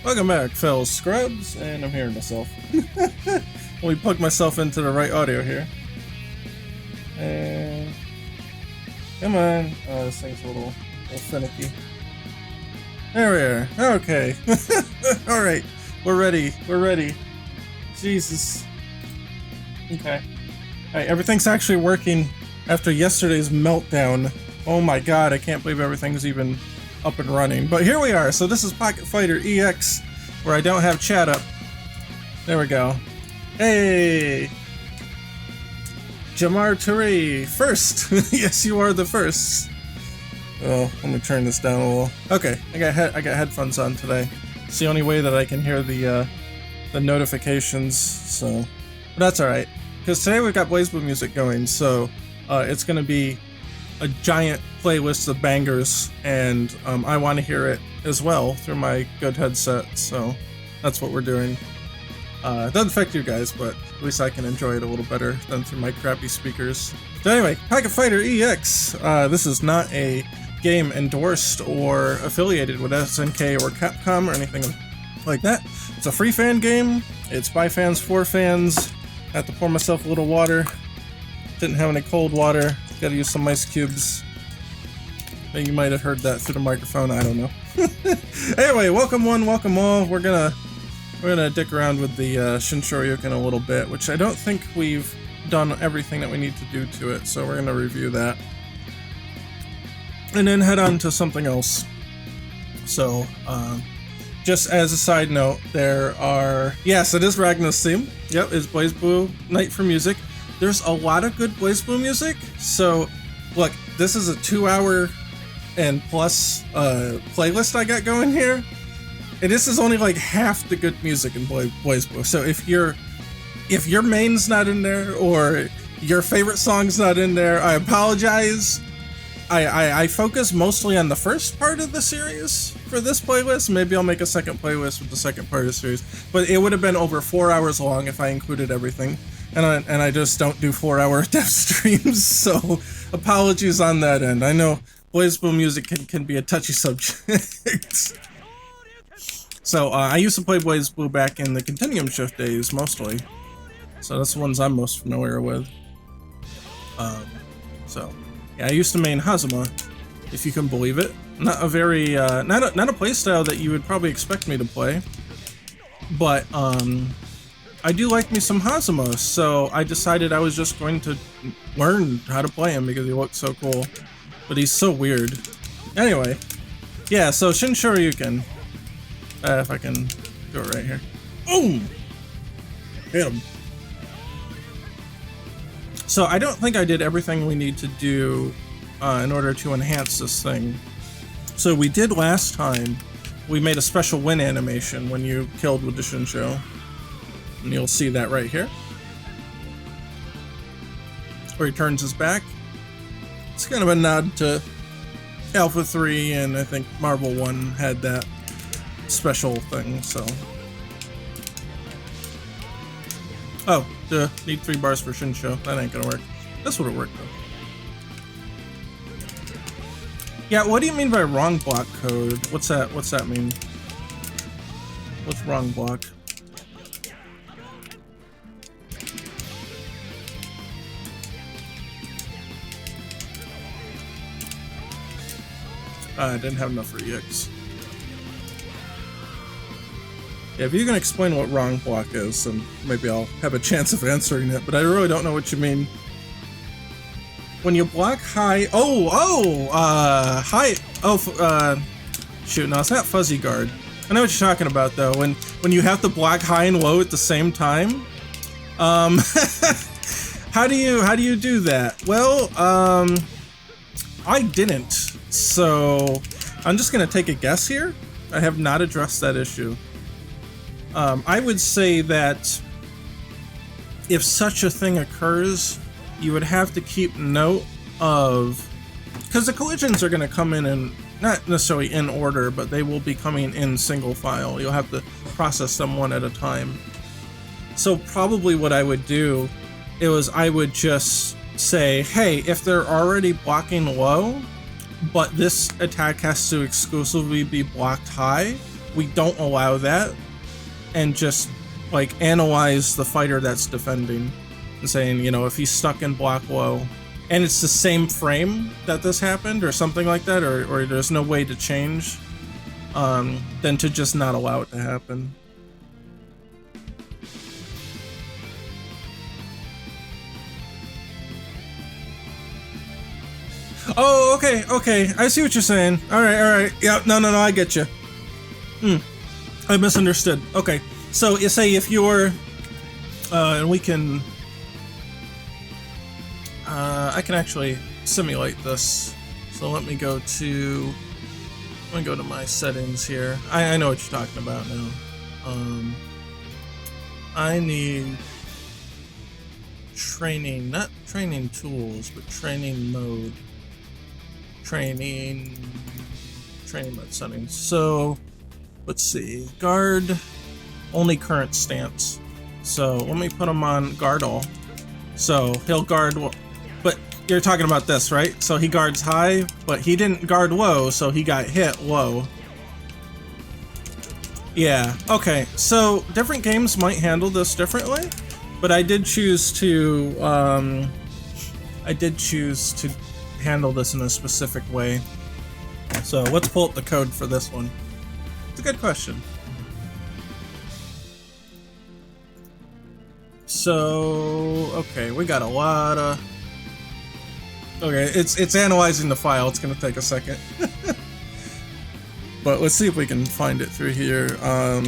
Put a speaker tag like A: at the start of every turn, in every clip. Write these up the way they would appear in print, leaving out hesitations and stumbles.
A: Welcome back, fellow scrubs, and I'm hearing myself. Let me plug myself into the right audio here. And come on. Oh, this thing's a little finicky. There we are. Okay. Alright. We're ready. We're ready. Jesus. Okay. Alright, everything's actually working after yesterday's meltdown. Oh my god, I can't believe everything's even up and running. But here we are. So this is Pocket Fighter EX, where I don't have chat up. There we go. Hey! Jamar Turi, first! Yes, you are the first. Oh, let me turn this down a little. Okay, I got headphones on today. It's the only way that I can hear the notifications, so... But that's alright. Because today we've got BlazBlue music going, so it's gonna be a giant playlist of bangers, and I want to hear it as well through my good headset, so that's what we're doing. It doesn't affect you guys, but at least I can enjoy it a little better than through my crappy speakers. So anyway, Pocket Fighter EX. This is not a game endorsed or affiliated with SNK or Capcom or anything like that. It's a free fan game. It's by fans for fans. I have to pour myself a little water. Didn't have any cold water. Gotta use some ice cubes. Maybe you might have heard that through the microphone, I don't know. Anyway, welcome one, welcome all. We're gonna dick around with the Shin Shoryuken a little bit, which I don't think we've done everything that we need to do to it, so we're gonna review that. And then head on to something else. So, just as a side note, there are... Yes, it is Ragnar's theme. Yep, it's BlazBlue Night for Music. There's a lot of good BlazBlue music, so look, this is a 2-hour and plus playlist I got going here, and this is only like half the good music in BlazBlue. So if your main's not in there or your favorite song's not in there, I apologize. I focus mostly on the first part of the series for this playlist. Maybe I'll make a second playlist with the second part of the series, but it would have been over 4 hours long if I included everything. And I just don't do 4-hour dev streams, so apologies on that end. I know BlazBlue music can be a touchy subject. So I used to play BlazBlue back in the Continuum Shift days, mostly. So that's the ones I'm most familiar with. So yeah, I used to main Hazama, if you can believe it. Not a very not a playstyle that you would probably expect me to play, but I do like me some Hazama, so I decided I was just going to learn how to play him because he looks so cool. But he's so weird. Anyway, yeah, so Shin Shoryuken. If I can do it right here. Boom! Hit him. So I don't think I did everything we need to do in order to enhance this thing. So we did last time. We made a special win animation when you killed with the Shinsho. And you'll see that right here, where he turns his back. It's kind of a nod to Alpha 3, and I think Marvel 1 had that special thing, so... Oh, need 3 bars for Shinsho. That ain't gonna work. This would've worked, though. Yeah, what do you mean by wrong block code? What's that mean? What's wrong block? I didn't have enough for EX. Yeah, if you can explain what wrong block is, then maybe I'll have a chance of answering it, but I really don't know what you mean. When you block high... shoot, no, it's not fuzzy guard. I know what you're talking about, though. When you have to block high and low at the same time. How do you do that? Well, I didn't. So, I'm just gonna take a guess here. I have not addressed that issue. I would say that if such a thing occurs, you would have to keep note of... Because the collisions are gonna come in not necessarily in order, but they will be coming in single file. You'll have to process them one at a time. So probably what I would do is I would just say, hey, if they're already blocking low, but this attack has to exclusively be blocked high, we don't allow that and just like analyze the fighter that's defending and saying, you know, if he's stuck in block low and it's the same frame that this happened or something like that, or there's no way to change, then to just not allow it to happen. Oh, okay, I see what you're saying. Alright, yeah, no, I get you. I misunderstood. Okay, so you say if you're, and we can, I can actually simulate this. So let me go to my settings here. I know what you're talking about now. I need training, not training tools, but training mode. Training mode settings. So let's see, guard only current stance. So let me put him on guard all. So he'll guard, but you're talking about this, right? So he guards high, but he didn't guard low, so he got hit low. Yeah, okay, so different games might handle this differently, but I did choose to handle this in a specific way. So let's pull up the code for this one. It's a good question. So, okay, we got a lot of... Okay, it's analyzing the file. It's gonna take a second. But let's see if we can find it through here. Oh,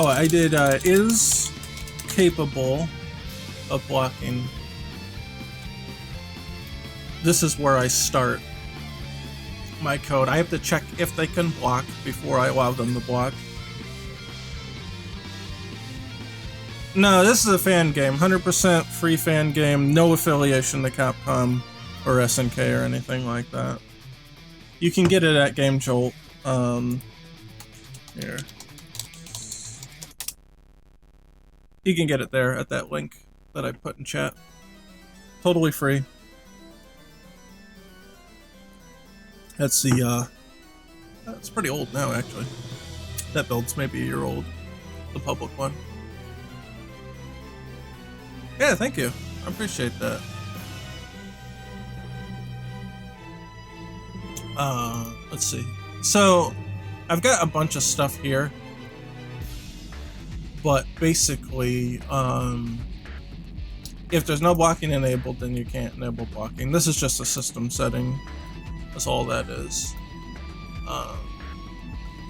A: I did is capable of blocking. This is where I start my code. I have to check if they can block before I allow them to block. No, this is a fan game. 100% free fan game. No affiliation to Capcom or SNK or anything like that. You can get it at Game Jolt. Here. You can get it there at that link that I put in chat. Totally free. That's the, it's pretty old now, actually. That build's maybe a year old. The public one. Yeah, thank you. I appreciate that. Let's see. So, I've got a bunch of stuff here. But basically, if there's no blocking enabled, then you can't enable blocking. This is just a system setting. That's all that is.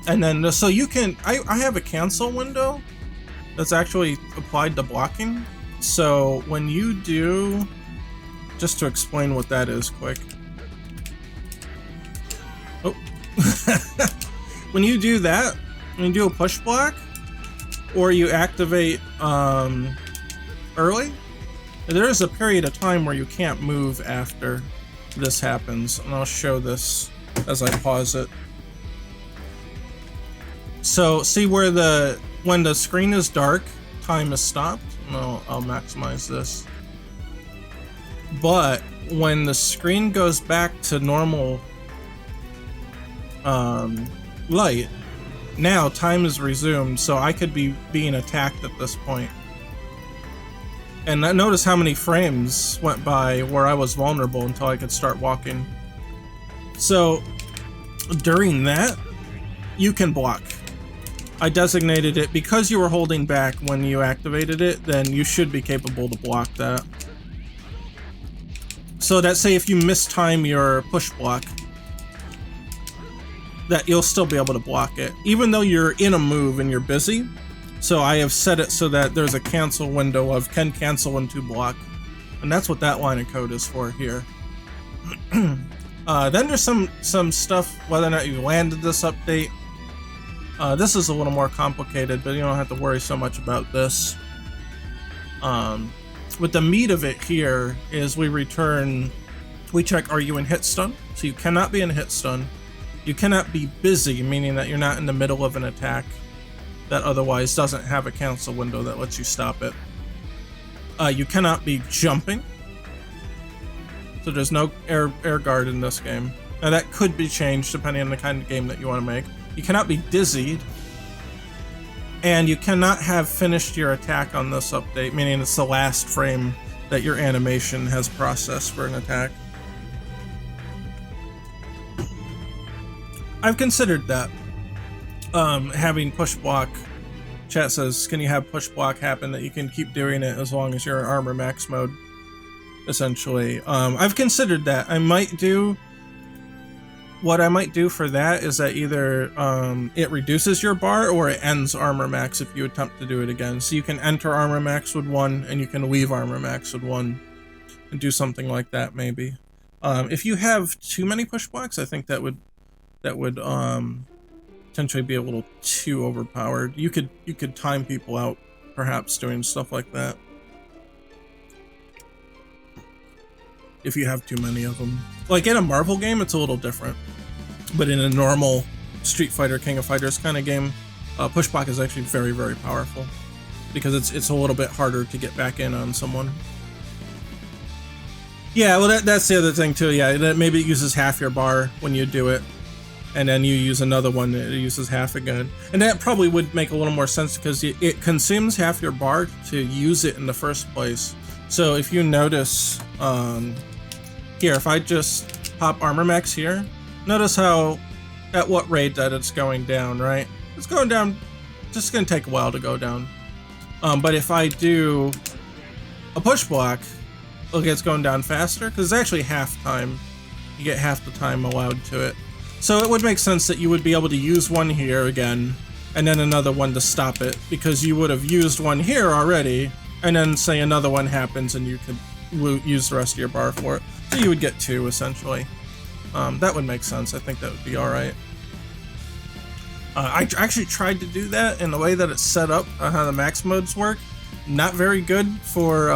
A: And then, so you can, I have a cancel window that's actually applied to blocking. So when you do, just to explain what that is quick. Oh. When you do that, when you do a push block, or you activate early, there is a period of time where you can't move after this happens, and I'll show this as I pause it. So see where when the screen is dark, time is stopped. I'll maximize this. But when the screen goes back to normal light, now time is resumed, so I could be being attacked at this point. And notice how many frames went by where I was vulnerable until I could start walking. So during that, you can block. I designated it because you were holding back when you activated it, then you should be capable to block that. So that, say if you mistime your push block, that you'll still be able to block it, even though you're in a move and you're busy. So I have set it so that there's a cancel window of can cancel into block. And that's what that line of code is for here. Then there's some stuff, whether or not you landed this update. This is a little more complicated, but you don't have to worry so much about this. But the meat of it here is we check, are you in hit stun? So you cannot be in hit stun. You cannot be busy, meaning that you're not in the middle of an attack that otherwise doesn't have a cancel window that lets you stop it. You cannot be jumping. So there's no air guard in this game. Now that could be changed depending on the kind of game that you want to make. You cannot be dizzied. And you cannot have finished your attack on this update, meaning it's the last frame that your animation has processed for an attack. I've considered that. Having push block. Chat says, can you have push block happen that you can keep doing it as long as you're in armor max mode? Essentially. I've considered that. What I might do for that is that either it reduces your bar or it ends armor max if you attempt to do it again. So you can enter armor max with 1 and you can leave armor max with 1 and do something like that maybe. If you have too many push blocks, I think that would potentially be a little too overpowered. You could time people out perhaps doing stuff like that. If you have too many of them. Like in a Marvel game, it's a little different. But in a normal Street Fighter, King of Fighters kind of game, push block is actually very, very powerful. Because it's a little bit harder to get back in on someone. Yeah, well that's the other thing too, yeah. That maybe it uses half your bar when you do it. And then you use another one that uses half again. And that probably would make a little more sense because it consumes half your bar to use it in the first place. So if you notice, here, if I just pop armor max here, notice how, at what rate that it's going down, right? It's going down, just gonna take a while to go down. But if I do a push block, look, it's going down faster, because it's actually half time. You get half the time allowed to it. So it would make sense that you would be able to use one here again, and then another one to stop it, because you would have used one here already, and then say another one happens and you could use the rest of your bar for it. So you would get 2 essentially. That would make sense. I think that would be alright. I actually tried to do that in the way that it's set up, how the max modes work. Not very good for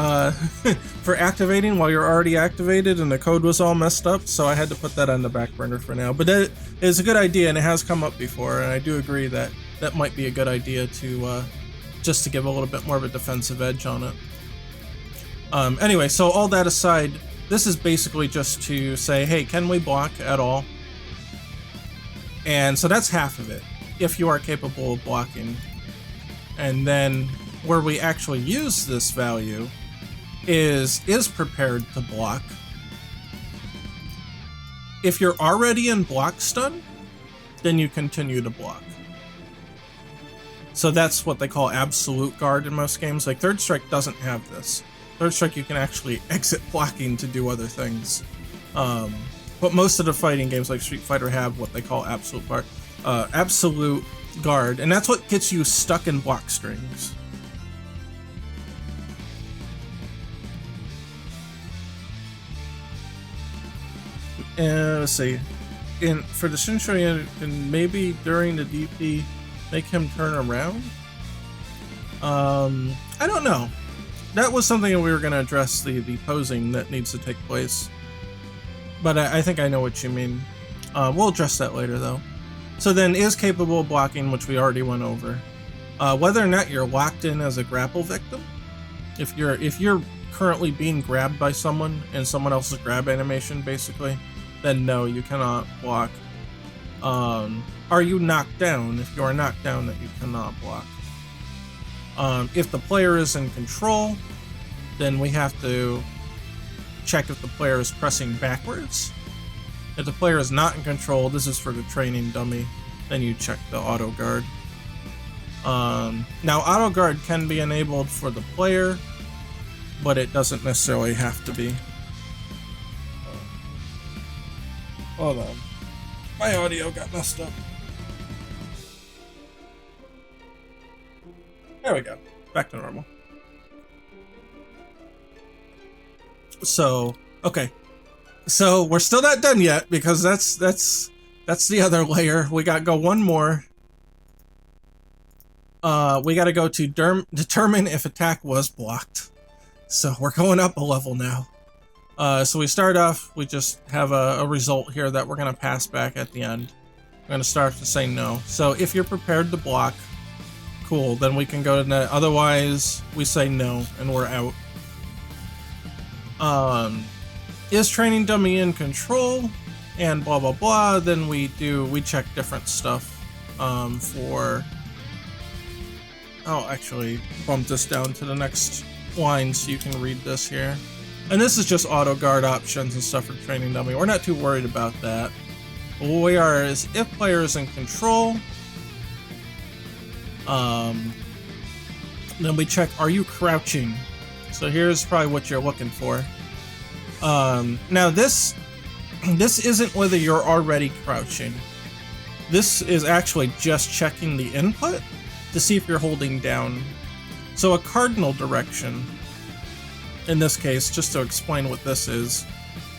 A: for activating while you're already activated and the code was all messed up, so I had to put that on the back burner for now. But that is a good idea and it has come up before, and I do agree that that might be a good idea to just to give a little bit more of a defensive edge on it. Anyway, so all that aside, this is basically just to say, hey, can we block at all? And so that's half of it, if you are capable of blocking. And then where we actually use this value is prepared to block. If you're already in block stun, then you continue to block. So that's what they call absolute guard in most games. Like Third Strike doesn't have this. Third Strike, you can actually exit blocking to do other things. But most of the fighting games like Street Fighter have what they call absolute guard, and that's what gets you stuck in block strings. Let's see. For the Shin Shoryuken, maybe during the DP, make him turn around? I don't know. That was something that we were going to address, the posing that needs to take place. But I think I know what you mean. We'll address that later, though. So then, is capable of blocking, which we already went over. Whether or not you're locked in as a grapple victim, if you're currently being grabbed by someone in someone else's grab animation, basically, then no, you cannot block. Are you knocked down? If you are knocked down, that you cannot block. If the player is in control, then we have to check if the player is pressing backwards. If the player is not in control, this is for the training dummy, then you check the auto guard. Now auto guard can be enabled for the player, but it doesn't necessarily have to be. Hold on. My audio got messed up. There we go. Back to normal. So, okay. So, we're still not done yet, because that's the other layer. We gotta go one more. We gotta go to determine if attack was blocked. So, we're going up a level now. So we start off, we just have a result here that we're gonna pass back at the end. We're gonna start to say no. So, if you're prepared to block, cool, then we can go to net. Otherwise, we say no, and we're out. Is training dummy in control? And blah blah blah, then we check different stuff. for... I'll actually bump this down to the next line so you can read this here. And this is just auto guard options and stuff for training dummy. We're not too worried about that. But what we are is if player is in control, then we check, are you crouching? So here's probably what you're looking for. Now this isn't whether you're already crouching. This is actually just checking the input to see if you're holding down. So a cardinal direction, in this case, just to explain what this is,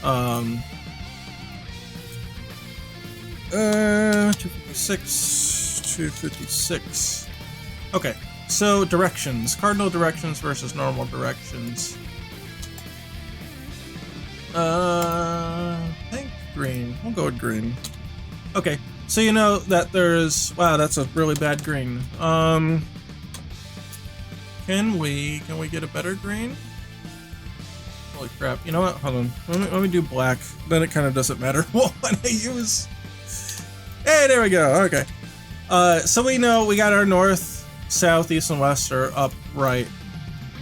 A: 256. Okay, so directions, cardinal directions versus normal directions. I think green. We'll go with green. Okay, so you know that there's... Wow, that's a really bad green. Can we get a better green? Holy crap. You know what? Hold on. Let me do black. Then it kind of doesn't matter what I use. Hey, there we go. Okay. So we know we got our north, south, east, and west are up, right,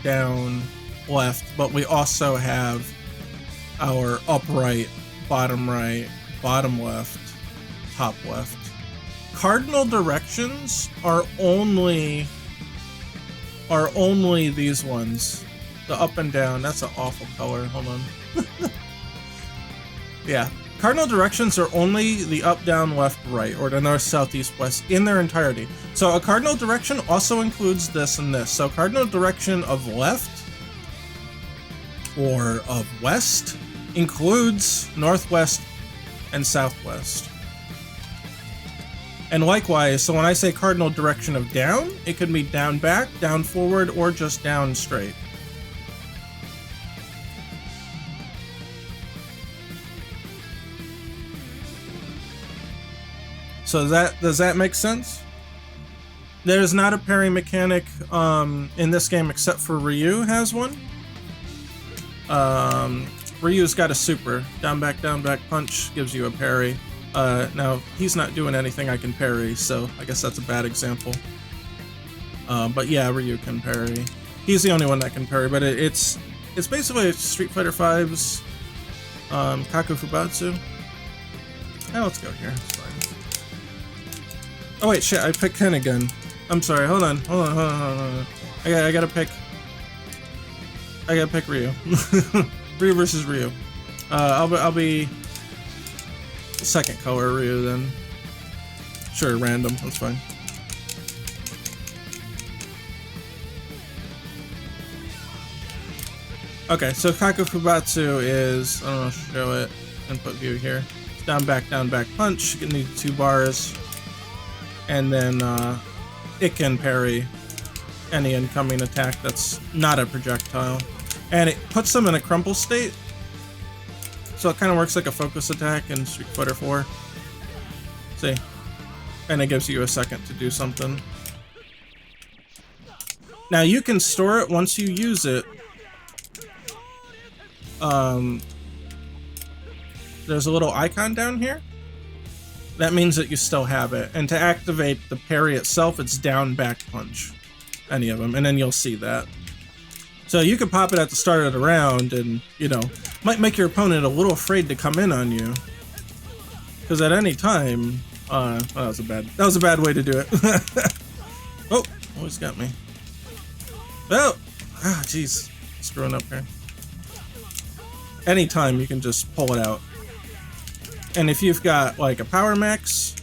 A: down, left. But we also have our upright, bottom left, top left. Cardinal directions are only these ones. The up and down. That's an awful color. Hold on. Yeah. Cardinal directions are only the up, down, left, right, or the north, south, east, west in their entirety. So a cardinal direction also includes this and this. So cardinal direction of left or of west includes northwest and southwest. And likewise, so when I say cardinal direction of down, it could be down back, down forward, or just down straight. So does that make sense? There's not a parry mechanic in this game except for Ryu has one. Ryu's got a super. Down, back, punch gives you a parry. Now, he's not doing anything I can parry, so I guess that's a bad example. But yeah, Ryu can parry. He's the only one that can parry, but it's basically Street Fighter V's Kaku Fubatsu. Now let's go here. It's fine. Oh wait, shit! I picked Ken again. I'm sorry. Hold on. I gotta pick Ryu. Ryu versus Ryu. I'll be second color Ryu then. Sure, random. That's fine. Okay, so Kaku Fubatsu is, I don't know, show it, input view here. It's down, back, punch. You need 2 bars. And then it can parry any incoming attack that's not a projectile. And it puts them in a crumple state. So it kind of works like a focus attack in Street Fighter 4. See? And it gives you a second to do something. Now you can store it once you use it. There's a little icon down here. That means that you still have it. And to activate the parry itself, it's down, back, punch. Any of them. And then you'll see that. So you could pop it at the start of the round and, you know, might make your opponent a little afraid to come in on you. Because at any time... that was a bad way to do it. Oh! Always got me. Oh! Ah, jeez. Screwing up here. Anytime you can just pull it out. And if you've got like a power max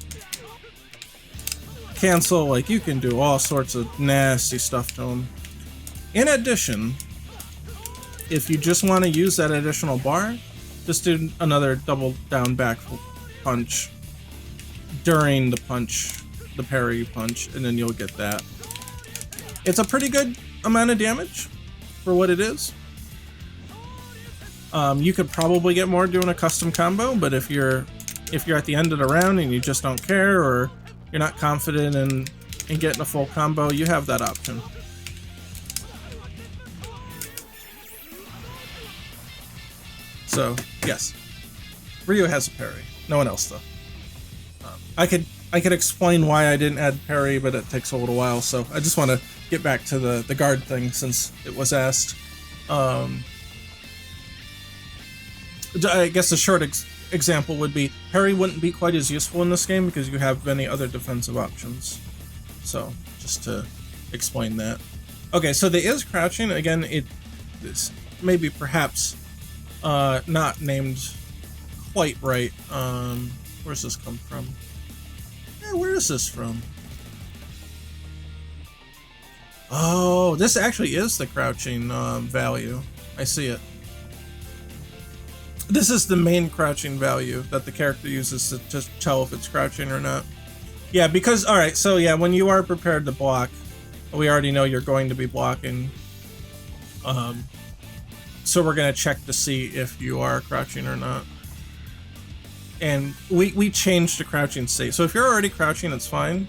A: cancel, like you can do all sorts of nasty stuff to them. In addition, if you just want to use that additional bar, just do another double down back punch during the parry punch, and then you'll get that. It's a pretty good amount of damage for what it is. You could probably get more doing a custom combo, but if you're at the end of the round and you just don't care, or you're not confident in getting a full combo, you have that option. So yes, Ryu has a parry. No one else though. I could I could explain why I didn't add parry, but it takes a little while, so I just want to get back to the guard thing since it was asked. I guess a short example would be parry wouldn't be quite as useful in this game because you have many other defensive options. So, just to explain that. Okay, so there is crouching. Again, it's maybe perhaps not named quite right. Where's this come from? Yeah, where is this from? Oh, this actually is the crouching value. I see it. This is the main crouching value that the character uses to just tell if it's crouching or not. Yeah, because, alright, so yeah, when you are prepared to block, we already know you're going to be blocking. So we're going to check to see if you are crouching or not. And we changed the crouching state. So if you're already crouching, it's fine.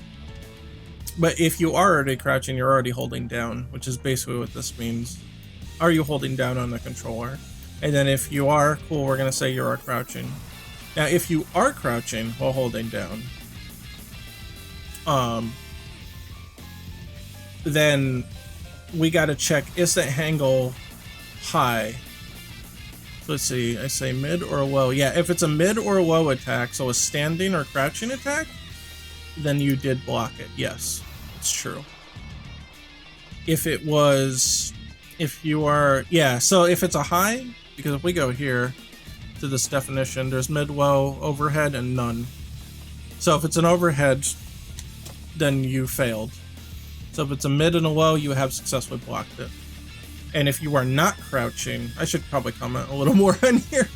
A: But if you are already crouching, you're already holding down, which is basically what this means. Are you holding down on the controller? And then if you are, cool, we're going to say you are crouching. Now, if you are crouching while holding down, then we got to check, is the angle high? So let's see, I say mid or low. Yeah, if it's a mid or low attack, so a standing or crouching attack, then you did block it. Yes, it's true. If it was, if you are, yeah, so if it's a high, because if we go here to this definition, there's mid, low, overhead, and none. So if it's an overhead, then you failed. So if it's a mid and a low, you have successfully blocked it. And if you are not crouching, I should probably comment a little more on here.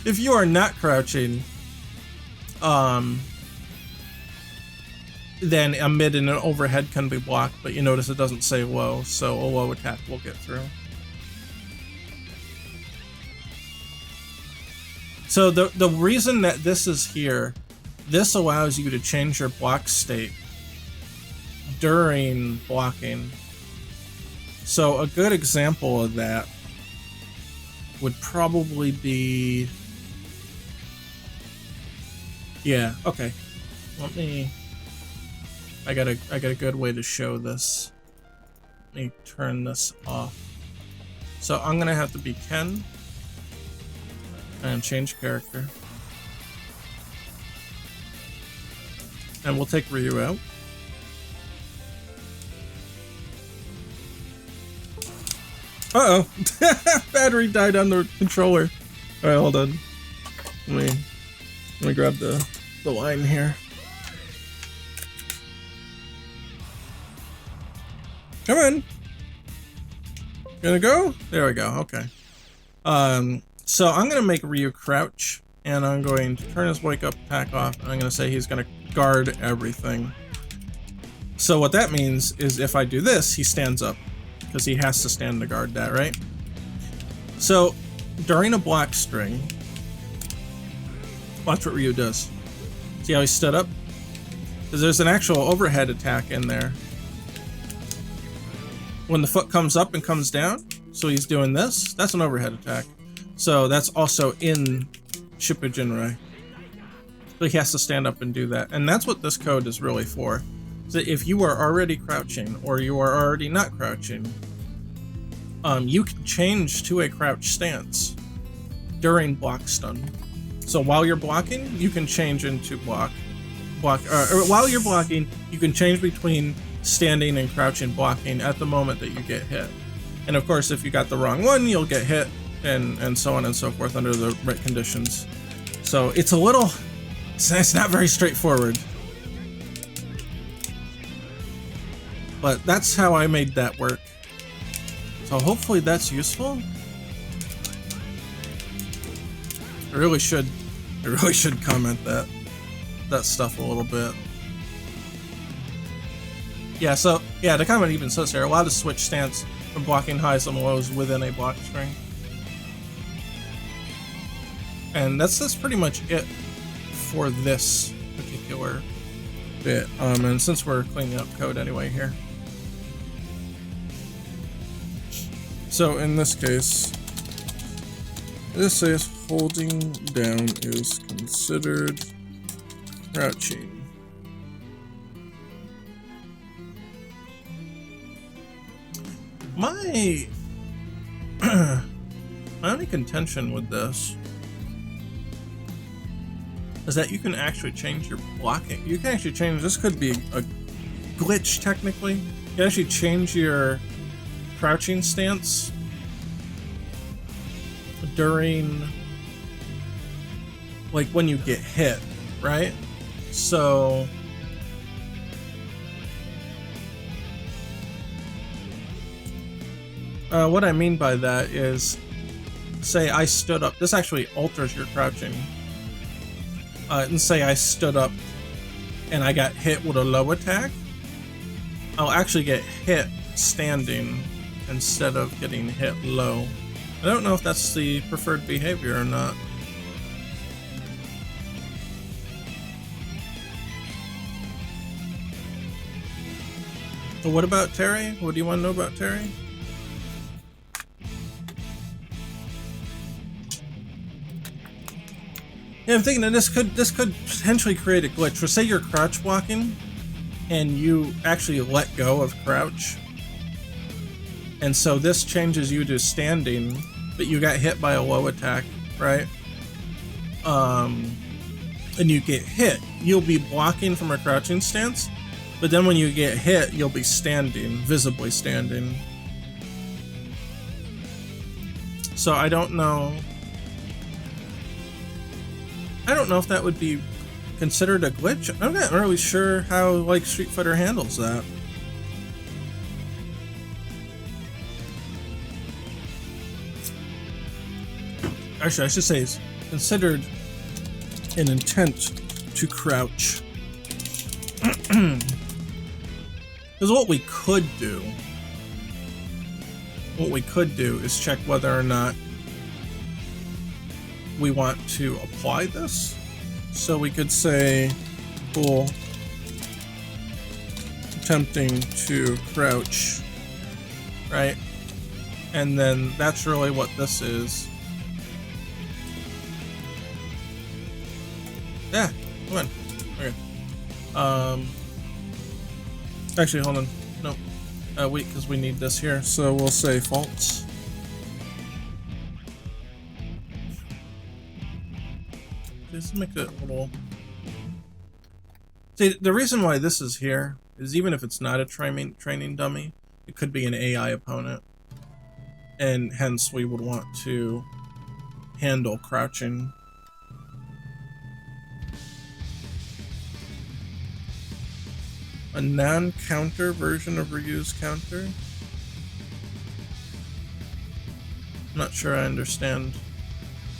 A: If you are not crouching, then a mid and an overhead can be blocked, but you notice it doesn't say low, so a low attack will get through. So the reason that this is here, this allows you to change your block state during blocking. So a good example of that would probably be, yeah, okay. Let me, I got a good way to show this. Let me turn this off. So I'm gonna have to be Ken and change character. And we'll take Ryu out. Uh-oh. Battery died on the controller. Alright, hold on. Let me grab the line here. Come on. Gonna go? There we go, okay. So I'm gonna make Ryu crouch, and I'm going to turn his wake up attack off, and I'm gonna say he's gonna guard everything. So what that means is if I do this, he stands up, because he has to stand to guard that, right? So during a block string, watch what Ryu does. See how he stood up? Because there's an actual overhead attack in there. When the foot comes up and comes down, so he's doing this, that's an overhead attack. So that's also in Shippujinrai. So he has to stand up and do that. And that's what this code is really for. So if you are already crouching or you are already not crouching, you can change to a crouch stance during block stun. So while you're blocking, you can change into block. Or while you're blocking, you can change between standing and crouching blocking at the moment that you get hit. And of course, if you got the wrong one, you'll get hit, and so on and so forth under the right conditions. So it's a little, it's not very straightforward. But that's how I made that work. So hopefully that's useful. I really should comment that stuff a little bit. Yeah, so yeah, the comment even says here, allowed to switch stance from blocking highs and lows within a block string. And that's pretty much it for this particular bit. And since we're cleaning up code anyway here. So in this case, this says holding down is considered crouching. My my only contention with this is that you can actually change your blocking. You can actually change, this could be a glitch technically. You can actually change your crouching stance during, like, when you get hit, right? So what I mean by that is, say I stood up, this actually alters your crouching. And say I stood up and I got hit with a low attack, I'll actually get hit standing instead of getting hit low. I don't know if that's the preferred behavior or not. So what about Terry? What do you want to know about Terry? Yeah, I'm thinking that this could potentially create a glitch. So say you're crouch walking and you actually let go of crouch, and so this changes you to standing, but you got hit by a low attack, right? And you get hit, you'll be blocking from a crouching stance, but then when you get hit, you'll be standing, visibly standing. So I don't know if that would be considered a glitch. I'm not really sure how, like, Street Fighter handles that. Actually, I should say it's considered an intent to crouch. Because what we could do is check whether or not we want to apply this. So we could say, cool, attempting to crouch, right? And then that's really what this is. Yeah, come on. Okay. Actually, hold on. No. Wait, because we need this here. So we'll say false. Let's make it a little... See, the reason why this is here is even if it's not a training dummy, it could be an AI opponent. And hence we would want to handle crouching. A non-counter version of reuse counter? I'm not sure I understand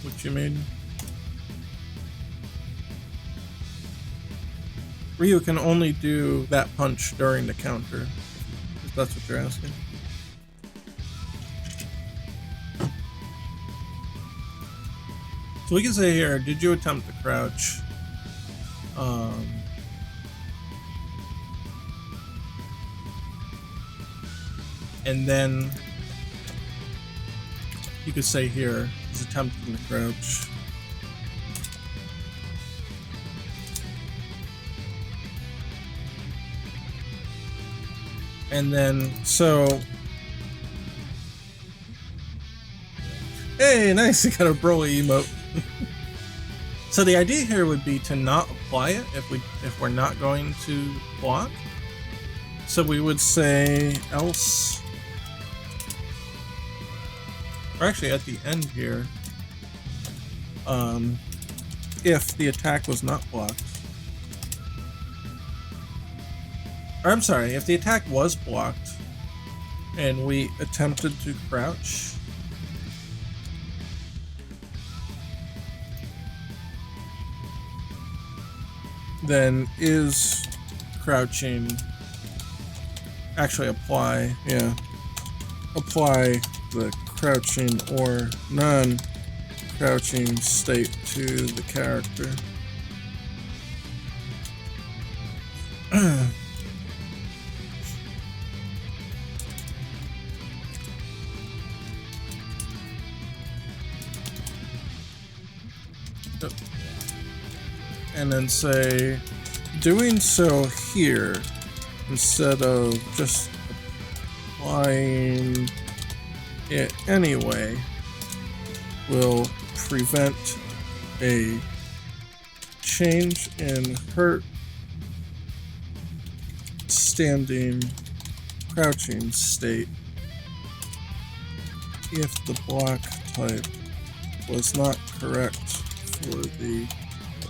A: what you mean. Ryu can only do that punch during the counter, if that's what you're asking. So we can say here, did you attempt to crouch? And then you could say here, he's attempting to crouch. And then, so... Hey, nice, you got a Broly emote. So the idea here would be to not apply it if we're not going to block. So we would say else... Or actually at the end here, if the attack was not blocked. Or I'm sorry, if the attack was blocked and we attempted to crouch, then is crouching actually apply, yeah, apply the crouching or non-crouching state to the character. And then say, doing so here instead of just applying it anyway will prevent a change in hurt standing crouching state if the block type was not correct for the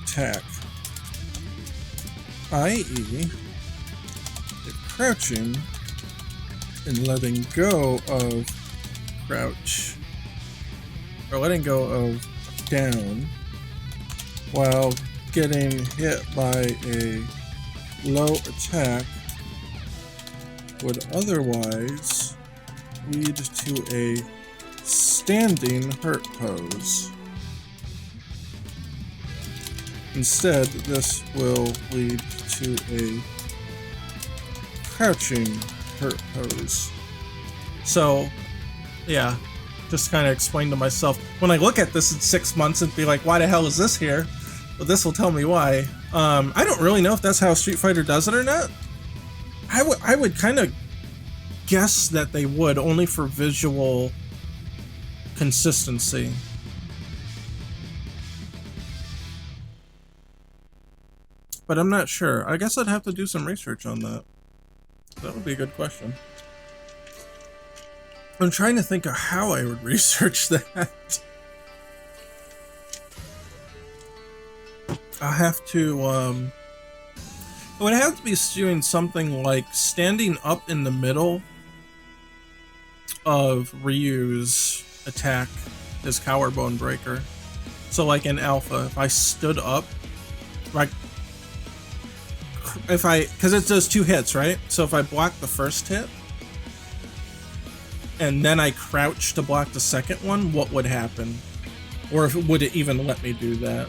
A: attack, i.e. if crouching and letting go of crouch, or letting go of down while getting hit by a low attack would otherwise lead to a standing hurt pose. Instead, this will lead to a crouching hurt pose. So, yeah, just kind of explain to myself. When I look at this in 6 months and be like, why the hell is this here? Well, this will tell me why. I don't really know if that's how Street Fighter does it or not. I would kind of guess that they would, only for visual consistency. But I'm not sure. I guess I'd have to do some research on that. That would be a good question. I'm trying to think of how I would research that. I have to, I would have to be doing something like standing up in the middle of Ryu's attack, his collarbone breaker. So like in Alpha, if I stood up, like, because it does 2 hits, right? So if I block the first hit, and then I crouch to block the second one, what would happen? Or if would it even let me do that?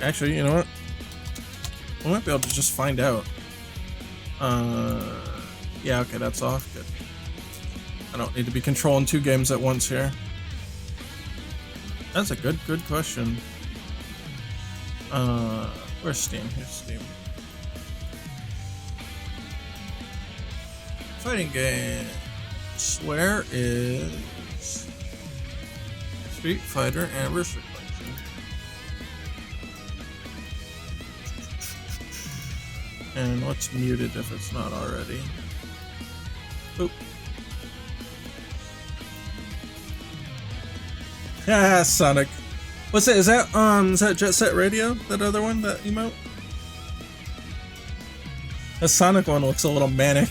A: Actually, you know what? I might be able to just find out. Yeah, okay, that's off. Good. I don't need to be controlling 2 games at once here. That's a good question. Where's Steam? Here's Steam. Fighting games. Where is Street Fighter Anniversary Collection? And what's muted if it's not already? Oop. Ah, Sonic. What's that? Is that Jet Set Radio? That other one? That emote? The Sonic one looks a little manic.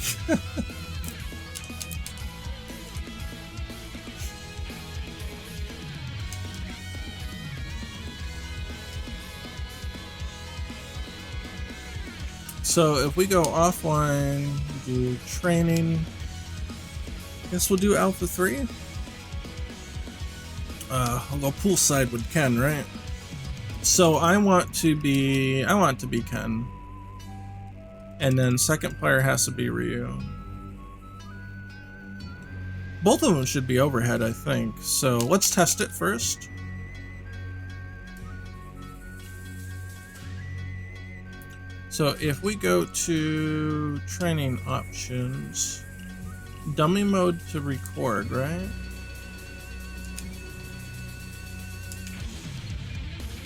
A: So if we go offline, do training. Guess we'll do Alpha 3. I'll go poolside with Ken, right? So I want to be Ken. And then second player has to be Ryu. Both of them should be overhead, I think. So let's test it first. So if we go to training options, dummy mode to record, right?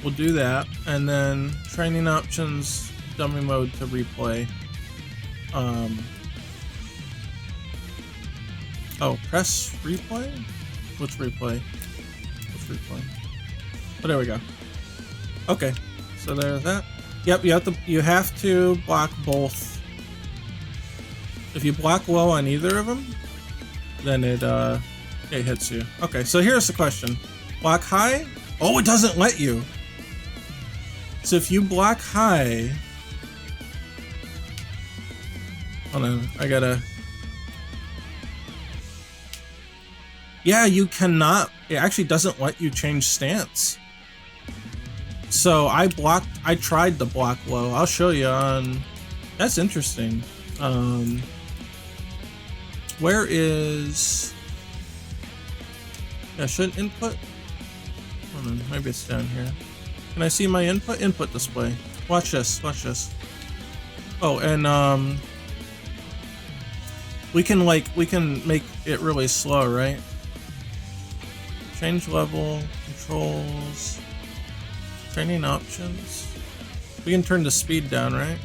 A: We'll do that, and then training options, dummy mode to replay. Oh, press replay? Which replay? Which replay? Oh, there we go. Okay, so there's that. Yep, you have to block both. If you block low on either of them, then it hits you. Okay, so here's the question. Block high? Oh, it doesn't let you. So if you block high, hold on, I gotta. Yeah, you cannot. It actually doesn't let you change stance. So I tried to block low. I'll show you on. That's interesting. Where is? Yeah, should input? Hold on, maybe it's down here. Can I see my input? Input display. Watch this. Watch this. Oh, and We can make it really slow, right? Change level, controls, training options. We can turn the speed down, right?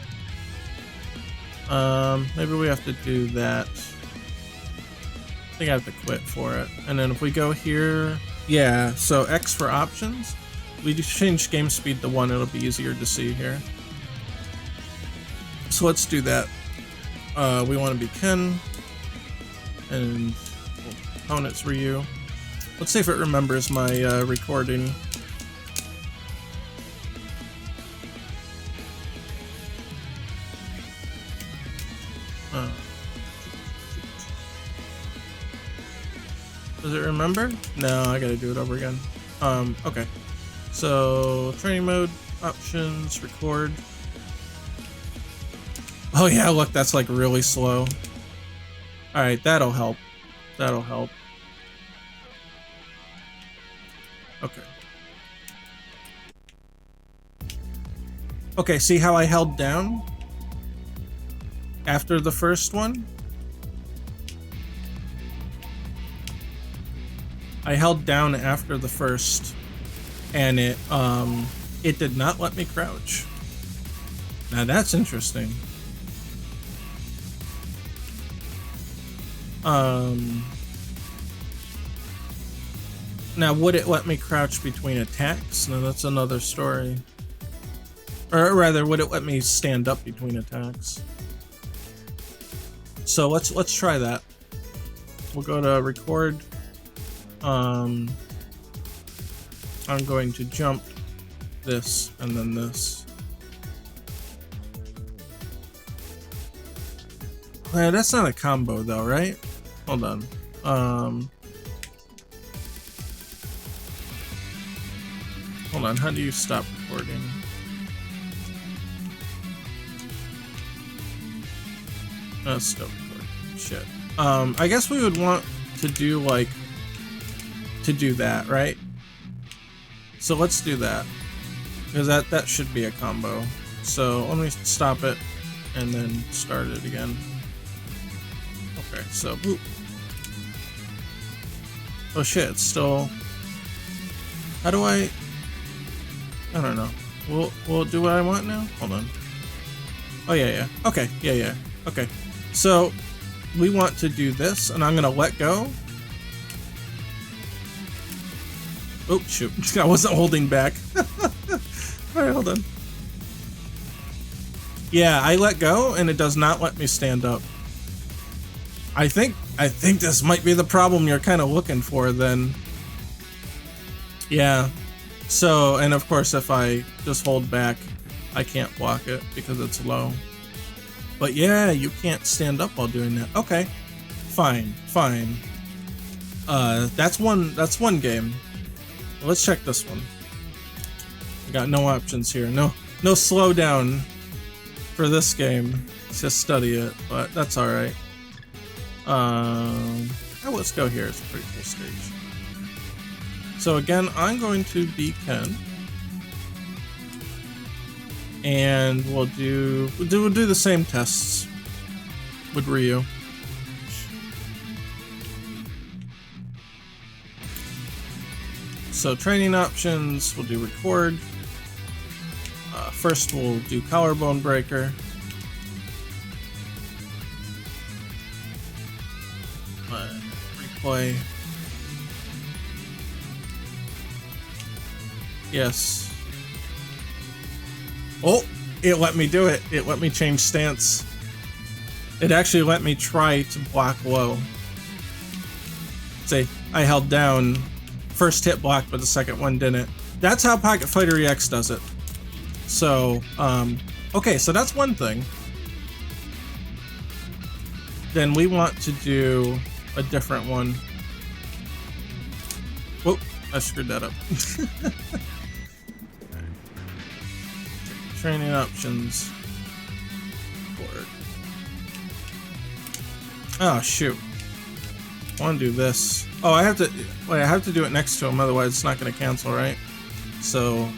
A: Maybe we have to do that. I think I have to quit for it. And then if we go here, yeah, so X for options. We just change game speed to 1, it'll be easier to see here. So let's do that. We want to be Ken, and opponent's Ryu. Let's see if it remembers my recording. Does it remember? No, I gotta do it over again. Okay. So, training mode, options, record. Oh yeah, look, that's like really slow. Alright, that'll help. That'll help. Okay. Okay, see how I held down after the first one? I held down after the first, and it did not let me crouch. Now that's interesting. Now would it let me crouch between attacks? No, that's another story. Or rather, would it let me stand up between attacks? So let's try that. We'll go to record. I'm going to jump this and then this. That's not a combo though, right? Hold on. Hold on, how do you stop recording? Still recording. Shit. I guess we would want to do like that, right? So let's do that, because that should be a combo. So let me stop it and then start it again. Okay, so boop. Oh shit, it's still. How do I don't know. We'll do what I want now? Hold on. Oh yeah. Okay, yeah. Okay. So we want to do this, and I'm gonna let go. Oh shoot, I wasn't holding back. Alright, hold on. Yeah, I let go and it does not let me stand up. I think this might be the problem you're kind of looking for then. Yeah. So, and of course if I just hold back, I can't block it because it's low. But yeah, you can't stand up while doing that. Okay. Fine. That's one game. Let's check this one. We got no options here. No slowdown for this game. Just study it, but that's alright. Let's go here. It's a pretty cool stage. So again, I'm going to be Ken. And we'll do the same tests with Ryu. So training options, we'll do record. First we'll do collarbone breaker. Replay. Yes. Oh, it let me do it. It let me change stance. It actually let me try to block low. See, I held down. First hit block, but the second one didn't. That's how Pocket Fighter EX does it. So, okay, so that's one thing. Then we want to do a different one. Whoop, I screwed that up. Training options. Board. Oh shoot. I want to do this. Oh, I have to do it next to him, otherwise it's not going to cancel, right? So,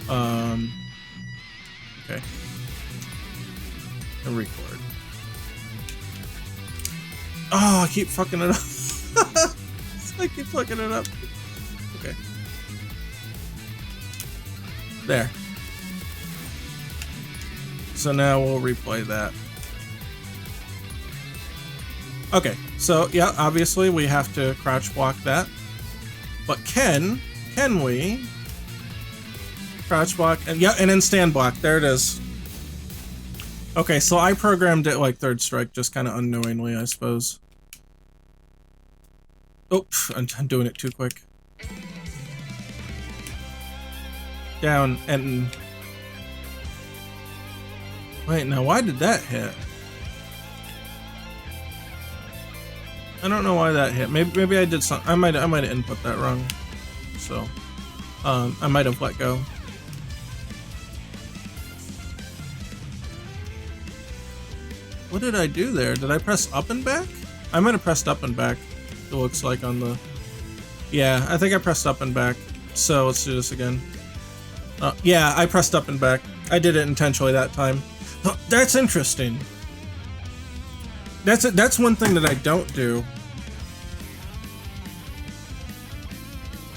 A: okay. And record. Oh, I keep fucking it up. I keep fucking it up. Okay. There. So now we'll replay that. Okay, so yeah, obviously we have to crouch block that. But can we crouch block and yeah, and then stand block? There it is. Okay, so I programmed it like third strike, just kind of unknowingly, I suppose. Oops, I'm doing it too quick. Down and wait, now why did that hit? I don't know why that hit. Maybe I did something. I might have input that wrong. So, I might have let go. What did I do there? Did I press up and back? I might have pressed up and back. It looks like on the. Yeah, I think I pressed up and back. So let's do this again. Yeah, I pressed up and back. I did it intentionally that time. Oh, that's interesting. That's one thing that I don't do.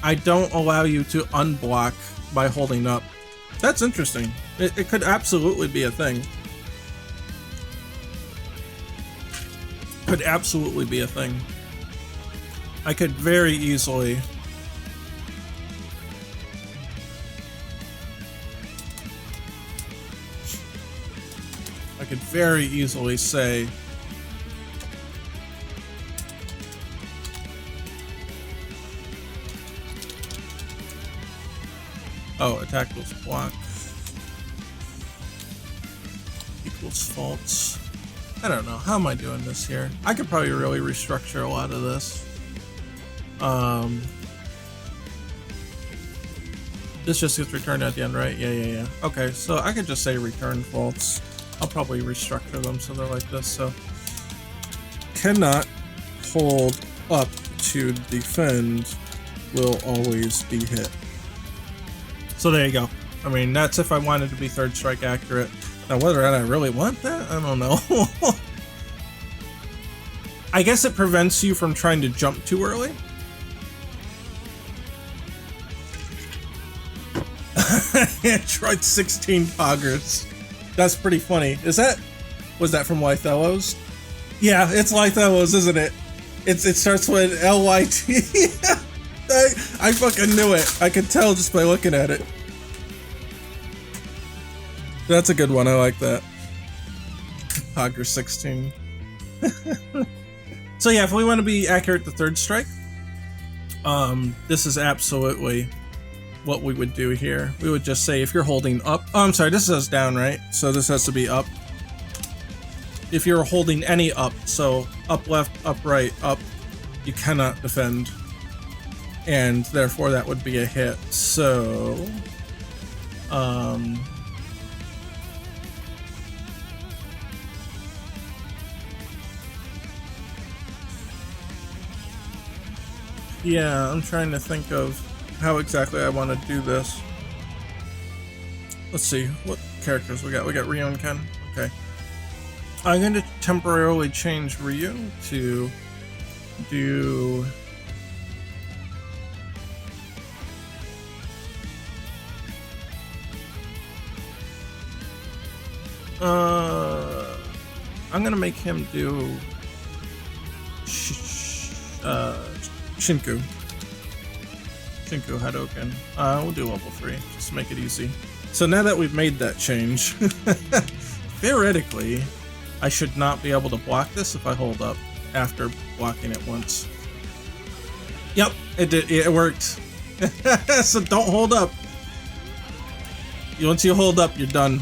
A: I don't allow you to unblock by holding up. That's interesting. It could absolutely be a thing. Could absolutely be a thing. I could very easily. I could very easily say. Oh, attack equals block equals false. I don't know. How am I doing this here? I could probably really restructure a lot of this. This just gets returned at the end, right? Yeah. Okay, so I could just say return false. I'll probably restructure them so they're like this. So cannot hold up to defend will always be hit. So there you go. I mean, that's if I wanted to be third strike accurate. Now, whether or not I really want that, I don't know. I guess it prevents you from trying to jump too early. I tried 16 poggers. That's pretty funny. Was that from Lythello's? Yeah, it's Lythello's, isn't it? It starts with L-Y-T. I fucking knew it. I could tell just by looking at it. That's a good one. I like that. Hogger 16. So yeah, if we want to be accurate to third strike, this is absolutely what we would do here. We would just say if you're holding up. Oh, I'm sorry. This says down, right? So this has to be up. If you're holding any up, so up left, up right, up, you cannot defend. And therefore that would be a hit. So yeah, I'm trying to think of how exactly I want to do this. Let's see, what characters we got? We got Ryu and Ken. Okay. I'm going to temporarily change Ryu to do I'm gonna make him do Shinku Hadouken. We'll do level 3, just to make it easy. So now that we've made that change, theoretically, I should not be able to block this if I hold up after blocking it once. Yep, it did. It worked. So don't hold up. Once you hold up, you're done.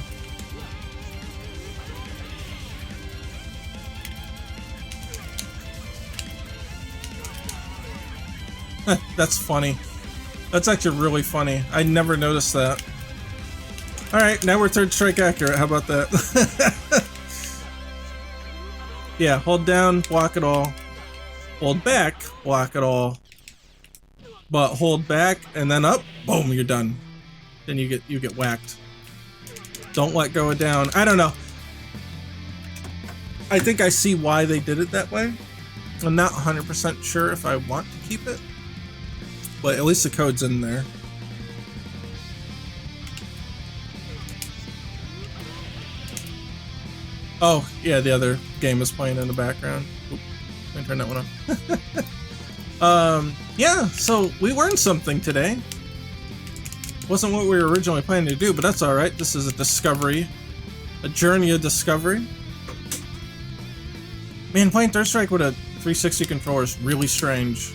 A: That's funny. That's actually really funny. I never noticed that. Alright, now we're third strike accurate. How about that? Yeah, hold down, block it all. Hold back, block it all. But hold back and then up, boom, you're done. Then you get whacked. Don't let go of down. I don't know. I think I see why they did it that way. I'm not 100% sure if I want to keep it, but at least the code's in there. Oh, yeah, the other game is playing in the background. Oop, let me turn that one on. Yeah, so we learned something today. Wasn't what we were originally planning to do, but that's alright. This is a discovery. A journey of discovery. Man, playing Third Strike with a 360 controller is really strange.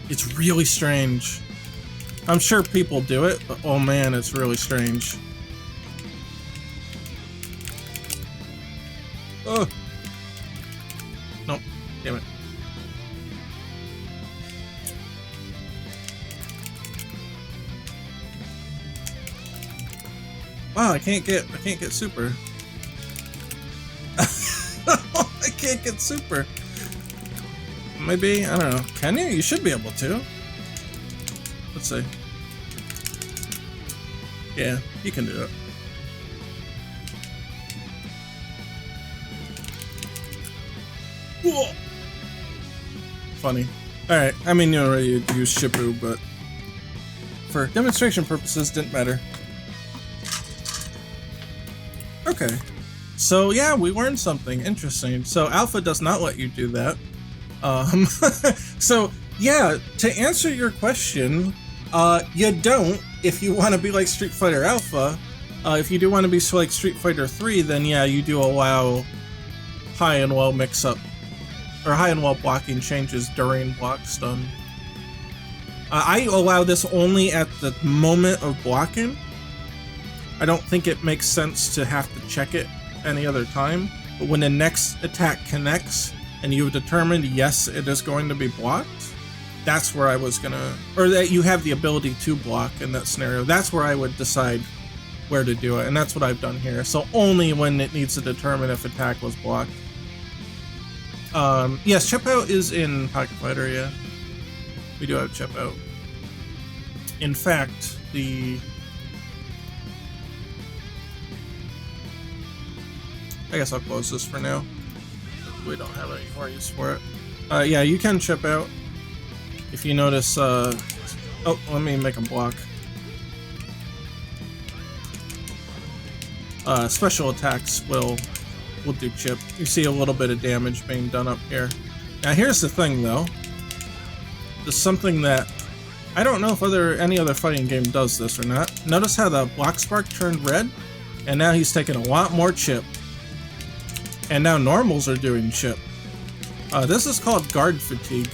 A: It's really strange. I'm sure people do it, but oh man, it's really strange. Oh. Nope. Damn it. Wow, I can't get super. I can't get super. Maybe, I don't know. Can you? You should be able to. Let's see. Yeah, you can do it. Whoa. Funny. Alright, I mean, you already used Shippu, but for demonstration purposes, didn't matter. Okay. So yeah, we learned something interesting. So Alpha does not let you do that. So yeah, to answer your question, you don't if you want to be like Street Fighter Alpha. If you do want to be like Street Fighter 3, then yeah, you do allow high and low mix-up, or high and low blocking changes during block stun. I allow this only at the moment of blocking. I don't think it makes sense to have to check it any other time, but when the next attack connects and you've determined yes it is going to be blocked, that's where I was gonna, or that you have the ability to block in that scenario, that's where I would decide where to do it, and that's what I've done here. So only when it needs to determine if attack was blocked. Yes, chip out is in Pocket Fighter, yeah. We do have chip out. In fact, I guess I'll close this for now. We don't have any more use for it. Yeah, you can chip out. If you notice, oh, let me make a block. Special attacks will do chip. You see a little bit of damage being done up here. Now here's the thing though. There's something that I don't know if any other fighting game does this or not. Notice how the block spark turned red? And now he's taking a lot more chip. And now normals are doing chip. This is called guard fatigue.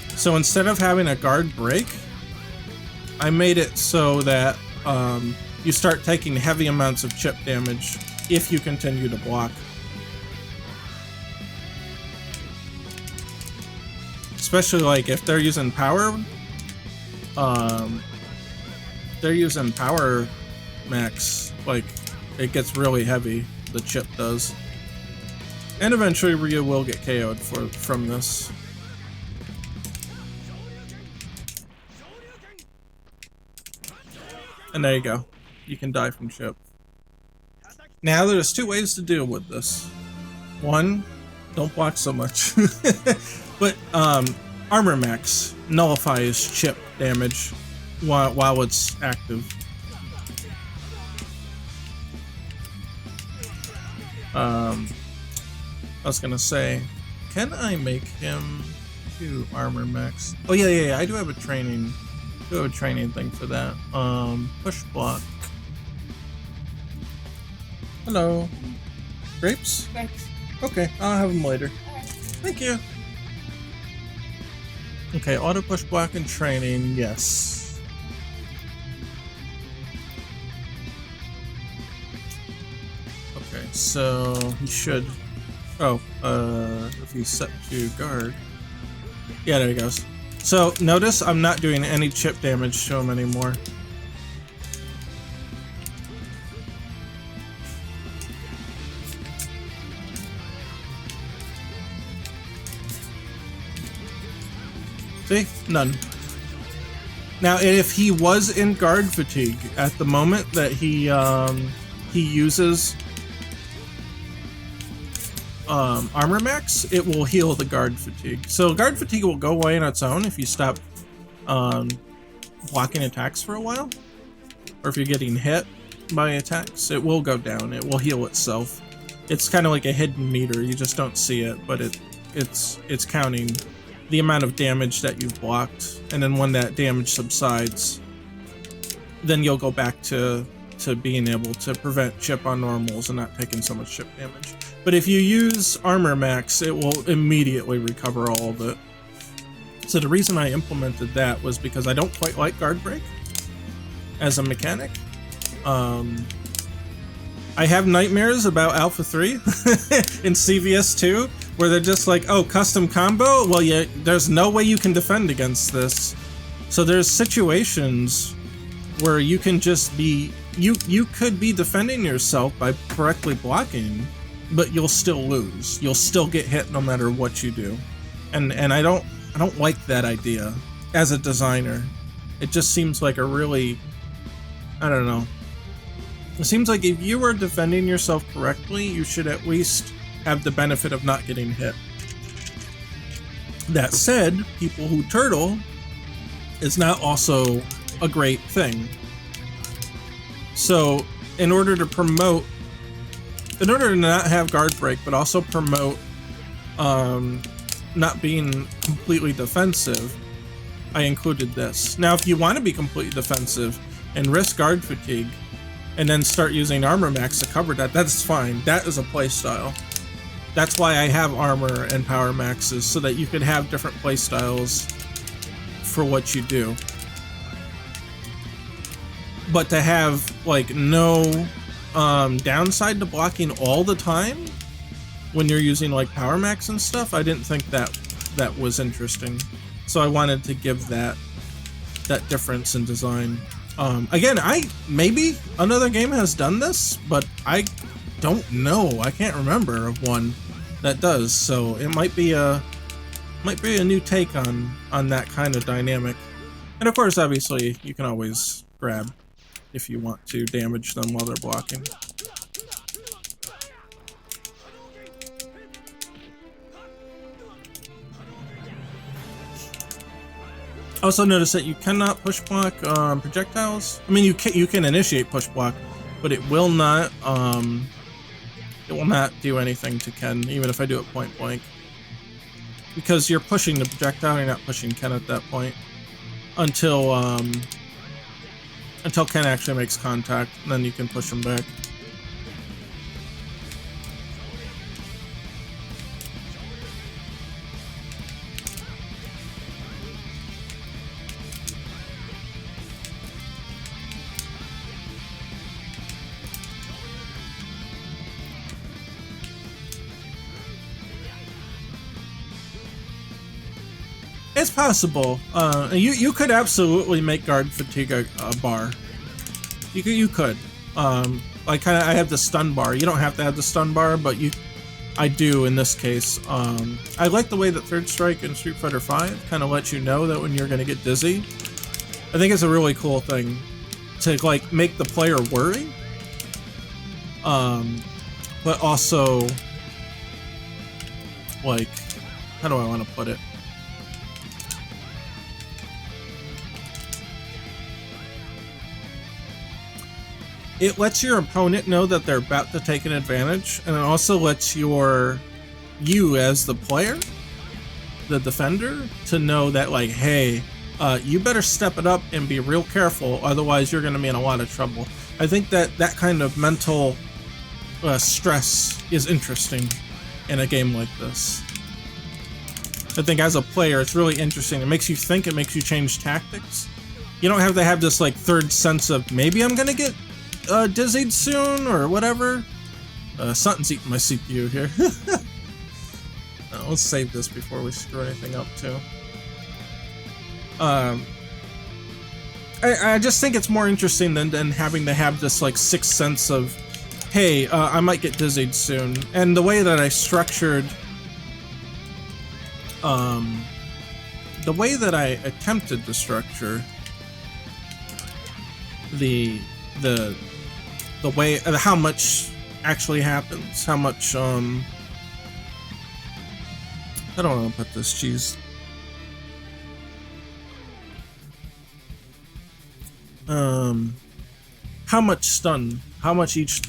A: So instead of having a guard break, I made it so that you start taking heavy amounts of chip damage if you continue to block. Especially like if they're using power, they're using power max, like it gets really heavy, the chip does. And eventually Ryu will get KO'd from this. And there you go. You can die from chip. Now there's two ways to deal with this. One, don't block so much. But armor max nullifies chip damage while it's active. I was gonna say, can I make him do armor max? Oh yeah, I do have a training. Thing for that. Push block. Hello. Grapes?
B: Thanks.
A: Okay, I'll have them later. Thank you. Okay, auto push block and training, yes. Okay, so he should. Oh, if he's set to guard. Yeah, there he goes. So, notice I'm not doing any chip damage to him anymore. See? None. Now, if he was in guard fatigue at the moment that he uses armor max, it will heal the guard fatigue. So guard fatigue will go away on its own if you stop blocking attacks for a while, or if you're getting hit by attacks, it will go down. It will heal itself. It's kind of like a hidden meter. You just don't see it, but it's counting the amount of damage that you've blocked, and then when that damage subsides, then you'll go back to being able to prevent chip on normals and not taking so much chip damage. But if you use armor max, it will immediately recover all of it. So the reason I implemented that was because I don't quite like guard break as a mechanic. I have nightmares about Alpha 3 in CVS 2, where they're just like, oh, custom combo? Well, yeah, there's no way you can defend against this. So there's situations where you can just be, you could be defending yourself by correctly blocking, but you'll still lose. You'll still get hit no matter what you do. And I don't like that idea as a designer. It just seems like a really, I don't know. It seems like if you are defending yourself correctly, you should at least have the benefit of not getting hit. That said, people who turtle is not also a great thing. So in order to not have guard break, but also promote not being completely defensive, I included this. Now, if you want to be completely defensive and risk guard fatigue, and then start using armor max to cover that, that's fine. That is a playstyle. That's why I have armor and power maxes, so that you can have different playstyles for what you do. But to have like no downside to blocking all the time when you're using like power max and stuff, I didn't think that was interesting. So I wanted to give that difference in design. Again, maybe another game has done this, but I don't know. I can't remember of one that does. So it might be a new take on that kind of dynamic. And of course, obviously, you can always grab if you want to damage them while they're blocking. Also notice that you cannot push block projectiles. I mean, you can initiate push block, but it will not do anything to Ken, even if I do it point blank. Because you're pushing the projectile, you're not pushing Ken at that point. Until Ken actually makes contact, and then you can push him back. It's possible. You could absolutely make guard fatigue a bar. You could. I have the stun bar. You don't have to have the stun bar, but I do in this case. I like the way that Third Strike in Street Fighter V kind of lets you know that when you're going to get dizzy. I think it's a really cool thing to like make the player worry, but also like, how do I want to put it? It lets your opponent know that they're about to take an advantage, and it also lets you as the player, the defender, to know that like, hey, you better step it up and be real careful, otherwise you're going to be in a lot of trouble. I think that kind of mental stress is interesting in a game like this. I think as a player, it's really interesting. It makes you think, it makes you change tactics. You don't have to have this like third sense of, maybe I'm going to get dizzied soon or whatever. Something's eating my CPU here. Let's save this before we screw anything up too. I just think it's more interesting than having to have this like sixth sense of, hey, I might get dizzied soon. And the way that I structured, the way that I attempted to structure the way, how much actually happens, how much I don't want to put this cheese. How much stun, how much each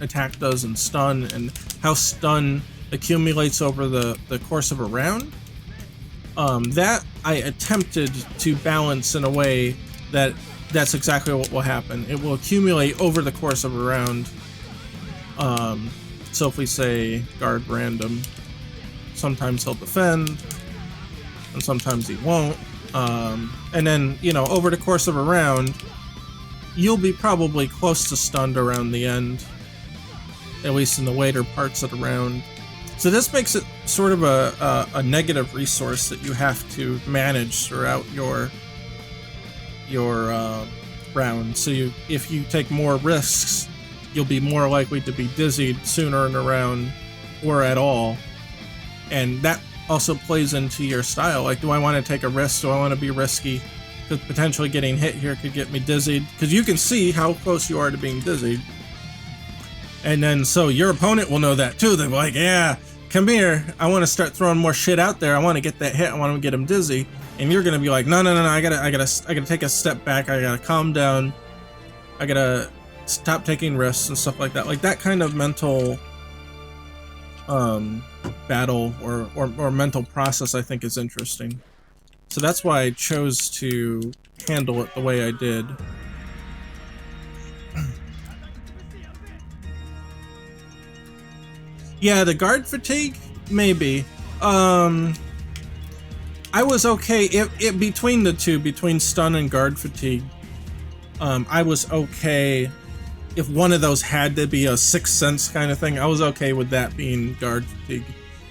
A: attack does in stun, and how stun accumulates over the course of a round. That I attempted to balance in a way that that's exactly what will happen. It will accumulate over the course of a round. So if we say guard random, sometimes he'll defend, and sometimes he won't. And then, you know, over the course of a round, you'll be probably close to stunned around the end, at least in the later parts of the round. So this makes it sort of a negative resource that you have to manage throughout your round. So if you take more risks, you'll be more likely to be dizzied sooner in the round or at all. And that also plays into your style. Like, do I want to take a risk? Do I want to be risky? Because potentially getting hit here could get me dizzied. Because you can see how close you are to being dizzied. And then, so your opponent will know that too. They're like, yeah, come here. I want to start throwing more shit out there. I want to get that hit. I want to get him dizzy. And you're going to be like, no, I gotta take a step back. I gotta calm down. I gotta stop taking risks and stuff like that. Like that kind of mental battle or mental process, I think, is interesting. So that's why I chose to handle it the way I did. Yeah, the guard fatigue, maybe. I was okay. It between the two, between stun and guard fatigue, I was okay. If one of those had to be a Sixth Sense kind of thing, I was okay with that being guard fatigue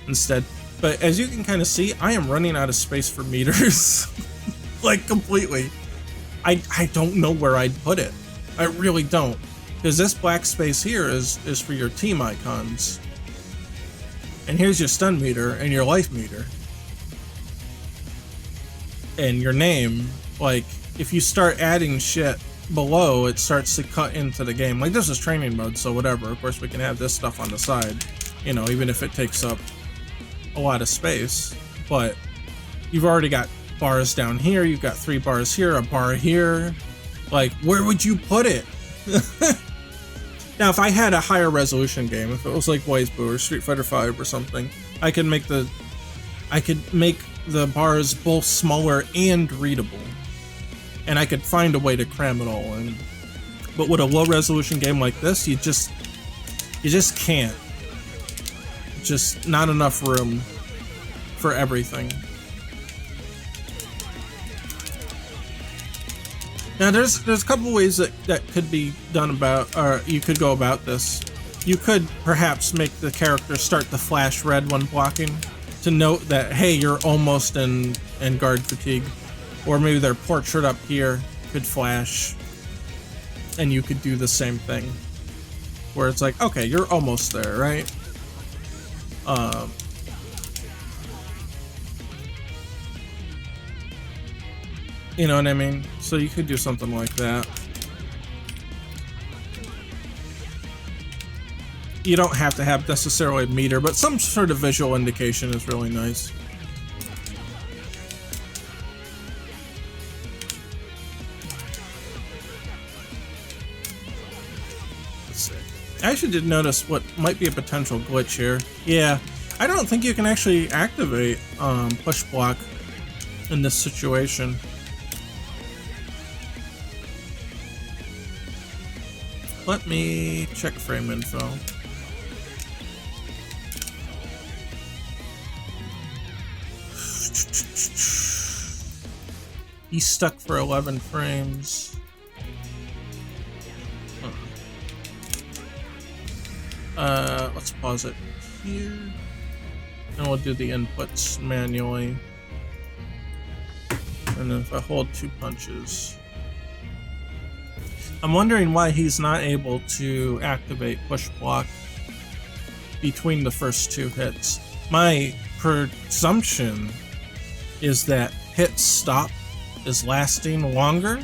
A: instead. But as you can kind of see, I am running out of space for meters. Like, completely. I don't know where I'd put it. I really don't. Because this black space here is for your team icons. And here's your stun meter and your life meter. And your name. Like, if you start adding shit below, it starts to cut into the game. Like, this is training mode, so whatever. Of course, we can have this stuff on the side. You know, even if it takes up a lot of space. But you've already got bars down here. You've got 3 bars here, a bar here. Like, where would you put it? Now, if I had a higher resolution game, if it was like BlazBlue or Street Fighter V or something, I could make the bars both smaller and readable, and I could find a way to cram it all in. But with a low resolution game like this, you just can't. Just not enough room for everything. Now there's a couple ways that could be done about, or you could go about this. You could perhaps make the character start to flash red when blocking to note that, hey, you're almost in guard fatigue. Or maybe their portrait up here could flash and you could do the same thing. Where it's like, okay, you're almost there, right? You know what I mean? So you could do something like that. You don't have to have necessarily a meter, but some sort of visual indication is really nice. Let's see. I actually did notice what might be a potential glitch here. Yeah, I don't think you can actually activate push block in this situation. Let me check frame info. He's stuck for 11 frames. Let's pause it here. And we'll do the inputs manually. And then if I hold 2 punches. I'm wondering why he's not able to activate push block between the first 2 hits. My presumption is that hit stop is lasting longer,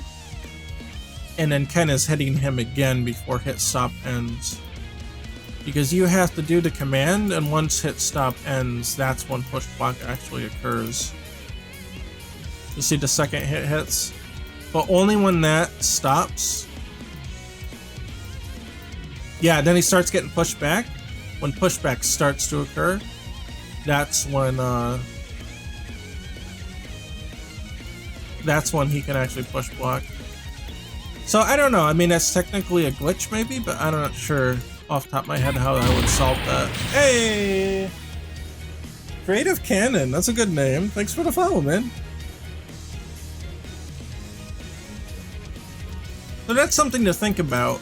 A: and then Ken is hitting him again before hit stop ends. Because you have to do the command, and once hit stop ends, that's when push block actually occurs. You see the second hit hits? But only when that stops. Yeah, then he starts getting pushed back. When pushback starts to occur, that's when he can actually push block. So I don't know, I mean that's technically a glitch maybe, but I'm not sure off the top of my head how I would solve that. Hey! Creative Cannon, that's a good name. Thanks for the follow, man. So that's something to think about.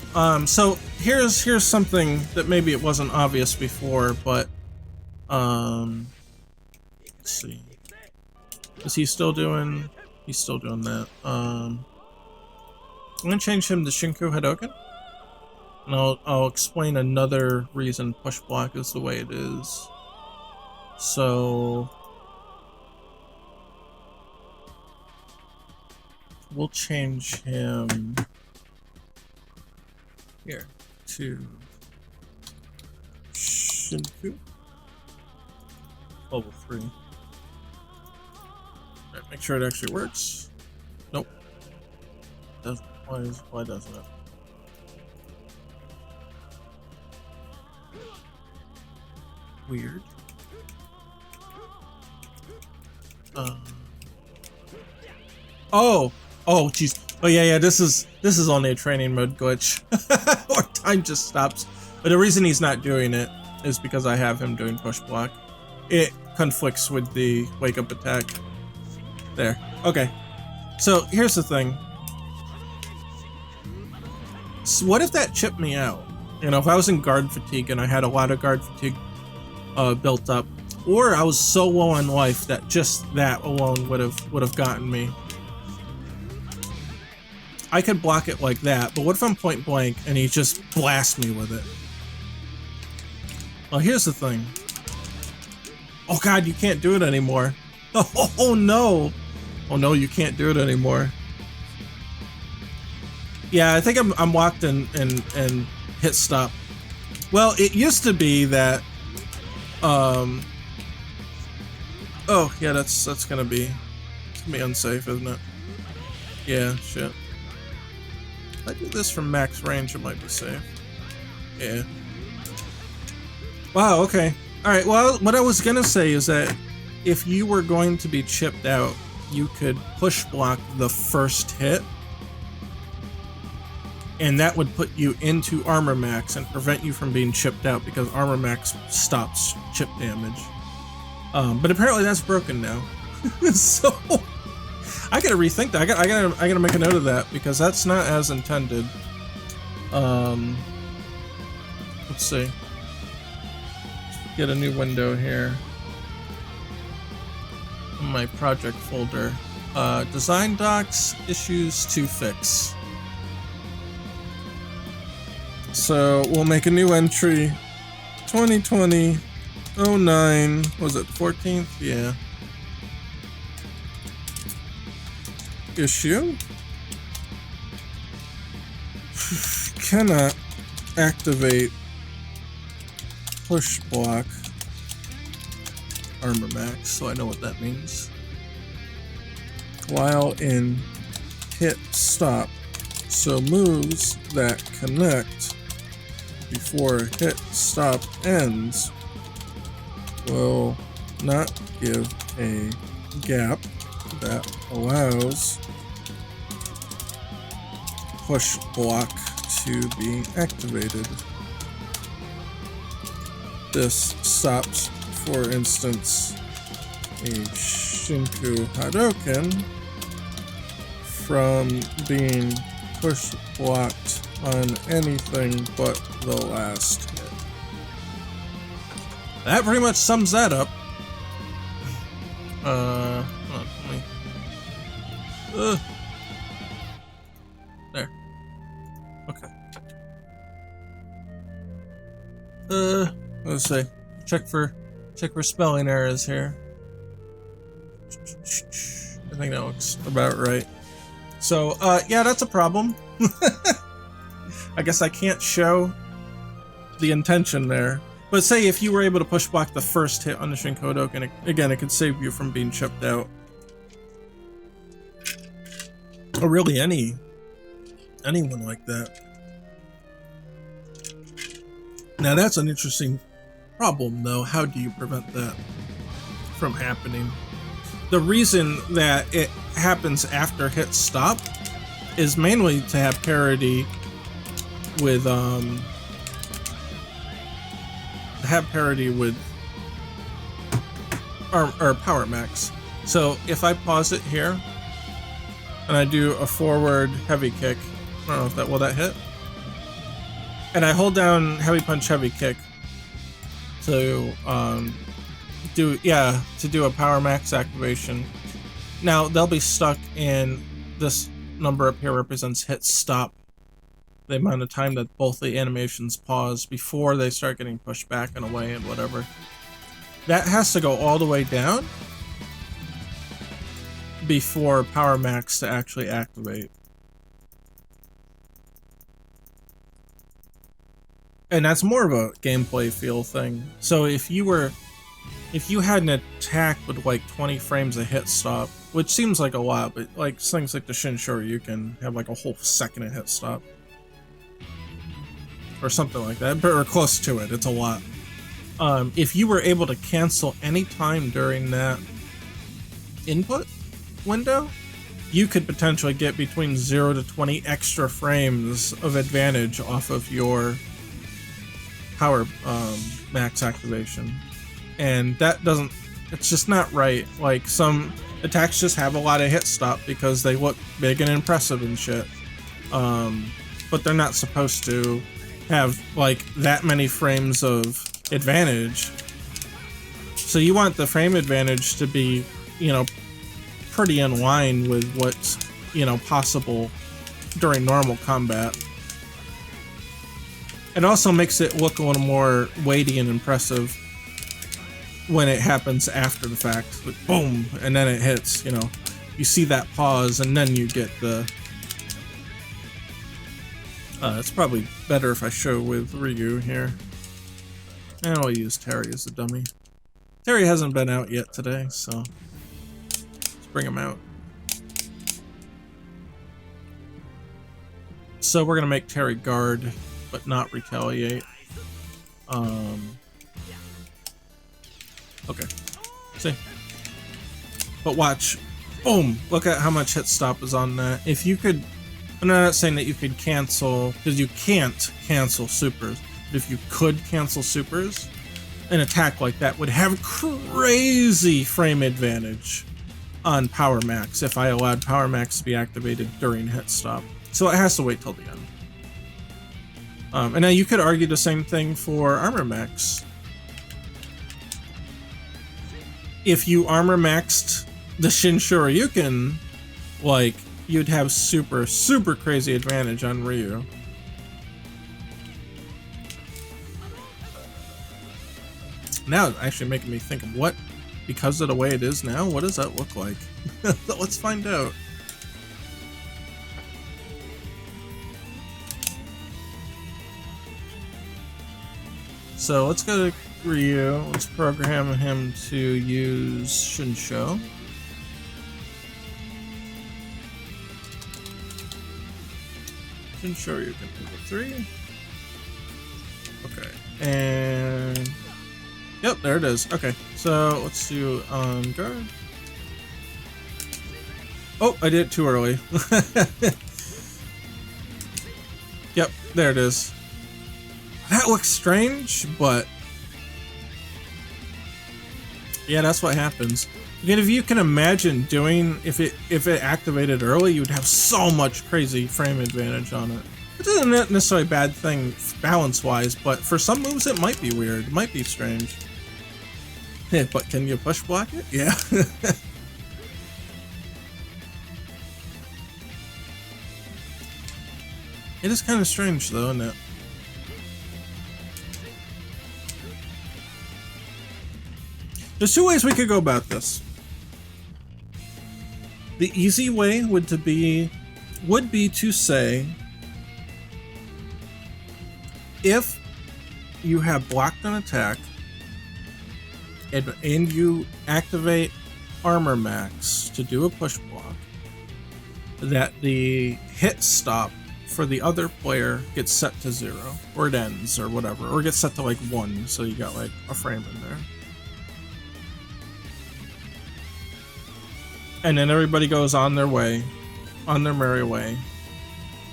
A: So here's something that maybe it wasn't obvious before, but let's see. Is he still doing? He's still doing that. I'm gonna change him to Shinku Hadoken, and I'll explain another reason push block is the way it is. So we'll change him here to Shinku level 3. Alright, make sure it actually works. Nope. Why doesn't it? Weird. Oh, jeez. Oh yeah, this is only a training mode glitch. Or time just stops. But the reason he's not doing it is because I have him doing push block. It conflicts with the wake up attack. There. Okay. So here's the thing. So what if that chipped me out? You know, if I was in guard fatigue and I had a lot of guard fatigue built up, or I was so low on life that just that alone would have gotten me. I could block it like that, but what if I'm point blank and he just blasts me with it? Well, here's the thing. Oh god, you can't do it anymore. Oh no! Oh no, you can't do it anymore. Yeah, I think I'm locked in hit stop. Well, it used to be that oh yeah, that's gonna be unsafe, isn't it? Yeah, shit. If I do this from max range, it might be safe. Yeah. Wow, okay. Alright, well, what I was gonna say is that if you were going to be chipped out, you could push block the first hit, and that would put you into armor max and prevent you from being chipped out because armor max stops chip damage. But apparently that's broken now. So I gotta rethink that. I gotta make a note of that because that's not as intended. Let's see. Get a new window here. In my project folder. Design docs, issues to fix. So we'll make a new entry. 2020 09, was it 14th? Yeah. Issue. Cannot activate push block armor max, so I know what that means. While in hit stop, so moves that connect before hit stop ends will not give a gap that allows push block to be activated. This stops, for instance, a Shinku Hadoken from being push blocked on anything but the last hit. That pretty much sums that up. Hold on, let me... There. Okay. Let's see. Check for spelling errors here. I think that looks about right. So, yeah, that's a problem. I guess I can't show the intention there. But say if you were able to push block the first hit on the Shin Shoryuken, again, it could save you from being chipped out. Or really anyone like that. Now that's an interesting problem though. How do you prevent that from happening? The reason that it happens after hit stop is mainly to have parity with our power max. So if I pause it here and I do a forward heavy kick, I don't know if that will that hit, and I hold down heavy punch heavy kick to do a power max activation. Now they'll be stuck in this number up here represents hit stop, the amount of time that both the animations pause before they start getting pushed back and away and whatever. That has to go all the way down before power max to actually activate. And that's more of a gameplay feel thing. So if you had an attack with like 20 frames of hit stop, which seems like a lot, but like things like the Shin Shoryuken have like a whole second of hit stop. Or something like that, or close to it, it's a lot. If you were able to cancel any time during that input window, you could potentially get between 0 to 20 extra frames of advantage off of your power max activation. And that doesn't, it's just not right. Like, some attacks just have a lot of hit stop because they look big and impressive and shit. But they're not supposed to have like that many frames of advantage. So you want the frame advantage to be, you know, pretty in line with what's, you know, possible during normal combat. It also makes it look a little more weighty and impressive when it happens after the fact. Like, boom, and then it hits, you know. You see that pause and then you get the... it's probably better if I show with Ryu here. And I'll use Terry as a dummy. Terry hasn't been out yet today, so let's bring him out. So we're gonna make Terry guard, but not retaliate. Okay. See? But watch. Boom! Look at how much hit stop is on that. If you could... I'm not saying that you could cancel, because you can't cancel supers. But if you could cancel supers, an attack like that would have crazy frame advantage on power max if I allowed power max to be activated during hit stop. So it has to wait till the end. And now you could argue the same thing for armor max. If you armor maxed the Shin Shoryuken, like, you'd have super, super crazy advantage on Ryu. Now it's actually making me think of what, because of the way it is now, what does that look like? Let's find out. So let's go to Ryu. Let's program him to use Shinsho. Shin Shoryuken level 3. Okay, and yep, there it is. Okay, so let's do guard. Oh, I did it too early. Yep, there it is. That looks strange, but yeah, that's what happens. Again, if you can imagine doing, if it activated early, you'd have so much crazy frame advantage on it. Which isn't necessarily a bad thing balance-wise, but for some moves it might be weird, it might be strange. But can you push block it? Yeah. It is kind of strange though, isn't it? There's two ways we could go about this. The easy way would be to say, if you have blocked an attack and you activate armor max to do a push block, that the hit stop for the other player gets set to 0, or it ends, or whatever, or gets set to like 1, so you got like a frame in there. And then everybody goes on their way, on their merry way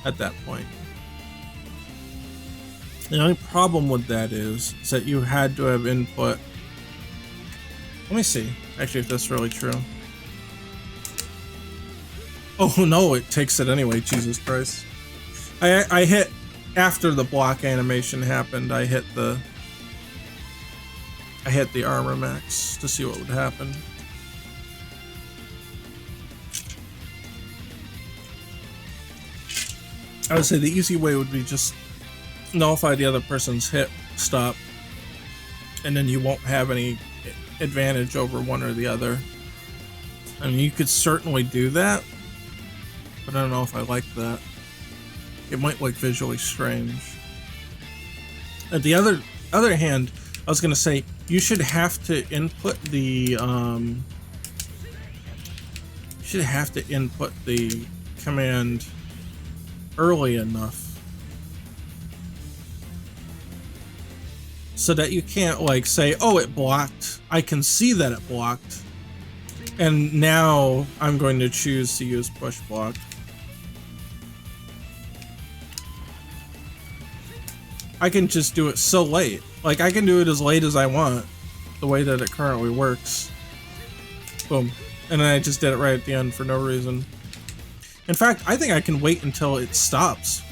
A: at that point. The only problem with that is that you had to have input. Let me see, actually, if that's really true. Oh no, it takes it anyway, Jesus Christ. I hit, after the block animation happened, I hit the armor max to see what would happen. I would say the easy way would be just nullify the other person's hit stop, and then you won't have any advantage over one or the other. I mean, you could certainly do that, but I don't know if I like that. It might look visually strange. At the other hand, I was gonna say you should have to input the command early enough so that you can't like say, oh, it blocked, I can see that it blocked, and now I'm going to choose to use push block. I can just do it so late. Like, I can do it as late as I want, the way that it currently works. Boom. And then I just did it right at the end for no reason. In fact, I think I can wait until it stops.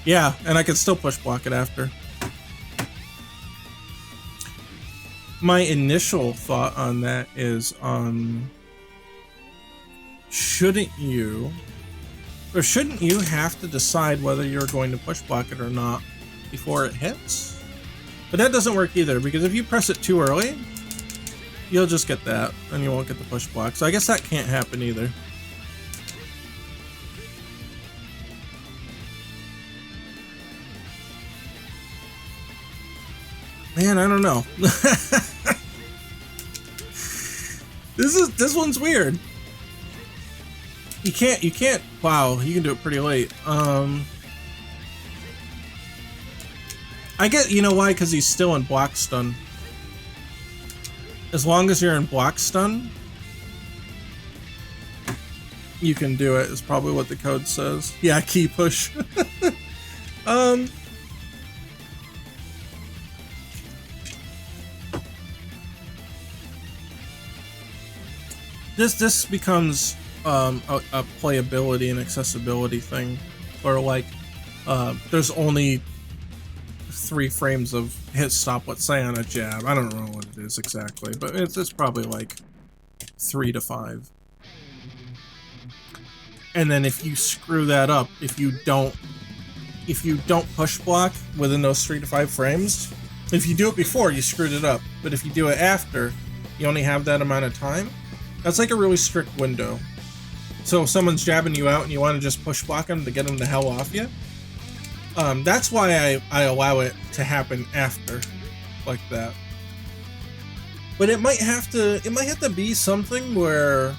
A: Yeah, and I can still push block it after. My initial thought on that is, shouldn't you have to decide whether you're going to push block it or not before it hits? But that doesn't work either, because if you press it too early, you'll just get that, and you won't get the push block. So I guess that can't happen either. Man, I don't know. This one's weird. You can't, wow, you can do it pretty late. I get, you know why? Because he's still in block stun. As long as you're in block stun, you can do it, is probably what the code says. Yeah, key push. This becomes a playability and accessibility thing, where like there's only 3 frames of hit stop, let's say, on a jab. I don't know what it is exactly, but it's probably like 3 to 5. And then if you screw that up, if you don't push block within those 3 to 5 frames, if you do it before, you screwed it up. But if you do it after, you only have that amount of time. That's like a really strict window. So if someone's jabbing you out and you want to just push block them to get them the hell off you, that's why I allow it to happen after, like that. But it might have to be something where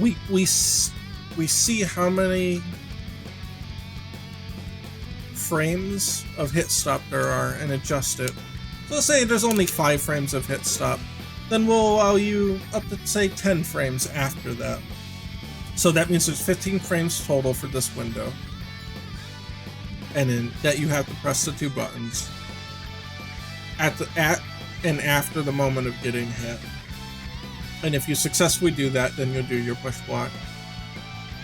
A: we see how many frames of hit stop there are and adjust it. So let's say there's only 5 frames of hit stop. Then we'll allow you up to, say, 10 frames after that. So that means there's 15 frames total for this window. And then that you have to press the 2 buttons at and after the moment of getting hit. And if you successfully do that, then you'll do your push block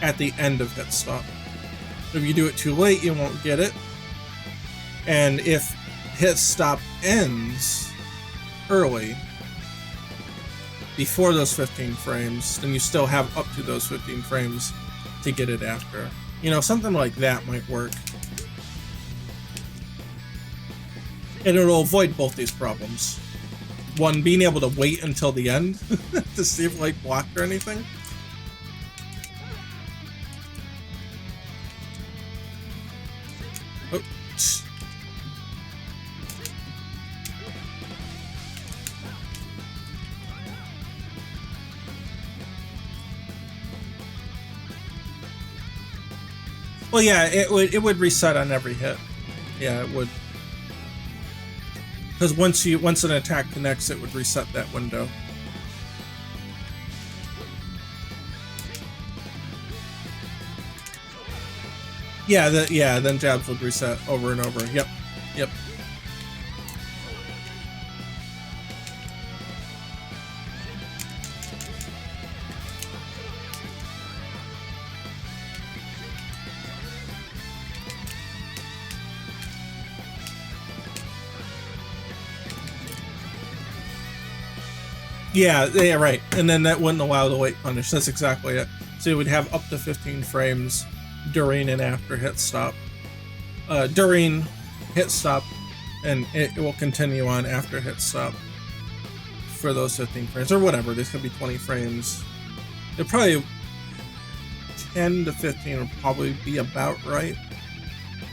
A: at the end of hit stop. If you do it too late, you won't get it. And if hit stop ends early, before those 15 frames, then you still have up to those 15 frames to get it after. You know, something like that might work. And it'll avoid both these problems. One, being able to wait until the end to see if like blocked or anything. Oh. Well, yeah, it would reset on every hit. Yeah, it would. Because once an attack connects, it would reset that window. Yeah, then jabs would reset over and over. Yep. Yeah, right. And then that wouldn't allow the wait punish. That's exactly it. So you would have up to 15 frames during and after hit stop. During hit stop, and it will continue on after hit stop for those 15 frames, or whatever. There's gonna be 20 frames. It probably 10 to 15 would probably be about right.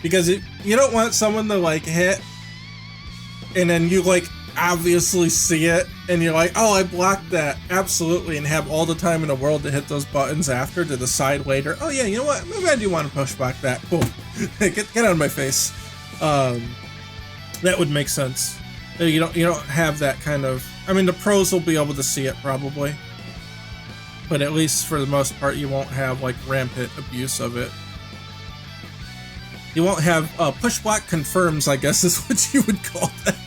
A: Because you don't want someone to like hit, and then you like obviously see it, and you're like, oh, I blocked that, absolutely, and have all the time in the world to hit those buttons after to decide later, oh yeah, you know what, maybe I do want to push block that. Boom. get out of my face. That would make sense. You don't have that kind of, I mean, the pros will be able to see it probably, but at least for the most part you won't have like rampant abuse of it. You won't have push block confirms, I guess is what you would call that.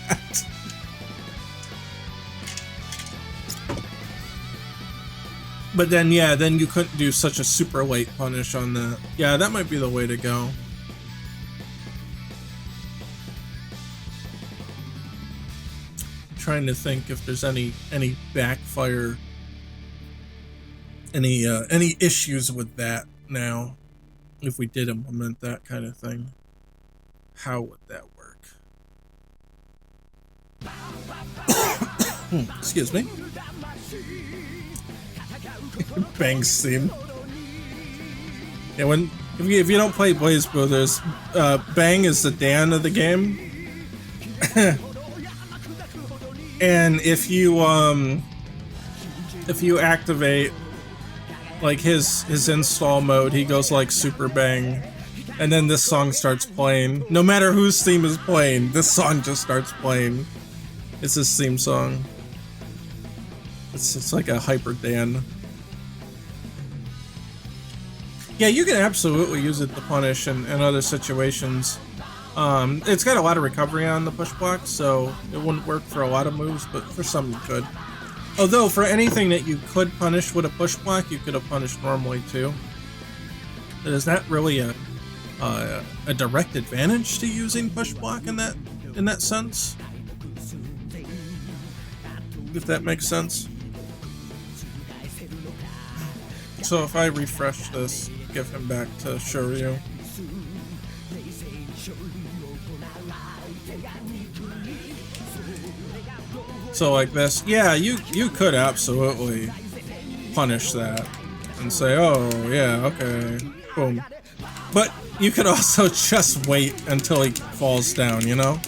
A: But then, yeah, then you couldn't do such a super late punish on that. Yeah, that might be the way to go. I'm trying to think if there's any backfire, any issues with that now. If we did implement that kind of thing, how would that work? Excuse me. Bang's theme. Yeah, if you don't play Blaze Brothers, Bang is the Dan of the game. And if you activate like his install mode, he goes like Super Bang, and then this song starts playing. No matter whose theme is playing, this song just starts playing. It's his theme song. It's like a hyper Dan. Yeah, you can absolutely use it to punish in other situations. It's got a lot of recovery on the push block, so it wouldn't work for a lot of moves, but for some you could. Although, for anything that you could punish with a push block, you could have punished normally too. Is that really a direct advantage to using push block in that sense? If that makes sense. So if I refresh this, give him back to Shoryu. So like this, yeah, you could absolutely punish that and say, oh yeah, okay, boom. But you could also just wait until he falls down, you know?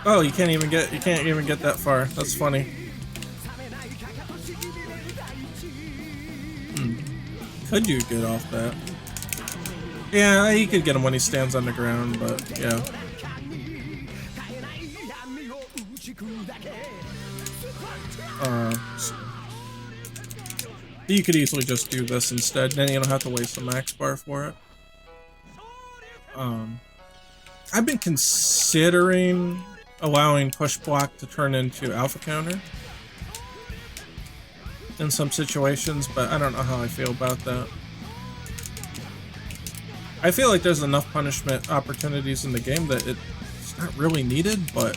A: Oh, you can't even get that far. That's funny. Could you get off that? Yeah, he could get him when he stands on the ground, but yeah. You could easily just do this instead, then you don't have to waste a max bar for it. I've been considering allowing push block to turn into alpha counter in some situations, but I don't know how I feel about that. I feel like there's enough punishment opportunities in the game that it's not really needed, but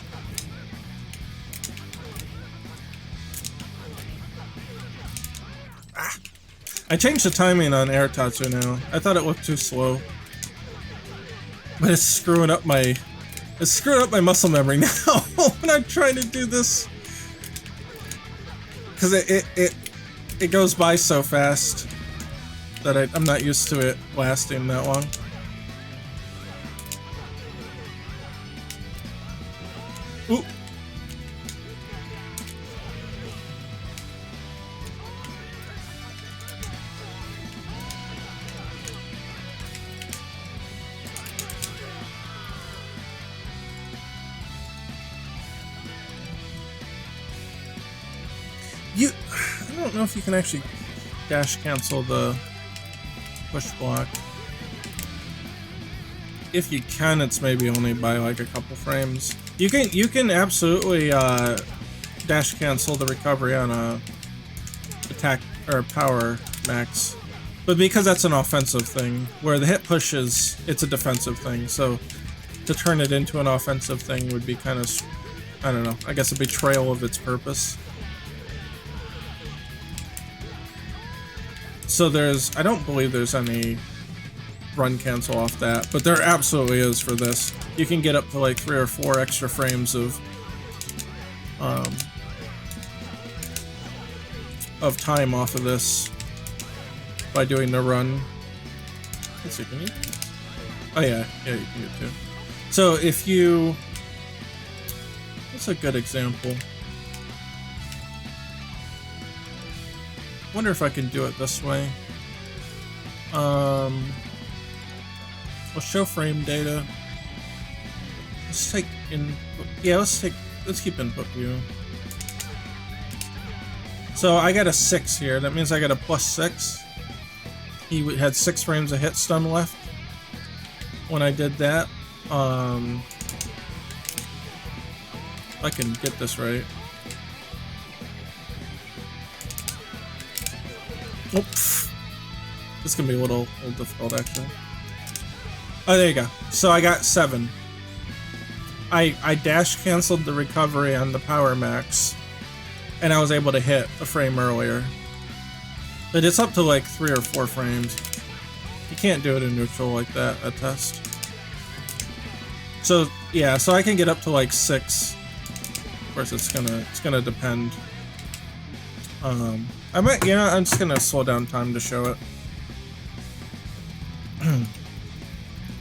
A: I changed the timing on Air Tatsu now. I thought it looked too slow, but it's screwing up my muscle memory now when I'm trying to do this, because it goes by so fast that I'm not used to it lasting that long. Ooh. I don't know if you can actually dash cancel the push block. If you can, it's maybe only by like a couple frames. You can absolutely dash cancel the recovery on a attack or power max, but because that's an offensive thing, where the hit push it's a defensive thing. So to turn it into an offensive thing would be kind of, I don't know, I guess a betrayal of its purpose. So I don't believe there's any run cancel off that, but there absolutely is for this. You can get up to like 3 or 4 extra frames of time off of this by doing the run. Let's see, can you? Oh yeah, you can get 2. So if you, that's a good example. Wonder if I can do it this way. We'll show frame data. Let's take input. Yeah, let's keep input view. So I got a 6 here. That means I got a +6. He had 6 frames of hit stun left when I did that. I can get this right. Oops. This can be a little difficult actually. Oh, there you go. So I got 7. I dash canceled the recovery on the power max, and I was able to hit a frame earlier. But it's up to like 3 or 4 frames. You can't do it in neutral like that, a test. So yeah, so I can get up to like 6. Of course, it's gonna depend. I'm just gonna slow down time to show it.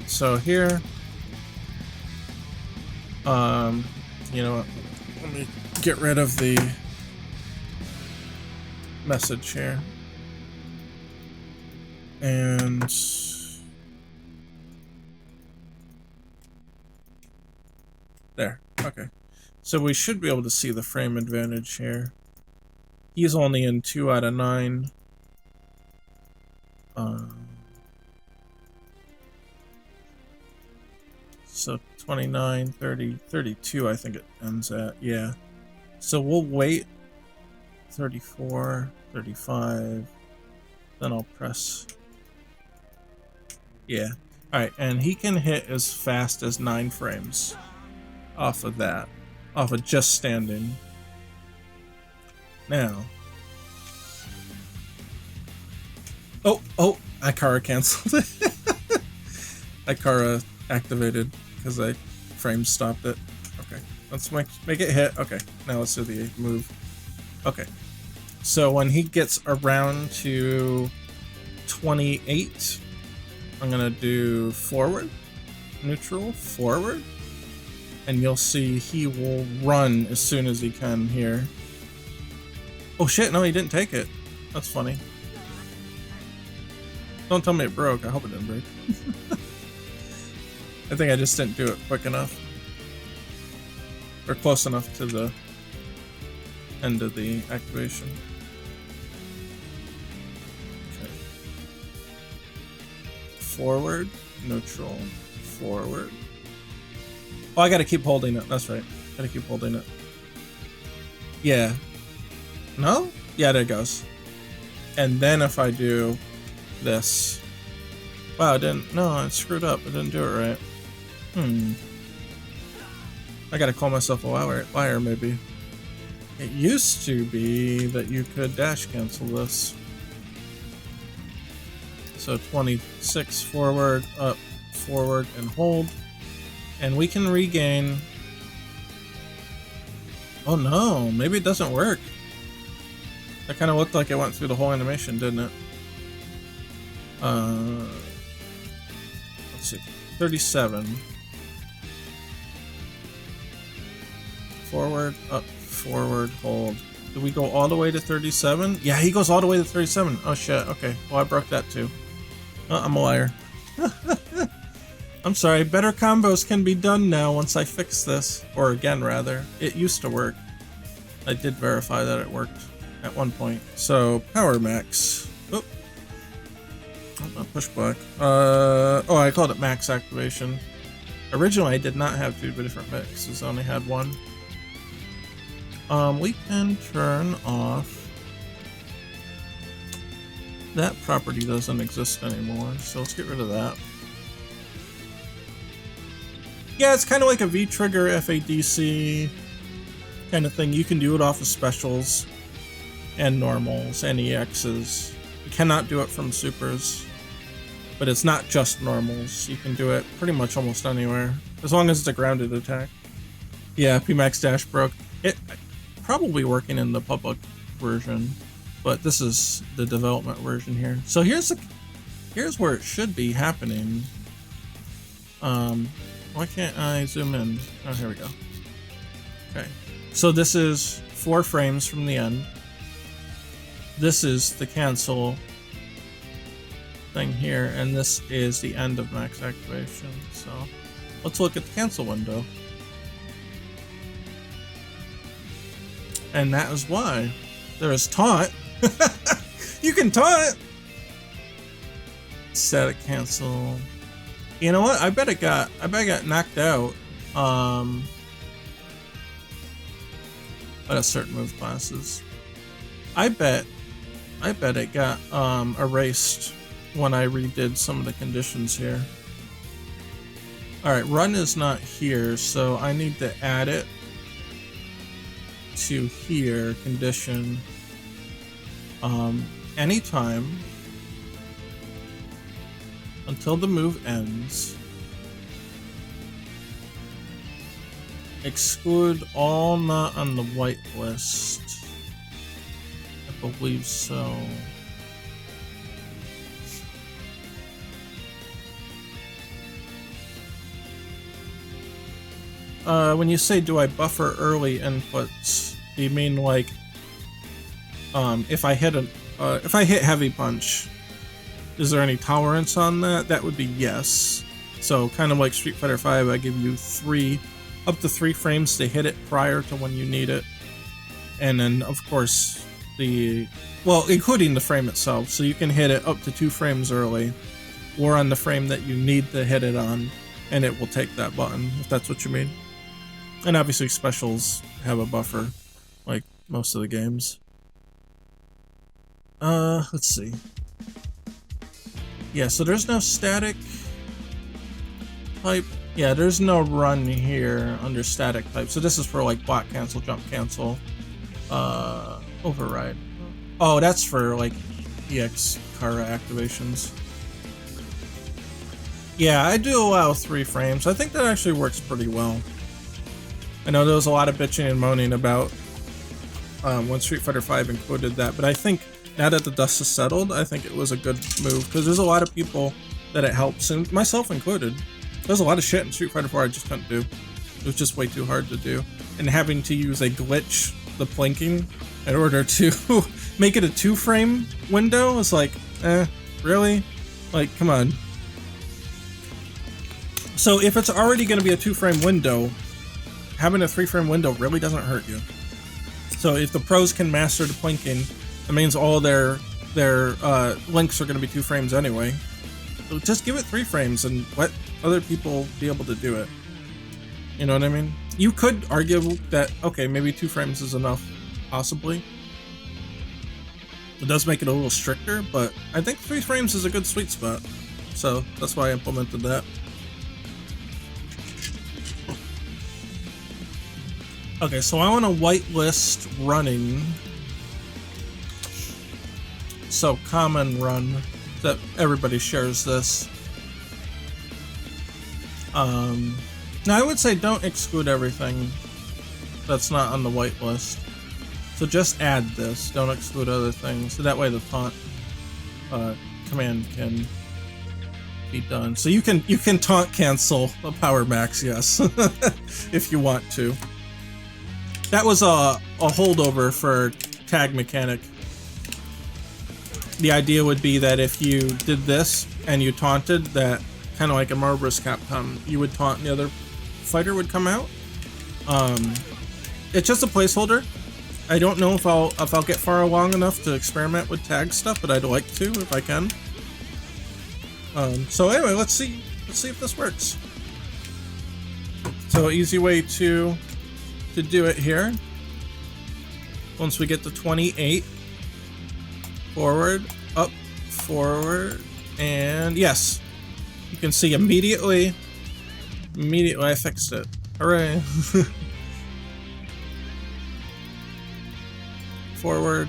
A: So here, you know what? Let me get rid of the message here. And there. Okay. So we should be able to see the frame advantage here. He's only in 2 out of 9. So 29, 30, 32 I think it ends at, yeah. So we'll wait 34, 35, then I'll press, yeah. Alright, and he can hit as fast as 9 frames off of that, off of just standing. Now, oh, Ikara canceled it. Ikara activated because I frame stopped it. Okay, let's make it hit. Okay, now let's do the move. Okay, so when he gets around to 28, I'm gonna do forward, neutral, forward, and you'll see he will run as soon as he can here. Oh shit, no, he didn't take it. That's funny. Don't tell me it broke. I hope it didn't break. I think I just didn't do it quick enough. Or close enough to the end of the activation. Okay. Forward, neutral, forward. Oh, I gotta keep holding it. That's right. Gotta keep holding it. Yeah. No? Yeah, there it goes. And then if I do this. Wow, I screwed up. I didn't do it right. I gotta call myself a liar, maybe. It used to be that you could dash cancel this. So 26 forward, up, forward, and hold. And we can regain. Oh no, maybe it doesn't work. That kind of looked like it went through the whole animation, didn't it? Let's see. 37. Forward, up, forward, hold. Did we go all the way to 37? Yeah, he goes all the way to 37. Oh shit, okay. Well, I broke that too. I'm a liar. I'm sorry, better combos can be done now once I fix this. Or again, rather. It used to work. I did verify that it worked. at one point. So power max. Oh, not push back. Oh, I called it max activation. Originally, I did not have 2 different mixes. I only had 1. We can turn off. That property doesn't exist anymore, so let's get rid of that. Yeah, it's kind of like a V-trigger FADC kind of thing. You can do it off of specials and normals and EXs. You cannot do it from supers, but it's not just normals. You can do it pretty much almost anywhere, as long as it's a grounded attack. Yeah, PMAX dash broke. It probably working in the public version, but this is the development version here. So here's where it should be happening. Why can't I zoom in? Oh, here we go. Okay, so this is 4 frames from the end. This is the cancel thing here, and this is the end of max activation. So let's look at the cancel window. And that is why there is taunt. You can taunt. Static cancel. You know what? I bet it got knocked out. By a certain move classes. I bet it got erased when I redid some of the conditions here. Alright, run is not here, so I need to add it to here, condition. Anytime until the move ends, exclude all not on the whitelist. I believe so. When you say do I buffer early inputs, do you mean like if I hit heavy punch, is there any tolerance on that? That would be yes. So kind of like Street Fighter V, I give you up to 3 frames to hit it prior to when you need it, and then of course including the frame itself, so you can hit it up to 2 frames early, or on the frame that you need to hit it on, and it will take that button, if that's what you mean. And obviously specials have a buffer, like most of the games. Let's see. Yeah, so there's no static type. Yeah, there's no run here under static type. So this is for like block cancel, jump cancel, override. Oh, that's for like EX Kara activations. Yeah, I do allow 3 frames. I think that actually works pretty well. I know there was a lot of bitching and moaning about when Street Fighter V included that, but I think now that the dust has settled, I think it was a good move, because there's a lot of people that it helps, and myself included. There's a lot of shit in Street Fighter 4 I just couldn't do. It was just way too hard to do. And having to use a glitch, the plinking, in order to make it a 2-frame window is like, really? Like, come on. So if it's already going to be a 2-frame window, having a 3-frame window really doesn't hurt you. So if the pros can master the plinking, it means all their links are going to be 2 frames anyway. So just give it 3 frames and let other people be able to do it. You know what I mean? You could argue that, okay, maybe 2 frames is enough, possibly. It does make it a little stricter, but I think 3 frames is a good sweet spot. So that's why I implemented that. Okay, so I want to whitelist running. So common run, that everybody shares this. Now I would say don't exclude everything that's not on the whitelist. So just add this, don't exclude other things. So that way the taunt command can be done. So you can taunt cancel a power max, yes, if you want to. That was a holdover for tag mechanic. The idea would be that if you did this and you taunted, that kind of like in Marvel vs. Capcom, you would taunt and the other fighter would come out. It's just a placeholder. I don't know if I'll get far along enough to experiment with tag stuff, but I'd like to if I can. So anyway, let's see if this works. So easy way to do it here. Once we get to 28, forward, up, forward, and yes, you can see immediately I fixed it. Hooray! Forward,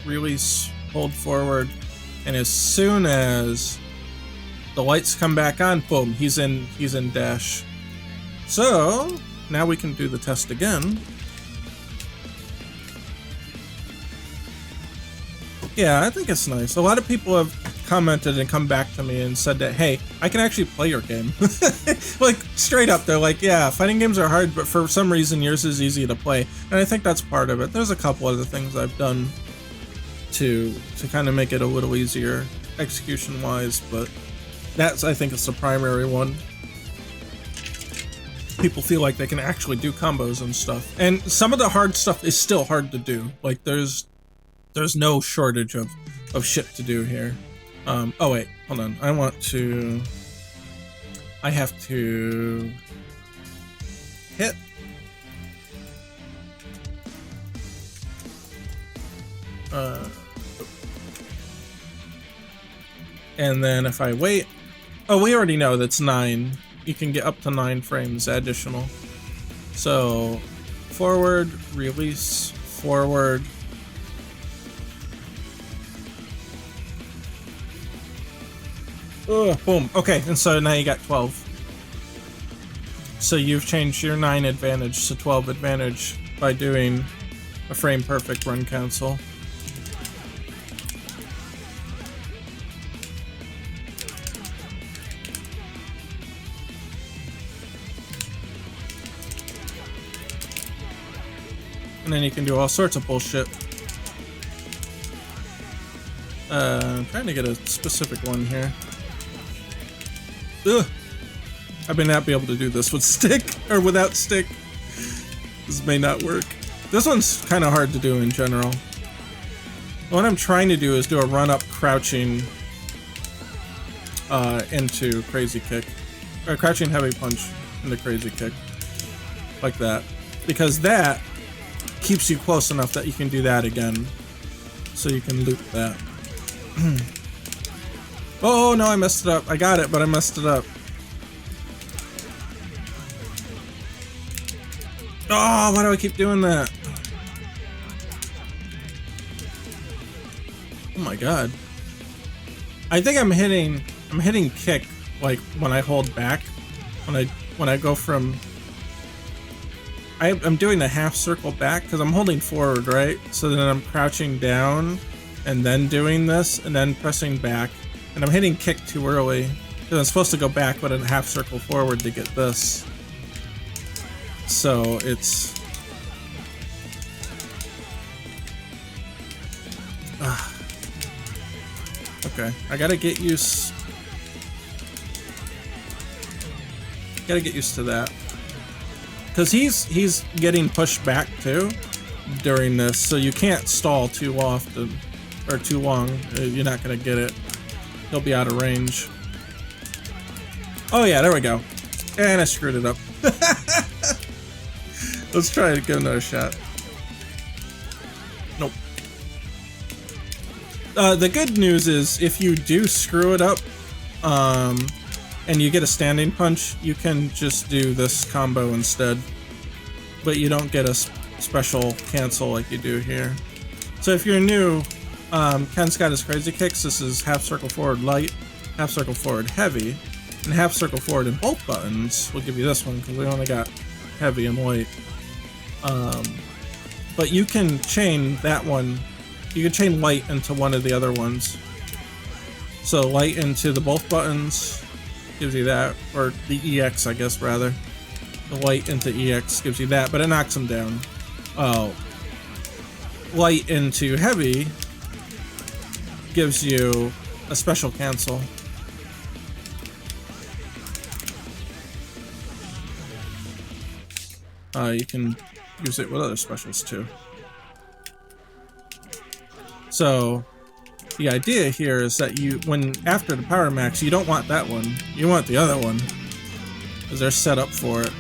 A: release, hold forward, and as soon as the lights come back on, boom, he's in dash. So now we can do the test again. Yeah, I think it's nice. A lot of people have commented and come back to me and said that, hey, I can actually play your game. Like, straight up, they're like, yeah, fighting games are hard, but for some reason yours is easy to play. And I think that's part of it. There's a couple other things I've done to kind of make it a little easier execution-wise, but that's, I think, it's the primary one. People feel like they can actually do combos and stuff. And some of the hard stuff is still hard to do. Like, there's no shortage of shit to do here. Oh wait, hold on. I have to hit. And then if I wait, oh, we already know that's 9. You can get up to 9 frames additional. So forward, release, forward. Boom. Okay, and so now you got 12. So you've changed your 9 advantage to 12 advantage by doing a frame perfect run cancel. And then you can do all sorts of bullshit. I'm trying to get a specific one here. Ugh. I may not be able to do this with stick or without stick. This may not work. This one's kind of hard to do in general. What I'm trying to do is do a run-up crouching into crazy kick. Or crouching heavy punch into crazy kick. Like that. Because that keeps you close enough that you can do that again. So you can loop that. Oh no, I messed it up. I got it, but I messed it up. Oh, why do I keep doing that? Oh my god. I think I'm hitting kick like when I hold back. When I go from I'm doing a half circle back because I'm holding forward, right? So then I'm crouching down and then doing this and then pressing back. And I'm hitting kick too early because I'm supposed to go back but a half circle forward to get this. So it's... Okay, I gotta get used... Gotta get used to that. Because he's getting pushed back too during this, so you can't stall too often or too long. You're not gonna get it. He'll be out of range. Oh yeah, there we go. And I screwed it up. Let's try to give another shot. Nope. The good news is if you do screw it up, and you get a standing punch, you can just do this combo instead. But you don't get a special cancel like you do here. So if you're new, Ken's got his crazy kicks. This is half circle forward light, half circle forward heavy, and half circle forward in both buttons. We'll give you this one because we only got heavy and light. But you can chain that one. You can chain light into one of the other ones. So light into the both buttons gives you that, or the EX, I guess, rather. The light into EX gives you that, but it knocks them down. Oh. Light into heavy gives you a special cancel. You can use it with other specials too. So the idea here is that after the power max, you don't want that one. You want the other one, because they're set up for it.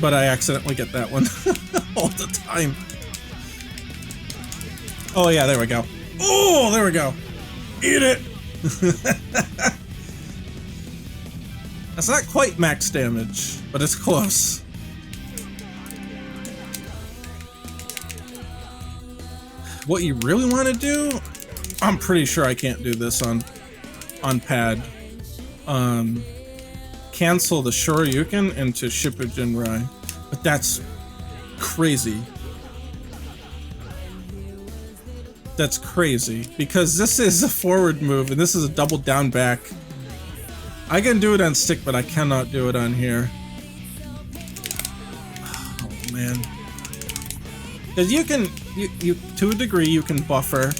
A: But I accidentally get that one all the time. Oh yeah, there we go. Oh, there we go. Eat it! That's not quite max damage, but it's close. What you really want to do, I'm pretty sure I can't do this on pad. Cancel the Shoryuken into LBRY, but that's crazy. That's crazy, because this is a forward move and this is a double down back. I can do it on stick, but I cannot do it on here. Oh man. Because you can, you to a degree, you can buffer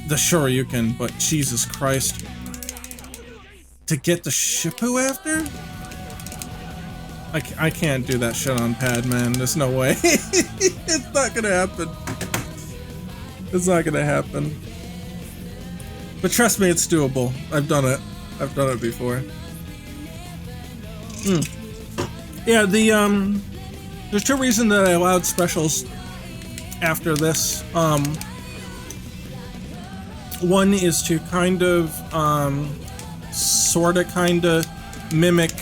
A: the Shoryuken, but Jesus Christ. To get the Shippu after? I can't do that shit on pad, man. There's no way. It's not gonna happen. It's not gonna happen. But trust me, it's doable. I've done it. I've done it before. Yeah, there's two reasons that I allowed specials after this. One is to kind of, sorta kinda mimic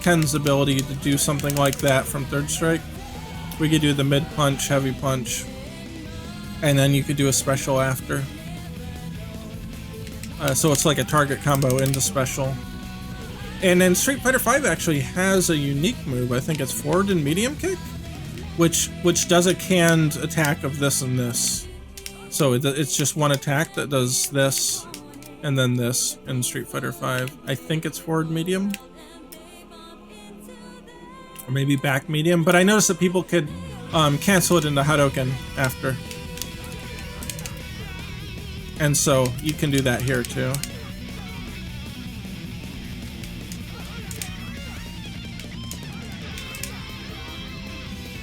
A: Ken's ability to do something like that from Third Strike. We could do the mid punch, heavy punch, and then you could do a special after. So it's like a target combo into special. And then Street Fighter V actually has a unique move. I think it's forward and medium kick, which does a canned attack of this and this. So it's just one attack that does this and then this in Street Fighter V. I think it's forward medium. Or maybe back medium, but I noticed that people could cancel it into Hadouken after. And so you can do that here too.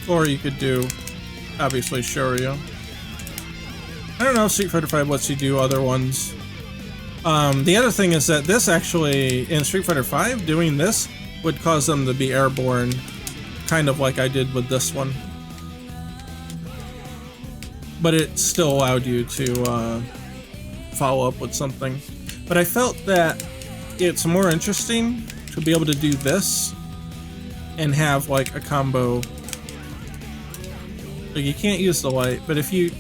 A: Or you could do, obviously, Shoryu. I don't know if Street Fighter V lets you do other ones. The other thing is that this actually, in Street Fighter V, doing this would cause them to be airborne, kind of like I did with this one. But it still allowed you to follow up with something. But I felt that it's more interesting to be able to do this and have like a combo. Like you can't use the light, but if you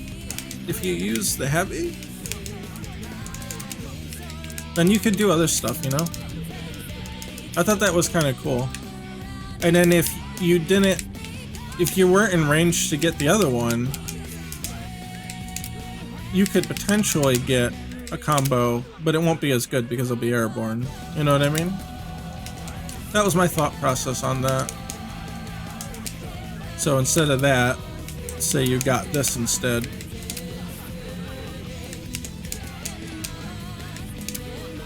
A: use the heavy, then you could do other stuff, you know? I thought that was kind of cool. And then if you weren't in range to get the other one, you could potentially get a combo, but it won't be as good because it'll be airborne. You know what I mean? That was my thought process on that. So instead of that, say you got this instead.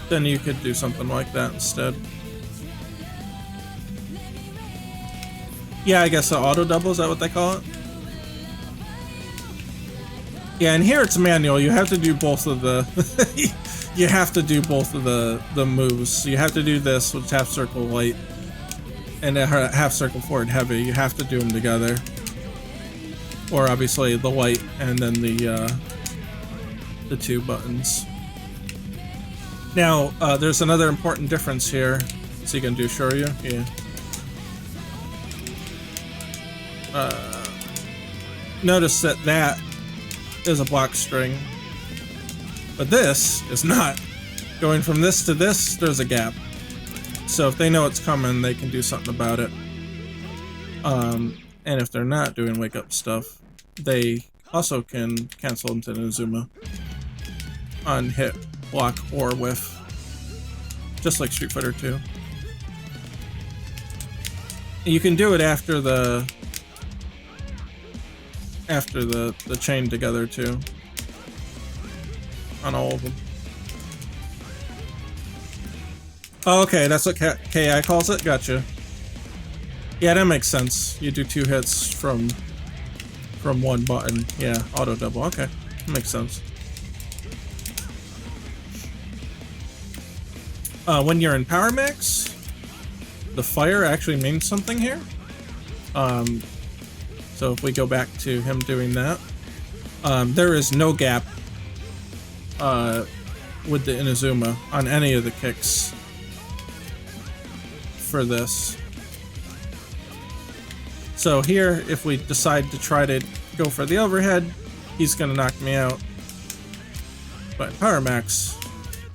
A: Then you could do something like that instead. Yeah, I guess the auto double, is that what they call it? Yeah, and here it's manual. You have to do both of the you have to do both of the moves. So you have to do this with half circle light and a half circle forward heavy. You have to do them together. Or obviously the light and then the two buttons. Now, there's another important difference here. So you can do Shoryu, yeah. Notice that is a block string, but this is not. Going from this to this, there's a gap. So if they know it's coming, they can do something about it. And if they're not doing wake up stuff, they also can cancel into Nozuma on hit, block, or whiff, just like Street Fighter 2. You can do it after the chain together too, on all of them. Oh, okay, that's what KI calls it? Gotcha. Yeah, that makes sense. You do 2 hits from from one button. Yeah, auto double. Okay, makes sense. When you're in Power Max, the fire actually means something here. So if we go back to him doing that, there is no gap with the Inazuma on any of the kicks for this. So here, if we decide to try to go for the overhead, he's gonna knock me out. But in Power Max,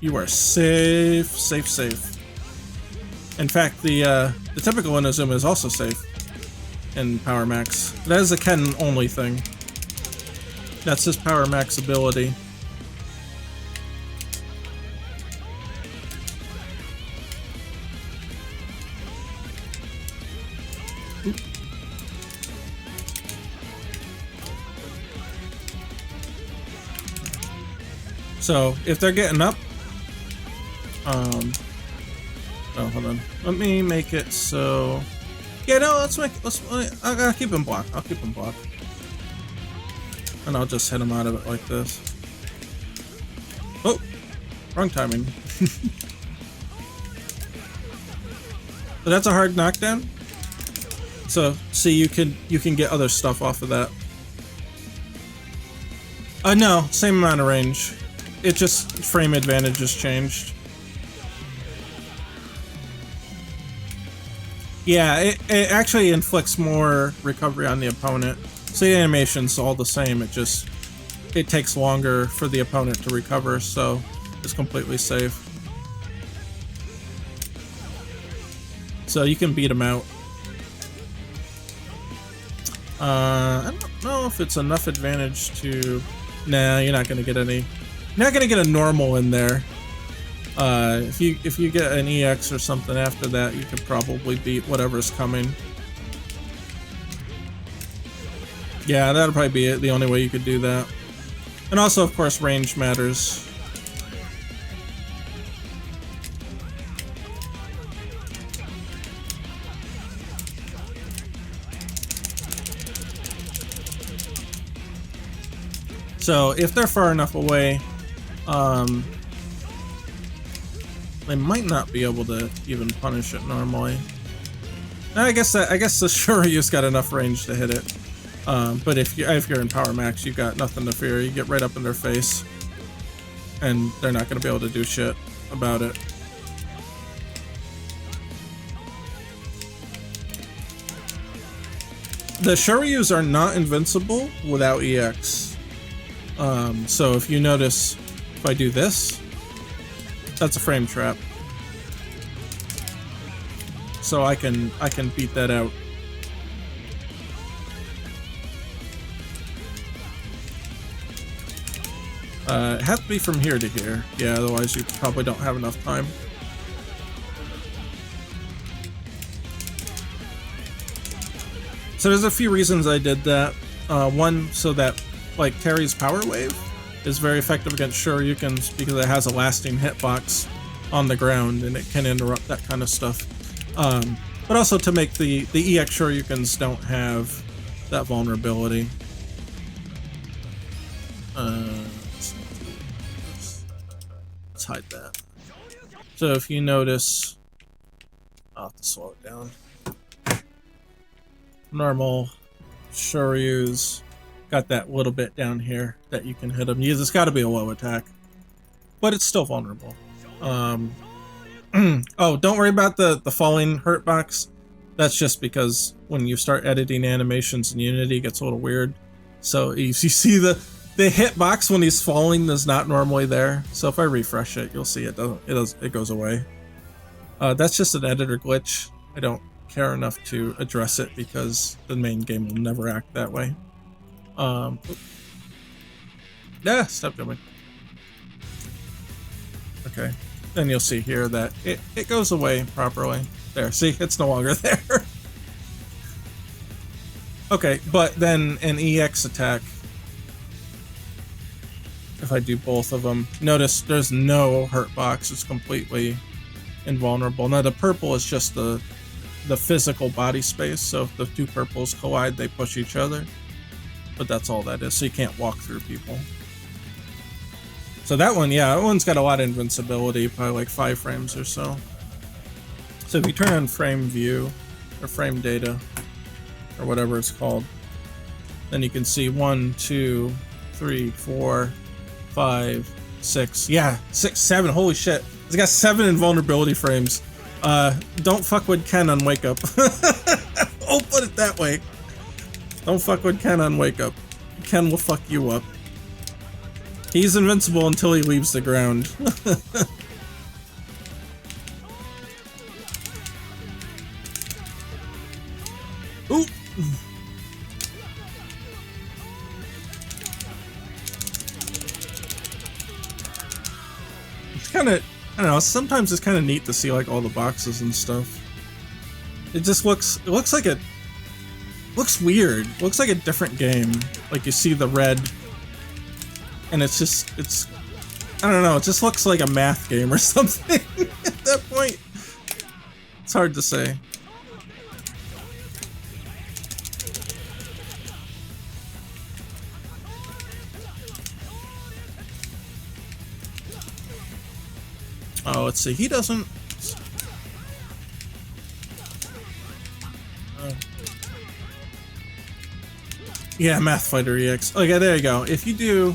A: you are safe, safe, safe. In fact, the typical Inazuma is also safe in Power Max. That is a Ken only thing. That's his Power Max ability. So if they're getting up, oh, hold on. Let me make it so. Yeah, no, I'll keep him blocked. I'll keep him blocked, and I'll just hit him out of it like this. Oh, wrong timing. But that's a hard knockdown. So see, you can get other stuff off of that. No, same amount of range. It just frame advantage has changed. Yeah, it actually inflicts more recovery on the opponent. So the animation's all the same, it takes longer for the opponent to recover, so it's completely safe. So you can beat him out. I don't know if it's enough advantage to... Nah, you're not gonna get any... You're not gonna get a normal in there. If you get an EX or something after that, you could probably beat whatever's coming. Yeah, that'll probably be it, the only way you could do that. And also, of course, range matters. So if they're far enough away, they might not be able to even punish it normally. I guess the Shoryu's got enough range to hit it. But if you're in Power Max, you've got nothing to fear. You get right up in their face, and they're not going to be able to do shit about it. The Shoryus are not invincible without EX. So if you notice, if I do this, that's a frame trap. So I can beat that out. It has to be from here to here. Yeah, otherwise you probably don't have enough time. So there's a few reasons I did that. One, so that like Terry's Power Wave is very effective against Shoryukens because it has a lasting hitbox on the ground and it can interrupt that kind of stuff. But also to make the EX Shoryukens don't have that vulnerability. Let's hide that. So if you notice, I'll have to slow it down. Normal Shoryu's got that little bit down here that you can hit him. It's got to be a low attack, but it's still vulnerable. Oh, don't worry about the falling hurt box. That's just because when you start editing animations in Unity, it gets a little weird. So if you see the hitbox when he's falling is not normally there. So if I refresh it, you'll see it goes away. That's just an editor glitch. I don't care enough to address it because the main game will never act that way. Yeah, stop jumping. Okay. Then you'll see here that it goes away properly. There, see, it's no longer there. Okay, but then an EX attack, if I do both of them, notice there's no hurt box. It's completely invulnerable. Now the purple is just the physical body space, so if the two purples collide, they push each other. but that's all that is. So you can't walk through people. So that one, yeah, that one's got a lot of invincibility, probably like 5 frames or so. So if you turn on frame view, or frame data, or whatever it's called, then you can see 1, 2, 3, 4, 5, 6. Yeah, 6, 7. Holy shit. It's got 7 invulnerability frames. Don't fuck with Ken on Wake Up. I'll put it that way. Don't fuck with Ken on Wake Up. Ken will fuck you up. He's invincible until he leaves the ground. Ooh. It's kind of, I don't know, sometimes it's kind of neat to see like all the boxes and stuff. It just looks like it looks weird. It looks like a different game. Like you see the red and it's I don't know, it just looks like a math game or something at that point. It's hard to say. Oh, let's see. He doesn't. Yeah, Math Fighter EX. Okay, there you go. If you do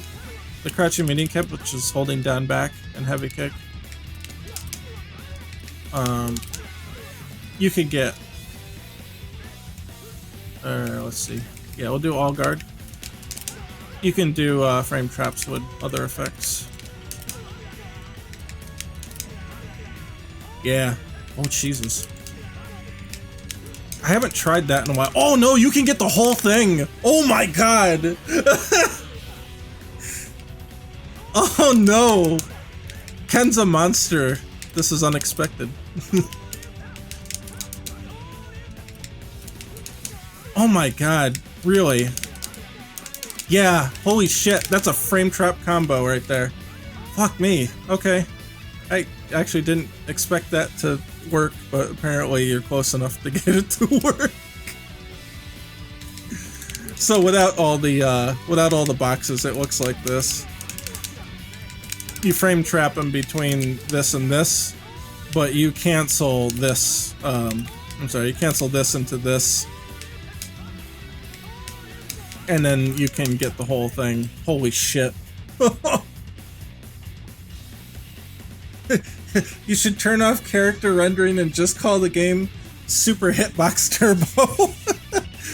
A: the crouching medium kick, which is holding down back and heavy kick, you could get. Let's see. Yeah, we'll do all guard. You can do frame traps with other effects. Yeah. Oh, Jesus. I haven't tried that in a while. Oh, no, you can get the whole thing. Oh, my God. Oh, no. Ken's a monster. This is unexpected. Oh, my God. Really? Yeah. Holy shit. That's a frame trap combo right there. Fuck me. Okay. I actually didn't expect that to work, but apparently you're close enough to get it to work. So without all the boxes, it looks like this. You frame trap them between this and this, but you cancel this. I'm sorry, you cancel this into this, and then you can get the whole thing. Holy shit. You should turn off character rendering and just call the game Super Hitbox Turbo.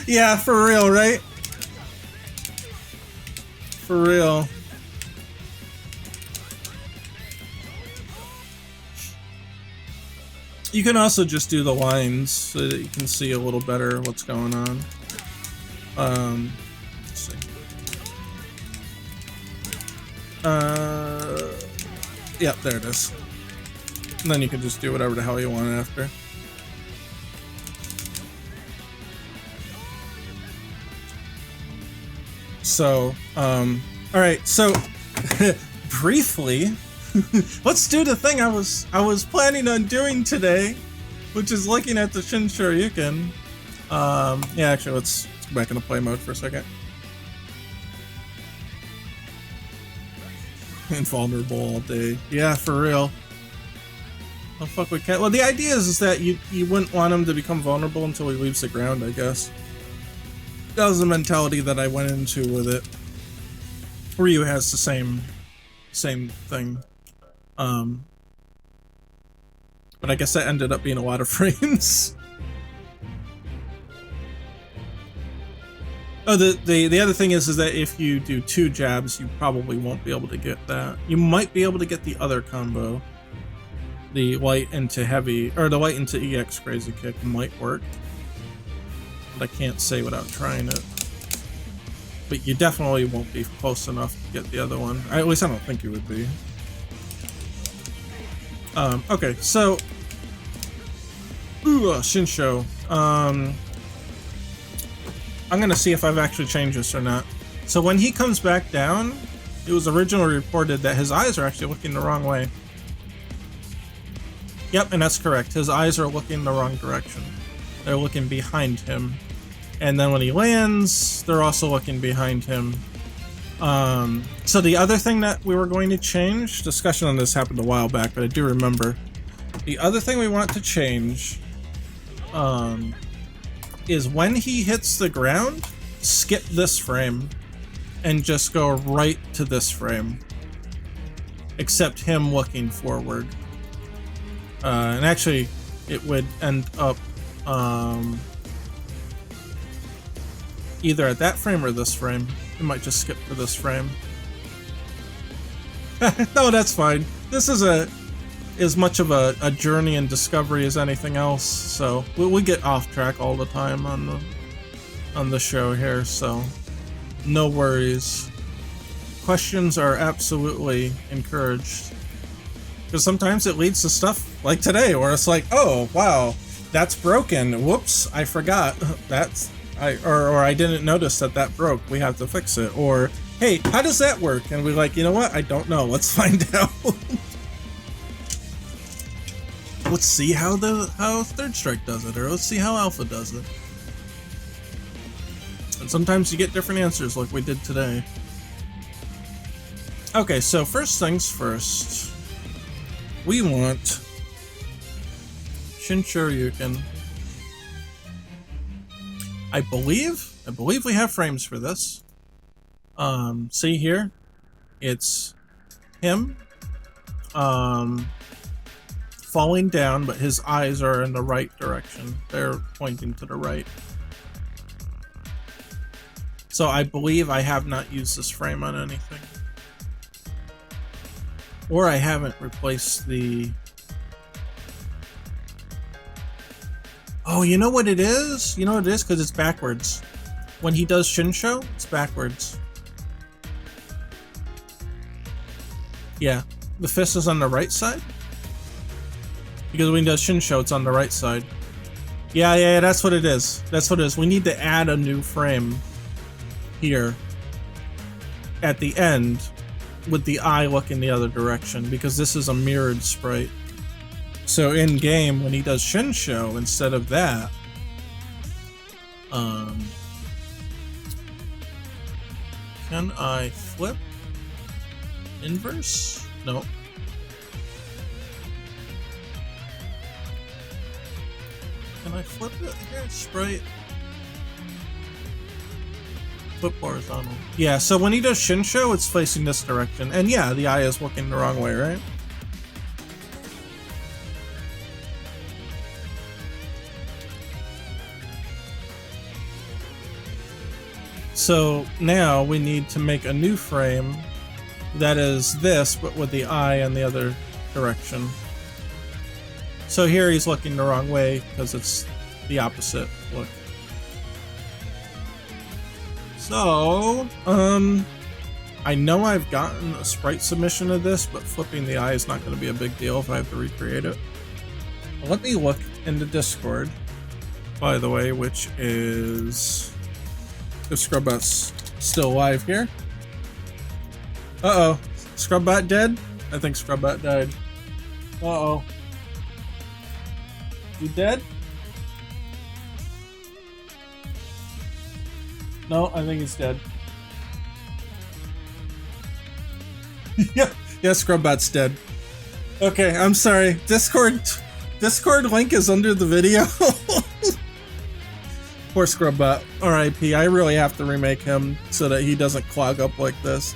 A: Yeah, for real, right? For real. You can also just do the lines so that you can see a little better what's going on. Let's see. Yep, there it is. And then you can just do whatever the hell you want after. So, alright, so, briefly, let's do the thing I was planning on doing today, which is looking at the Shin Shoryuken. Yeah, actually, let's go back into play mode for a second. Invulnerable all day. Yeah, for real. Oh, fuck with Ken. Well, the idea is that you wouldn't want him to become vulnerable until he leaves the ground, I guess. That was the mentality that I went into with it. Ryu has the same thing. But I guess that ended up being a lot of frames. Oh, the other thing is that if you do 2 jabs, you probably won't be able to get that. You might be able to get the other combo. The light into heavy, or the light into EX crazy kick might work. But I can't say without trying it. But you definitely won't be close enough to get the other one. At least I don't think you would be. Okay, so... Ooh, Shinsho. I'm gonna see if I've actually changed this or not. So when he comes back down, it was originally reported that his eyes are actually looking the wrong way. Yep, and that's correct. His eyes are looking the wrong direction. They're looking behind him. And then when he lands, they're also looking behind him. So the other thing that we were going to change, discussion on this happened a while back, but I do remember. The other thing we want to change is when he hits the ground, skip this frame and just go right to this frame. Except him looking forward. And actually, it would end up either at that frame or this frame. It might just skip to this frame. No, that's fine. This is as much of a journey and discovery as anything else, so we get off track all the time on the show here, so no worries. Questions are absolutely encouraged, because sometimes it leads to stuff like today where it's like, oh wow, that's broken, whoops, I forgot, or I didn't notice that broke, we have to fix it, or hey, how does that work? And we're like, you know what, I don't know, let's find out. Let's see how Third Strike does it, or let's see how Alpha does it. And sometimes you get different answers like we did today. Okay, so first things first, we want Shin Shoryuken. I believe we have frames for this. See here, it's him falling down, but his eyes are in the right direction. They're pointing to the right. So I believe I have not used this frame on anything. Or I haven't replaced the... Oh, you know what it is? You know what it is? Because it's backwards. When he does Shinsho, it's backwards. Yeah, the fist is on the right side. Because when he does Shinsho, it's on the right side. Yeah, that's what it is. That's what it is. We need to add a new frame here at the end with the eye looking the other direction, because this is a mirrored sprite. So in game, when he does Shinsho, instead of that, can I flip inverse? No. Can I flip it here? Sprite. Flip horizontal. Yeah, so when he does Shinsho, it's facing this direction. And yeah, the eye is looking the wrong way, right? So now we need to make a new frame that is this, but with the eye in the other direction. So here he's looking the wrong way because it's the opposite look. So, I know I've gotten a sprite submission of this, but flipping the eye is not going to be a big deal if I have to recreate it. Let me look in the Discord, by the way, which is... If Scrubbot's still alive here. Uh-oh. Scrubbot dead? I think Scrubbot died. Uh-oh. You dead? No, I think he's dead. Yeah, Scrubbot's dead. Okay, I'm sorry. Discord link is under the video. Poor Scrubbot. R.I.P. I really have to remake him so that he doesn't clog up like this.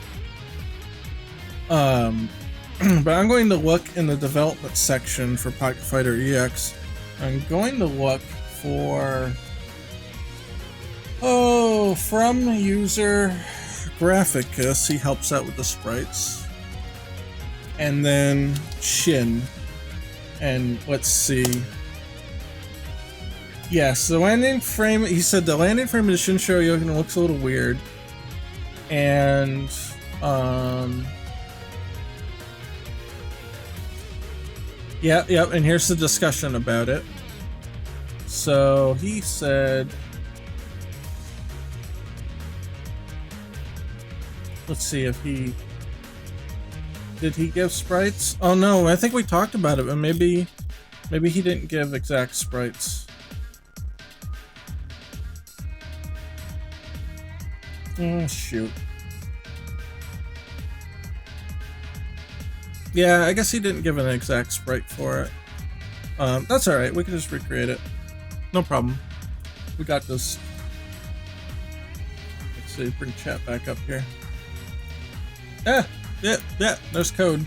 A: But I'm going to look in the development section for Pocket Fighter EX. I'm going to look for... Oh, from user Graphicus, he helps out with the sprites. And then Shin. And let's see. Yes, the landing frame, he said the landing frame of the Shin Shoryuken looks a little weird. And, Yep, and here's the discussion about it. So, he said... Let's see if he... Did he give sprites? Oh no, I think we talked about it, but maybe he didn't give exact sprites. Shoot. Yeah, I guess he didn't give an exact sprite for it. That's alright, we can just recreate it. No problem. We got this. Let's see, bring chat back up here. Yeah, there's code.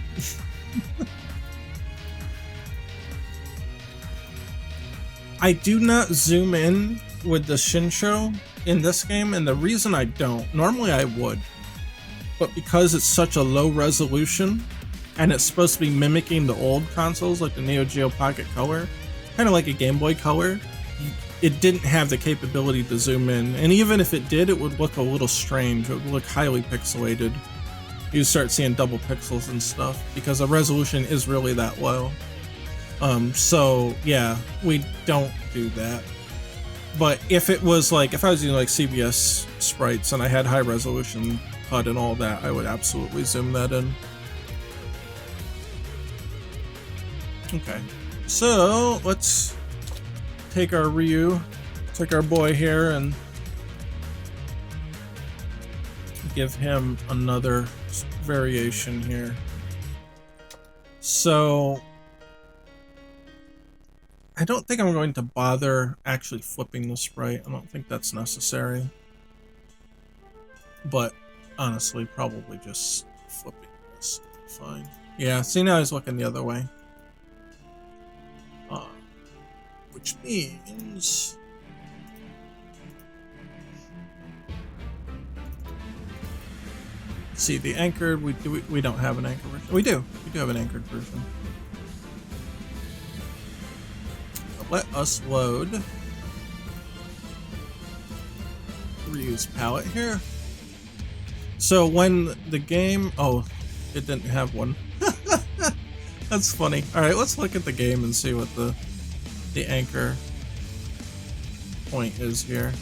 A: I do not zoom in with the Shinsho in this game, and the reason I don't, normally I would, but because it's such a low resolution, and it's supposed to be mimicking the old consoles like the Neo Geo Pocket Color, kind of like a Game Boy Color, it didn't have the capability to zoom in, and even if it did, it would look a little strange. It would look highly pixelated. You start seeing double pixels and stuff because the resolution is really that low. So yeah, we don't do that. But if it was like, if I was using like CBS sprites and I had high resolution HUD and all that, I would absolutely zoom that in. Okay, so let's take our Ryu, take our boy here, and give him another variation here. So I don't think I'm going to bother actually flipping the sprite. I don't think that's necessary. But honestly, probably just flipping this. Fine. Yeah, see, now he's looking the other way. Which means see the anchored. We don't have an anchored version. We do have an anchored version. Let us load Ryu's palette here. So when the game, oh, it didn't have one. That's funny. All right, let's look at the game and see what the anchor point is here.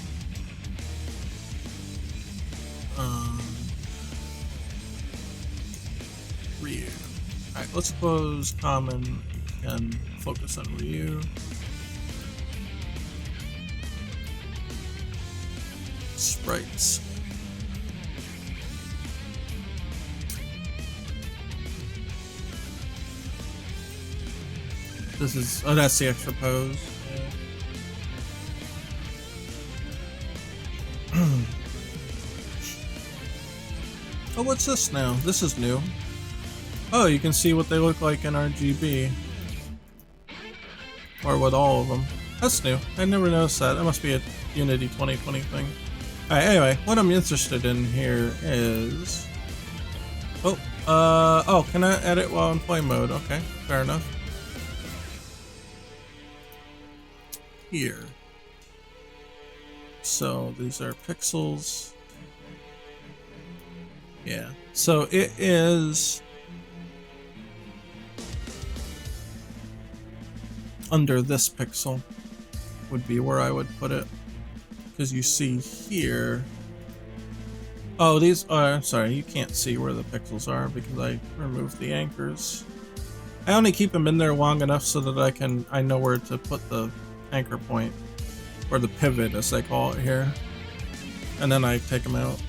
A: Ryu. All right, let's close common and focus on Ryu. Sprites. This is, oh, that's the extra pose. Yeah. Oh, what's this now? This is new. Oh, you can see what they look like in RGB. Or with all of them. That's new. I never noticed that. That must be a Unity 2020 thing. Alright, anyway, what I'm interested in here is... Oh, can I edit while in play mode? Okay, fair enough. Here. So these are pixels. Yeah. So it is under this pixel would be where I would put it. Because you see here. Oh, these are, I'm sorry, you can't see where the pixels are because I removed the anchors. I only keep them in there long enough so that I know where to put the anchor point, or the pivot as they call it here, and then I take them out.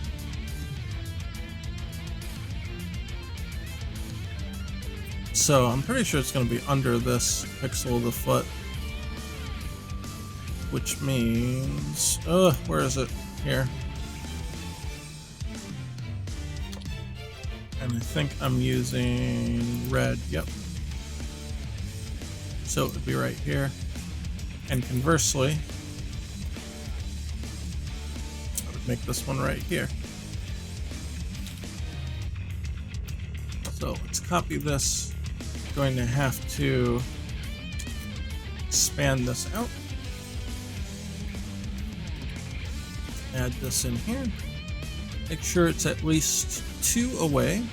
A: So I'm pretty sure it's going to be under this pixel of the foot, which means, where is it? Here. And I think I'm using red, yep. So it would be right here. And conversely, I would make this one right here. So let's copy this. I'm going to have to expand this out. Add this in here. Make sure it's at least 2 away.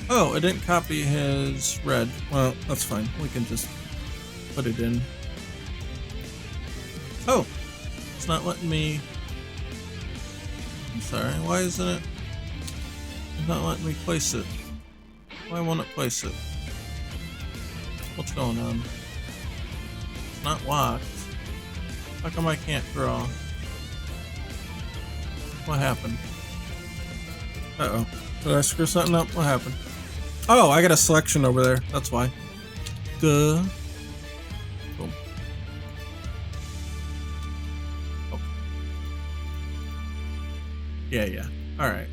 A: Oh, it didn't copy his red. Well, that's fine. We can just put it in. Oh, it's not letting me. I'm sorry, why isn't it? It's not letting me place it. Why won't it place it? What's going on? It's not locked. How come I can't draw? What happened? Uh-oh. Did I screw something up? What happened? Oh, I got a selection over there. That's why. Duh. Boom. Oh. Yeah. Alright.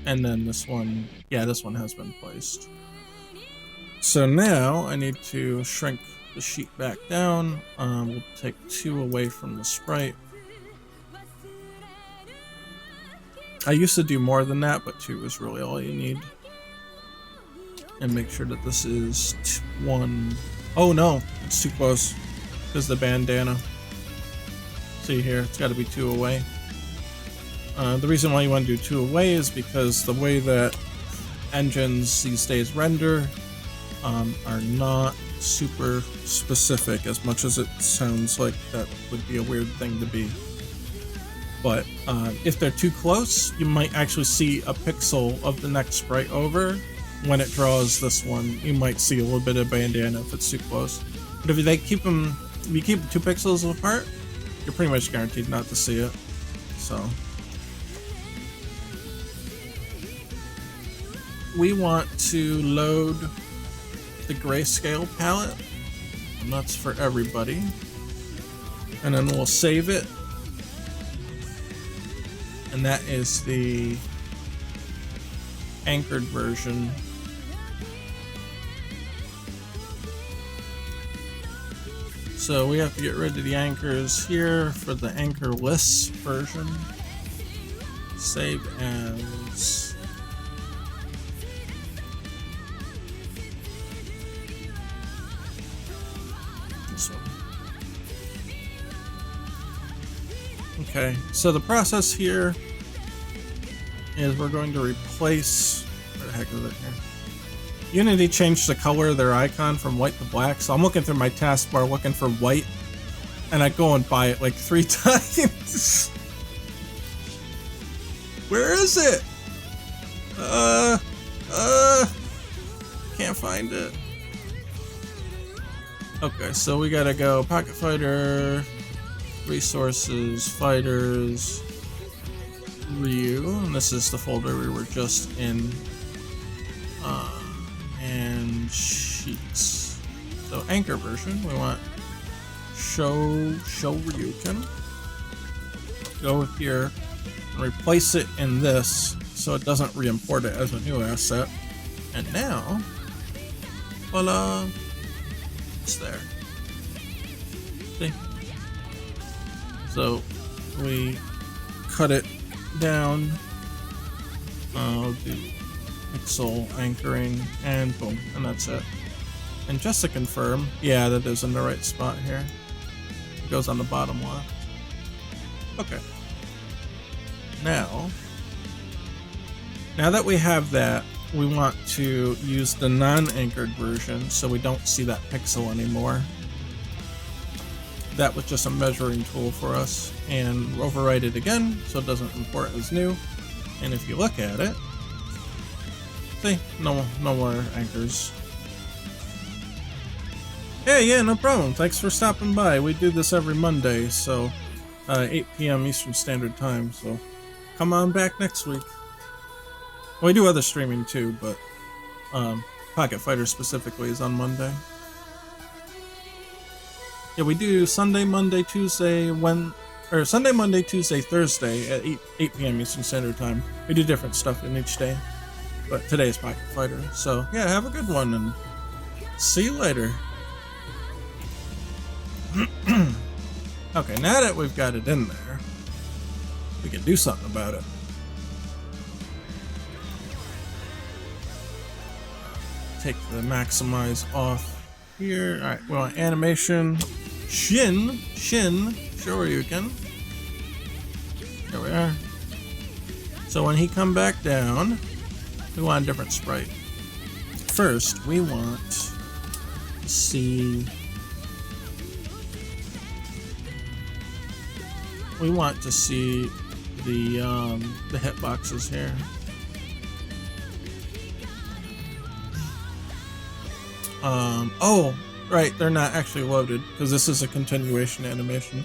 A: And then this one, yeah, this one has been placed. So now I need to shrink the sheet back down. We'll take 2 away from the sprite. I used to do more than that, but 2 is really all you need. And make sure that this is 1. Oh no, it's too close. Because the bandana. See here, it's got to be 2 away. The reason why you want to do 2 away is because the way that engines these days render are not super specific, as much as it sounds like that would be a weird thing to be. But if they're too close, you might actually see a pixel of the next sprite over. When it draws this one, you might see a little bit of bandana if it's too close. But if you keep them 2 pixels apart, you're pretty much guaranteed not to see it. So we want to load the grayscale palette, and that's for everybody. And then we'll save it. And that is the anchored version. So we have to get rid of the anchors here for the anchorless version. Save as this one. Okay, so the process here is we're going to replace, where the heck is it here? Unity changed the color of their icon from white to black, so I'm looking through my taskbar looking for white, and I go and buy it like 3 times. Where is it? Can't find it. Okay, so we gotta go Pocket Fighter, Resources, Fighters, Ryu, and this is the folder we were just in, and Sheets. So anchor version, we want Shoryuken. Go here and replace it in this so it doesn't re-import it as a new asset. And now, voila, it's there. See? So we cut it down. I'll do pixel anchoring and boom, and that's it. And just to confirm, yeah, that is in the right spot here. It goes on the bottom left. Okay. Now that we have that, we want to use the non-anchored version so we don't see that pixel anymore. That was just a measuring tool for us, and overwrite it again so it doesn't import as new. And if you look at it, see, no more anchors. Yeah, no problem. Thanks for stopping by. We do this every Monday, so 8 p.m. Eastern Standard Time, so come on back next week. We do other streaming too, but Pocket Fighter specifically is on Monday. Yeah, we do Sunday, Monday, Tuesday, Sunday, Monday, Tuesday, Thursday at 8 p.m. Eastern Standard Time. We do different stuff in each day, but today is Pocket Fighter. So yeah, have a good one and see you later. Okay, now that we've got it in there, we can do something about it. Take the maximize off here. Alright, we want animation. Shin Shoryuken. There we are. So when he come back down, we want a different sprite. First, we want to see. We want to see the hitboxes here. Oh, right, they're not actually loaded because this is a continuation animation.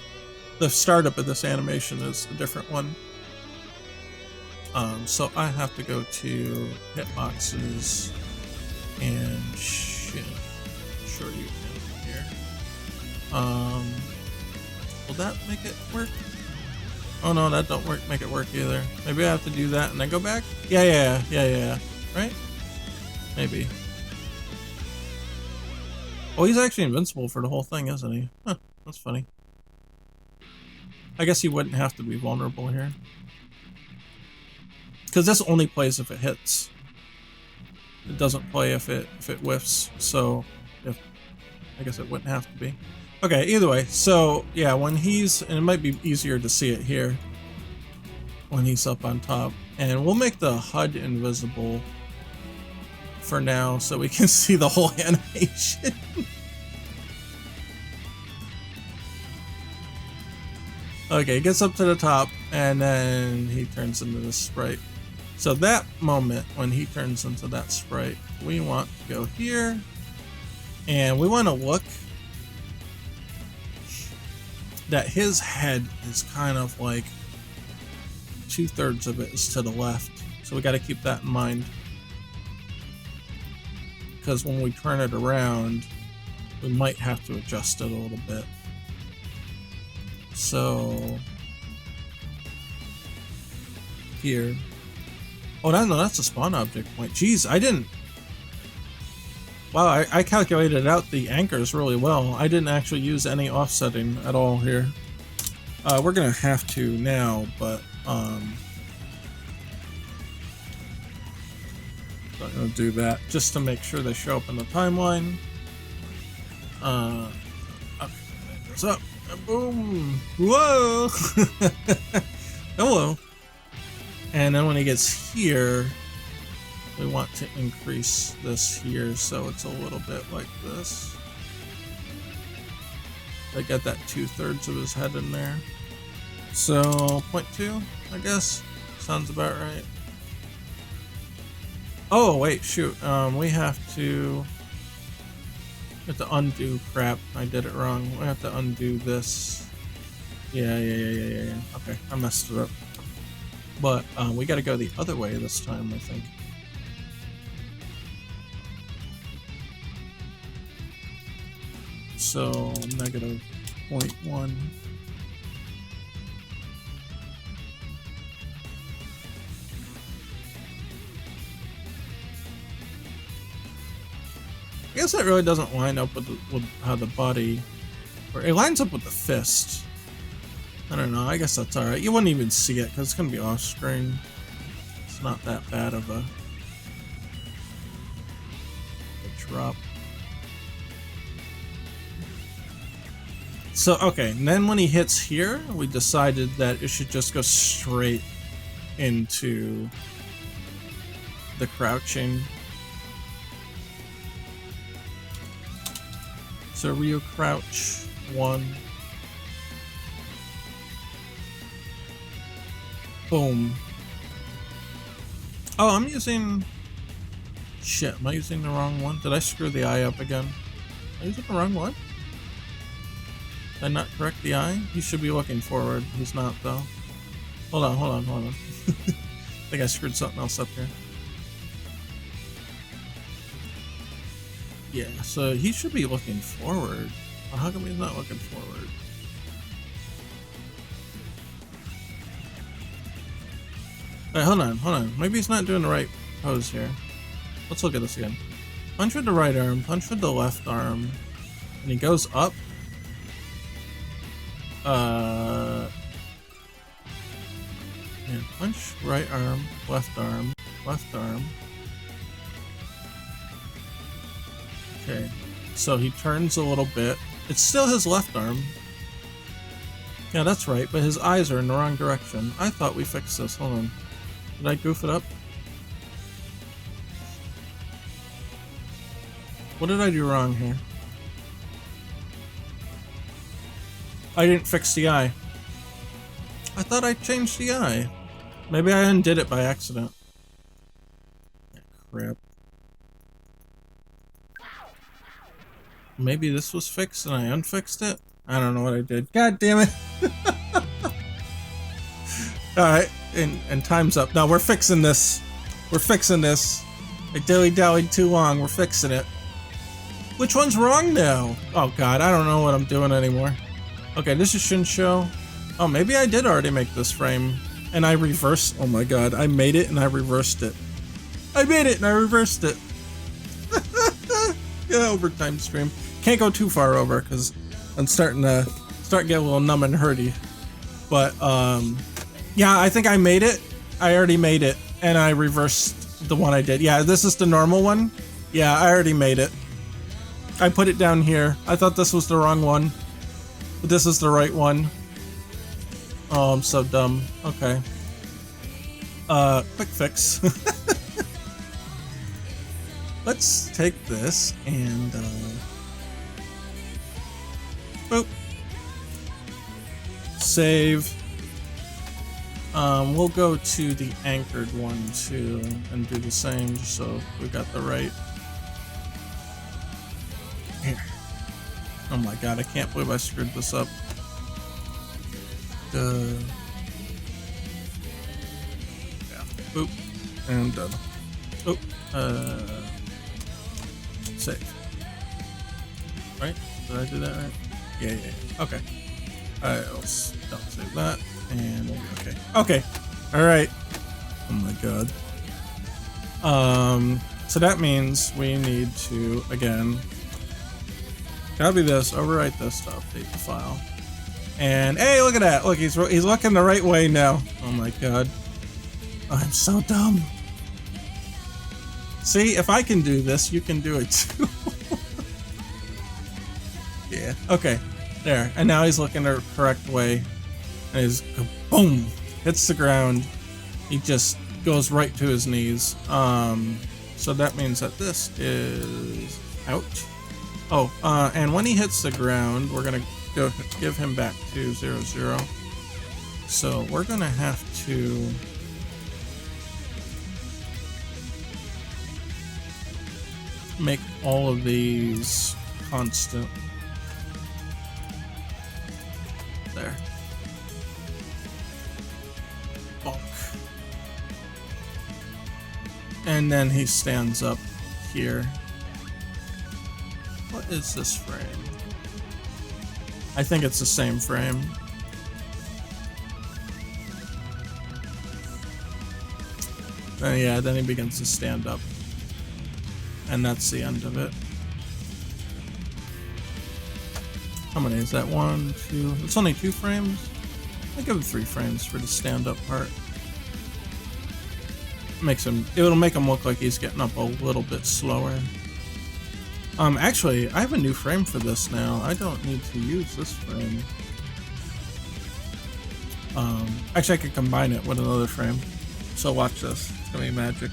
A: The startup of this animation is a different one. So I have to go to hitboxes and Shin Shoryuken here. Will that make it work? Oh no, that don't make it work either. Maybe I have to do that and then go back? Yeah. Right? Maybe. Oh, he's actually invincible for the whole thing, isn't he? Huh, that's funny. I guess he wouldn't have to be vulnerable here. Because this only plays if it hits. It doesn't play if it whiffs, so I guess it wouldn't have to be. Okay, either way, so yeah, when he's, and it might be easier to see it here when he's up on top, and we'll make the HUD invisible for now so we can see the whole animation. Okay, gets up to the top and then he turns into this sprite. So that moment when he turns into that sprite, we want to go here and we want to look that his head is kind of like 2/3 of it is to the left. So we got to keep that in mind. Because when we turn it around, we might have to adjust it a little bit. So here. Oh no, that's a spawn object point. Jeez, I didn't. Wow, I calculated out the anchors really well. I didn't actually use any offsetting at all here. We're gonna have to now, but I'm gonna do that just to make sure they show up in the timeline. Okay, what's up? Boom! Whoa! Hello. And then when he gets here, we want to increase this here so it's a little bit like this. I got that 2/3 of his head in there. So 0.2, I guess. Sounds about right. Oh wait, shoot. We have to undo crap. I did it wrong. We have to undo this. Yeah. Okay, I messed it up. But we got to go the other way this time, I think. So negative 0.1. I guess that really doesn't line up with how the body, or it lines up with the fist. I don't know, I guess that's alright. You wouldn't even see it because it's going to be off screen. It's not that bad of a drop. So, okay, and then when he hits here, we decided that it should just go straight into the crouching. So Ryu crouch 1. Boom. Oh, I'm using... Shit, am I using the wrong one? Did I screw the eye up again? Am I using the wrong one? Did I not correct the eye? He should be looking forward. He's not, though. Hold on. I think I screwed something else up here. Yeah, so he should be looking forward. Well, how come he's not looking forward? Wait, hold on. Maybe he's not doing the right pose here. Let's look at this again. Punch with the right arm, punch with the left arm, and he goes up. Yeah, punch, right arm, left arm, left arm. Okay, so he turns a little bit. It's still his left arm. Yeah, that's right, but his eyes are in the wrong direction. I thought we fixed this. Hold on. Did I goof it up? What did I do wrong here? I didn't fix the eye. I thought I changed the eye. Maybe I undid it by accident. Crap. Maybe this was fixed and I unfixed it? I don't know what I did. God damn it. Alright. And time's up. No, we're fixing this. We're fixing this. I dilly-dallied too long. We're fixing it. Which one's wrong now? Oh god, I don't know what I'm doing anymore. Okay, this is Shin Show. Oh, maybe I did already make this frame. And I reversed. Oh my god, I made it and I reversed it. I made it and I reversed it. Yeah, overtime stream. Can't go too far over because I'm starting to get a little numb and hurty. But yeah, I think I made it. I already made it and I reversed the one I did. Yeah, this is the normal one. Yeah, I already made it. I put it down here. I thought this was the wrong one, but this is the right one. Oh, I'm so dumb. Okay. Quick fix. Let's take this and boop. Save. We'll go to the anchored one too and do the same just so we got the right. Here. Oh my god, I can't believe I screwed this up. Yeah. Boop. And done. Oh. Save. Right? Did I do that right? Yeah. Okay. I'll save that. And we'll be okay. Okay. Alright. Oh my god. So that means we need to, again, copy this, overwrite this to update the file. And hey, look at that. Look, he's looking the right way now. Oh my god. I'm so dumb. See, if I can do this, you can do it too. Yeah. Okay. There. And now he's looking the correct way. And he's boom, hits the ground. He just goes right to his knees. So that means that this is out. Oh, and when he hits the ground, we're gonna go give him back to 0, 0. So we're gonna have to make all of these constant. There. Bonk. And then he stands up here. What is this frame? I think it's the same frame. Yeah, then he begins to stand up. And that's the end of it. How many is that? 1, 2. It's only 2 frames. I give him 3 frames for the stand-up part. It'll make him look like he's getting up a little bit slower. Actually, I have a new frame for this now. I don't need to use this frame. Actually, I could combine it with another frame. So watch this. It's gonna be magic.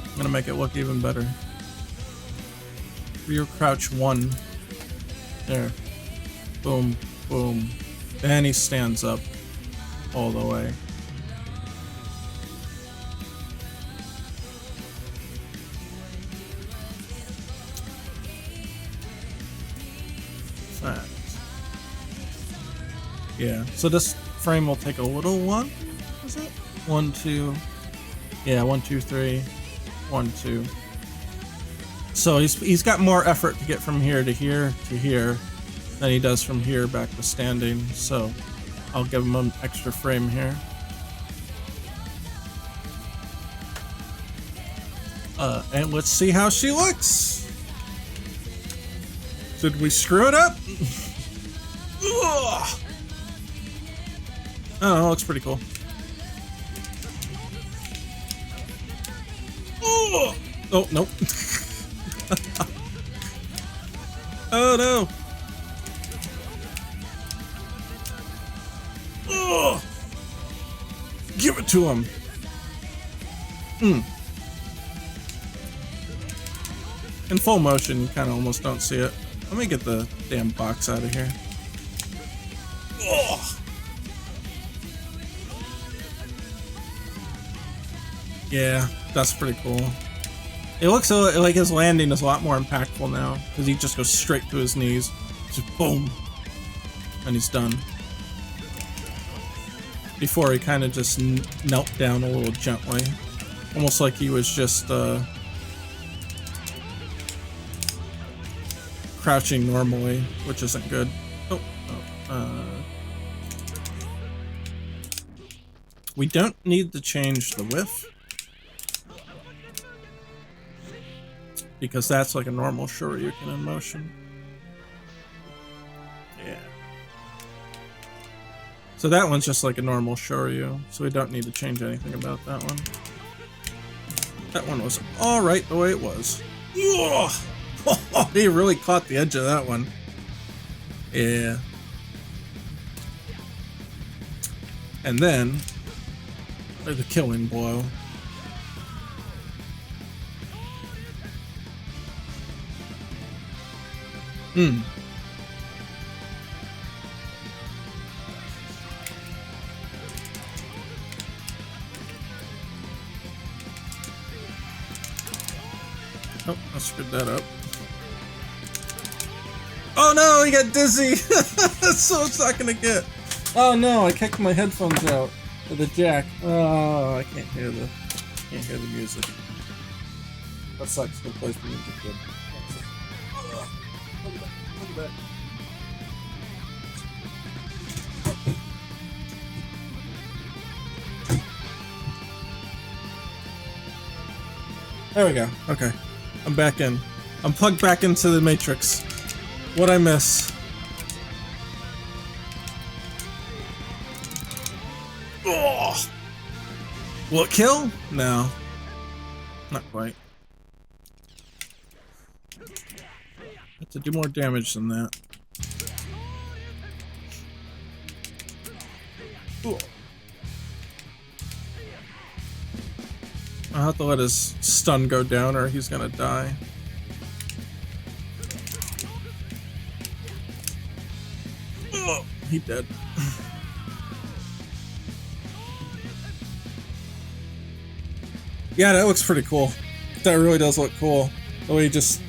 A: I'm gonna make it look even better. Rear crouch 1. There. Boom, boom. Then he stands up all the way. Fact. Yeah, so this frame will take a little one. Is it? 1, 2. Yeah, 1, 2, 3. 1, 2. So he's got more effort to get from here to here to here than he does from here back to standing. So I'll give him an extra frame here. And let's see how she looks. Did we screw it up? Ugh. I don't know, it looks pretty cool. Ugh. Oh, nope. Oh no. Ugh. Give it to him. In full motion, you kind of almost don't see it. Let me get the damn box out of here. Ugh. Yeah, that's pretty cool. It looks like his landing is a lot more impactful now, because he just goes straight to his knees. Just boom. And he's done. before he kind of just knelt down a little gently. Almost like he was just crouching normally, which isn't good. We don't need to change the width, because that's like a normal Shoryuken in motion. Yeah. So that one's just like a normal Shoryu, so we don't need to change anything about that one. That one was alright the way it was. He really caught the edge of that one. Yeah. And then, the killing blow. Oh, I screwed that up. Oh no, he got dizzy! So it's not gonna get. Oh no, I kicked my headphones out with the jack. Oh, I can't hear the music. That sucks. Good place for music. Good. Come back. There we go. Okay. I'm back in. I'm plugged back into the Matrix. What'd I miss? Oh! Will it kill? No. Not quite. Have to do more damage than that. Ooh. I'll have to let his stun go down or he's gonna die. Oh, he dead. Yeah, that looks pretty cool. That really does look cool. The way he just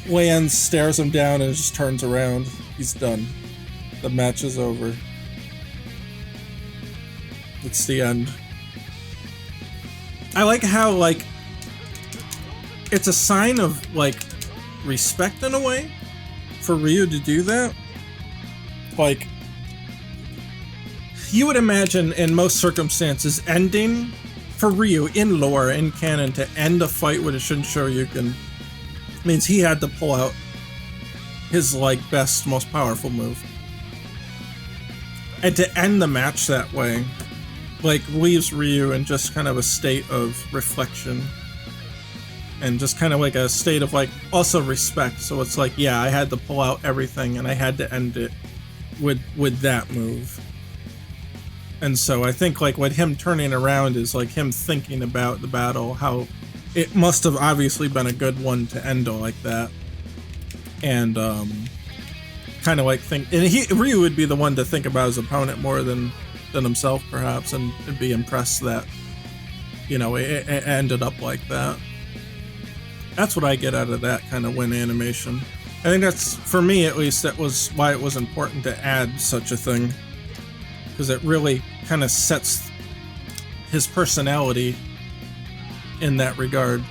A: lands, stares him down, and just turns around. He's done. The match is over. It's the end. I like how, like, it's a sign of, like, respect in a way for Ryu to do that. Like, you would imagine in most circumstances ending for Ryu in lore, in canon, to end a fight with a Shin Shoryuken means he had to pull out his, like, best, most powerful move. And to end the match that way, like, leaves Ryu in just kind of a state of reflection. And just kind of like a state of, like, also respect. So it's like, yeah, I had to pull out everything and I had to end it with that move. And so I think, like, with him turning around is, like, him thinking about the battle, how it must have obviously been a good one to end it like that. And, kind of like think, and Ryu would be the one to think about his opponent more than himself, perhaps, and be impressed that, you know, it ended up like that. That's what I get out of that kind of win animation. I think that's, for me at least, that was why it was important to add such a thing. Because it really kind of sets his personality in that regard.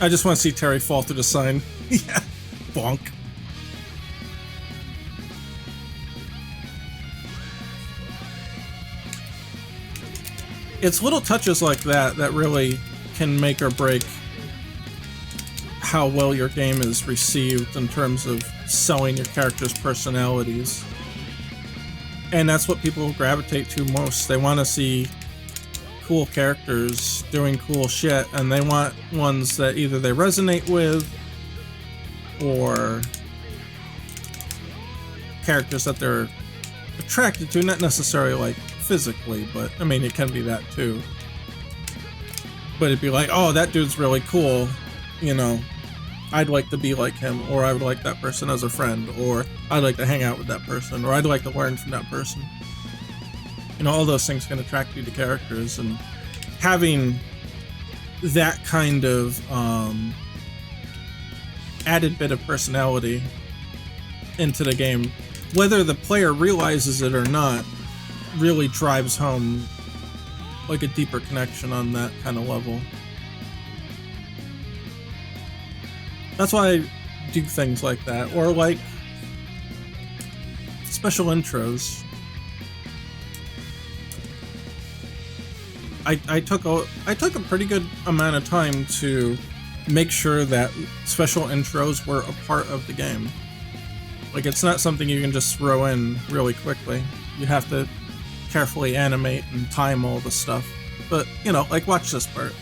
A: I just want to see Terry fall through the sign. Yeah, bonk. It's little touches like that that really can make or break how well your game is received in terms of selling your characters' personalities. And that's what people gravitate to most. They want to see cool characters doing cool shit, and they want ones that either they resonate with or characters that they're attracted to, not necessarily like physically, but I mean, it can be that too. But it'd be like, oh, that dude's really cool, you know, I'd like to be like him, or I would like that person as a friend, or I'd like to hang out with that person, or I'd like to learn from that person. You know, all those things can attract you to characters, and having that kind of added bit of personality into the game, whether the player realizes it or not, really drives home like a deeper connection on that kind of level. That's why I do things like that, or like special intros. I took a pretty good amount of time to make sure that special intros were a part of the game. Like, it's not something you can just throw in really quickly. You have to carefully animate and time all the stuff. But, you know, like, watch this part.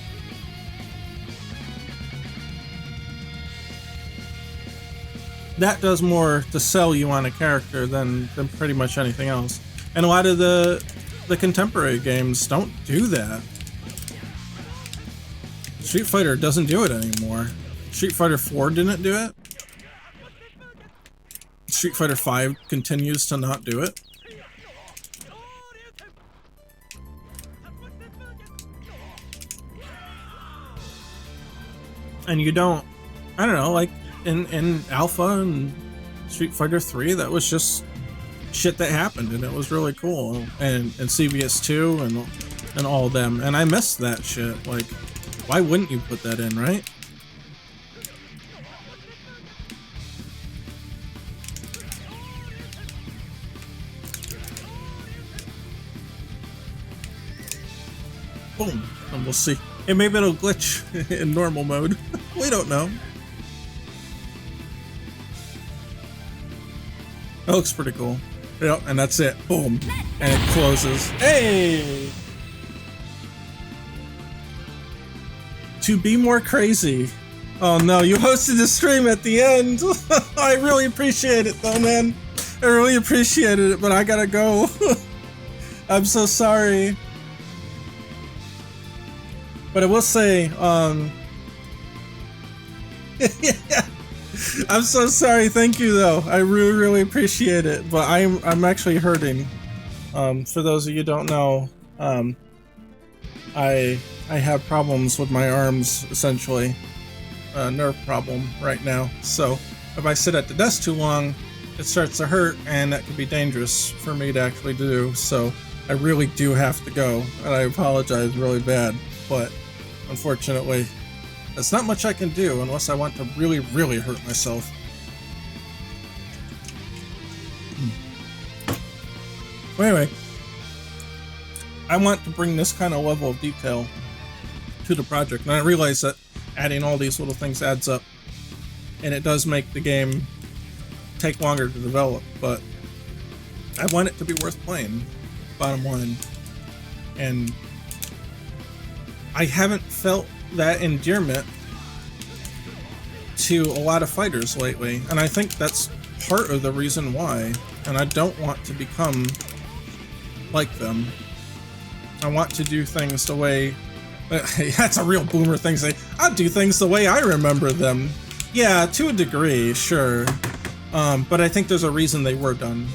A: That does more to sell you on a character than pretty much anything else. And a lot of the contemporary games don't do that. Street Fighter doesn't do it anymore. Street Fighter 4 didn't do it. Street Fighter 5 continues to not do it. And you don't, I don't know, like in Alpha and Street Fighter 3, that was just shit that happened, and it was really cool. And CVS 2 and all of them, and I missed that shit. Like, why wouldn't you put that in, right? Boom, and we'll see. Hey, maybe it'll glitch in normal mode. We don't know. That looks pretty cool. Yep, and that's it. Boom. And it closes. Hey! To be more crazy. Oh no, you hosted the stream at the end. I really appreciate it though, man. I really appreciated it, but I gotta go. I'm so sorry. But I will say, I'm so sorry. Thank you, though. I really, really appreciate it. But I'm actually hurting. For those of you who don't know, I have problems with my arms, essentially, a nerve problem right now. So if I sit at the desk too long, it starts to hurt, and that could be dangerous for me to actually do. So I really do have to go, and I apologize really bad. But unfortunately, there's not much I can do unless I want to really, really hurt myself. Well, anyway, I want to bring this kind of level of detail to the project, and I realize that adding all these little things adds up, and it does make the game take longer to develop, but I want it to be worth playing, bottom line. And I haven't felt that endearment to a lot of fighters lately, and I think that's part of the reason why. And I don't want to become like them. I want to do things the way... That's a real boomer thing to say. I'll do things the way I remember them. Yeah, to a degree, sure. But I think there's a reason they were done.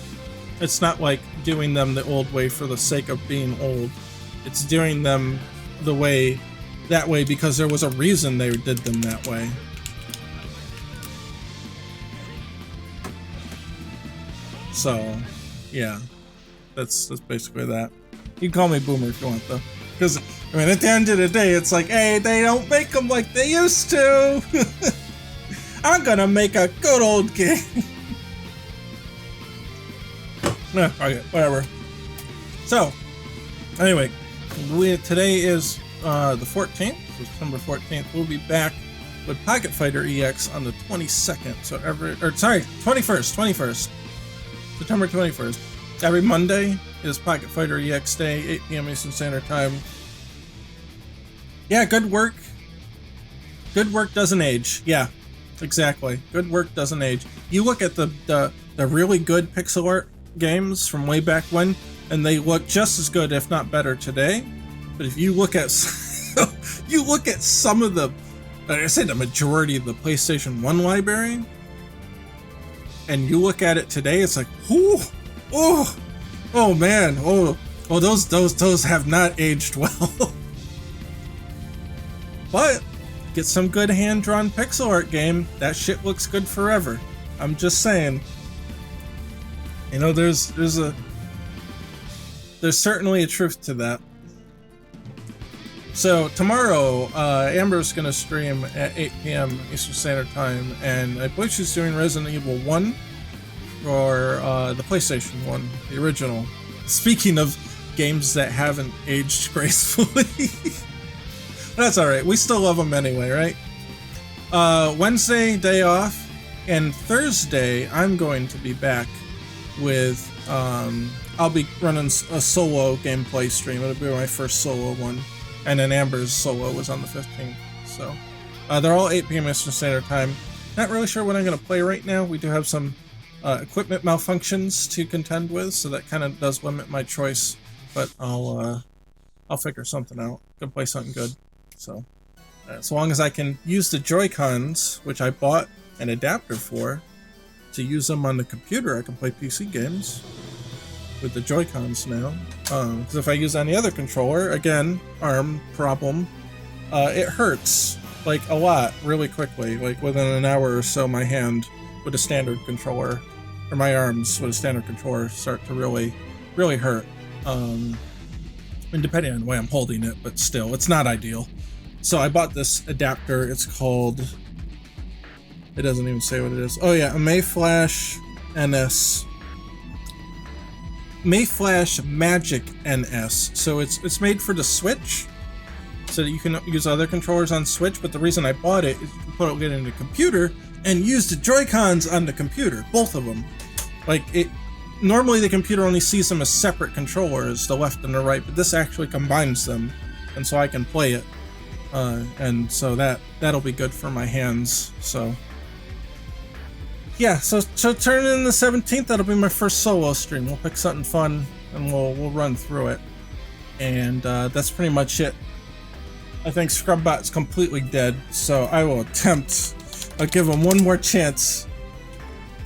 A: It's not like doing them the old way for the sake of being old. It's doing them that way because there was a reason they did them that way. So, yeah, that's basically that. You can call me boomer if you want, though, because I mean, at the end of the day, it's like, hey, they don't make them like they used to. I'm gonna make a good old game. Nah, okay, whatever. So, anyway, today is the 14th, September 14th. We'll be back with Pocket Fighter EX on the 22nd. So 21st. September 21st. Every Monday is Pocket Fighter EX Day, 8 p.m. Eastern Standard Time. Yeah, good work. Good work doesn't age. Yeah, exactly. Good work doesn't age. You look at the really good pixel art games from way back when, and they look just as good, if not better, today. But if you look at some of the, like I said, the majority of the PlayStation 1 library, and you look at it today, it's like, oh man, those have not aged well. But get some good hand-drawn pixel art game, that shit looks good forever. I'm just saying. You know, there's There's certainly a truth to that. So tomorrow, Amber's gonna stream at 8 p.m. Eastern Standard Time, and I believe she's doing Resident Evil 1 or the PlayStation 1, the original. Speaking of games that haven't aged gracefully, that's all right. We still love them anyway, right? Wednesday, day off, and Thursday, I'm going to be back with. I'll be running a solo gameplay stream. It'll be my first solo one. And then Amber's solo was on the 15th. So they're all 8 p.m. Eastern Standard Time. Not really sure what I'm going to play right now. We do have some equipment malfunctions to contend with, so that kind of does limit my choice. But I'll figure something out. Gonna play something good. So as long as I can use the Joy-Cons, which I bought an adapter for, to use them on the computer, I can play PC games with the Joy-Cons now. Because if I use any other controller, again, arm problem, it hurts, like, a lot, really quickly. Like, within an hour or so, my hand with a standard controller, or my arms with a standard controller start to really, really hurt. And depending on the way I'm holding it, but still, it's not ideal. So I bought this adapter. It's called, it doesn't even say what it is. Oh yeah, a Mayflash NS. Mayflash Magic NS. So it's made for the Switch, so that you can use other controllers on Switch, but the reason I bought it is you can put it in the computer and use the Joy-Cons on the computer, both of them. Like, normally the computer only sees them as separate controllers, the left and the right, but this actually combines them, and so I can play it. And so that'll be good for my hands, so... Yeah, so turn in the 17th, that'll be my first solo stream. We'll pick something fun, and we'll run through it. And that's pretty much it. I think Scrubbot's completely dead, so I will attempt. I'll give him one more chance.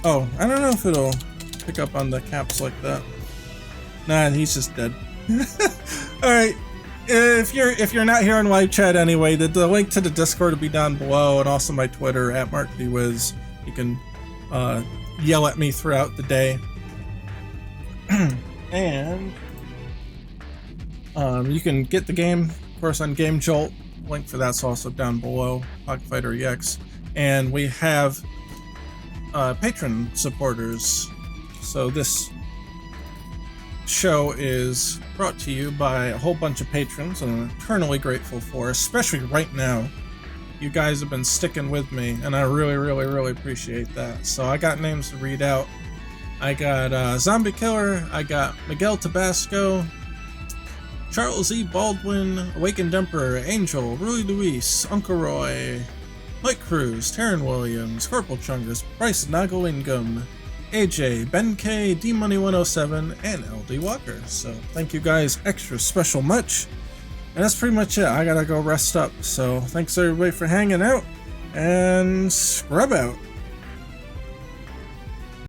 A: Oh, I don't know if it'll pick up on the caps like that. Nah, he's just dead. Alright, if you're not here in live chat anyway, the link to the Discord will be down below, and also my Twitter, @MarkDWiz. You can yell at me throughout the day. And you can get the game, of course, on Game Jolt. Link for that's also down below, Pocket Fighter EX. And we have patron supporters. So this show is brought to you by a whole bunch of patrons, and I'm eternally grateful for, especially right now. You guys have been sticking with me, and I really, really, really appreciate that. So I got names to read out. I got Zombie Killer, I got Miguel Tabasco, Charles E. Baldwin, Awakened Emperor, Angel, Rui Luis, Uncle Roy, Mike Cruz, Taryn Williams, Corporal Chungus, Bryce Nagalingam, AJ, Ben K, D-Money107, and LD Walker. So thank you guys extra special much. And that's pretty much it. I gotta go rest up. So thanks everybody for hanging out, and scrub out.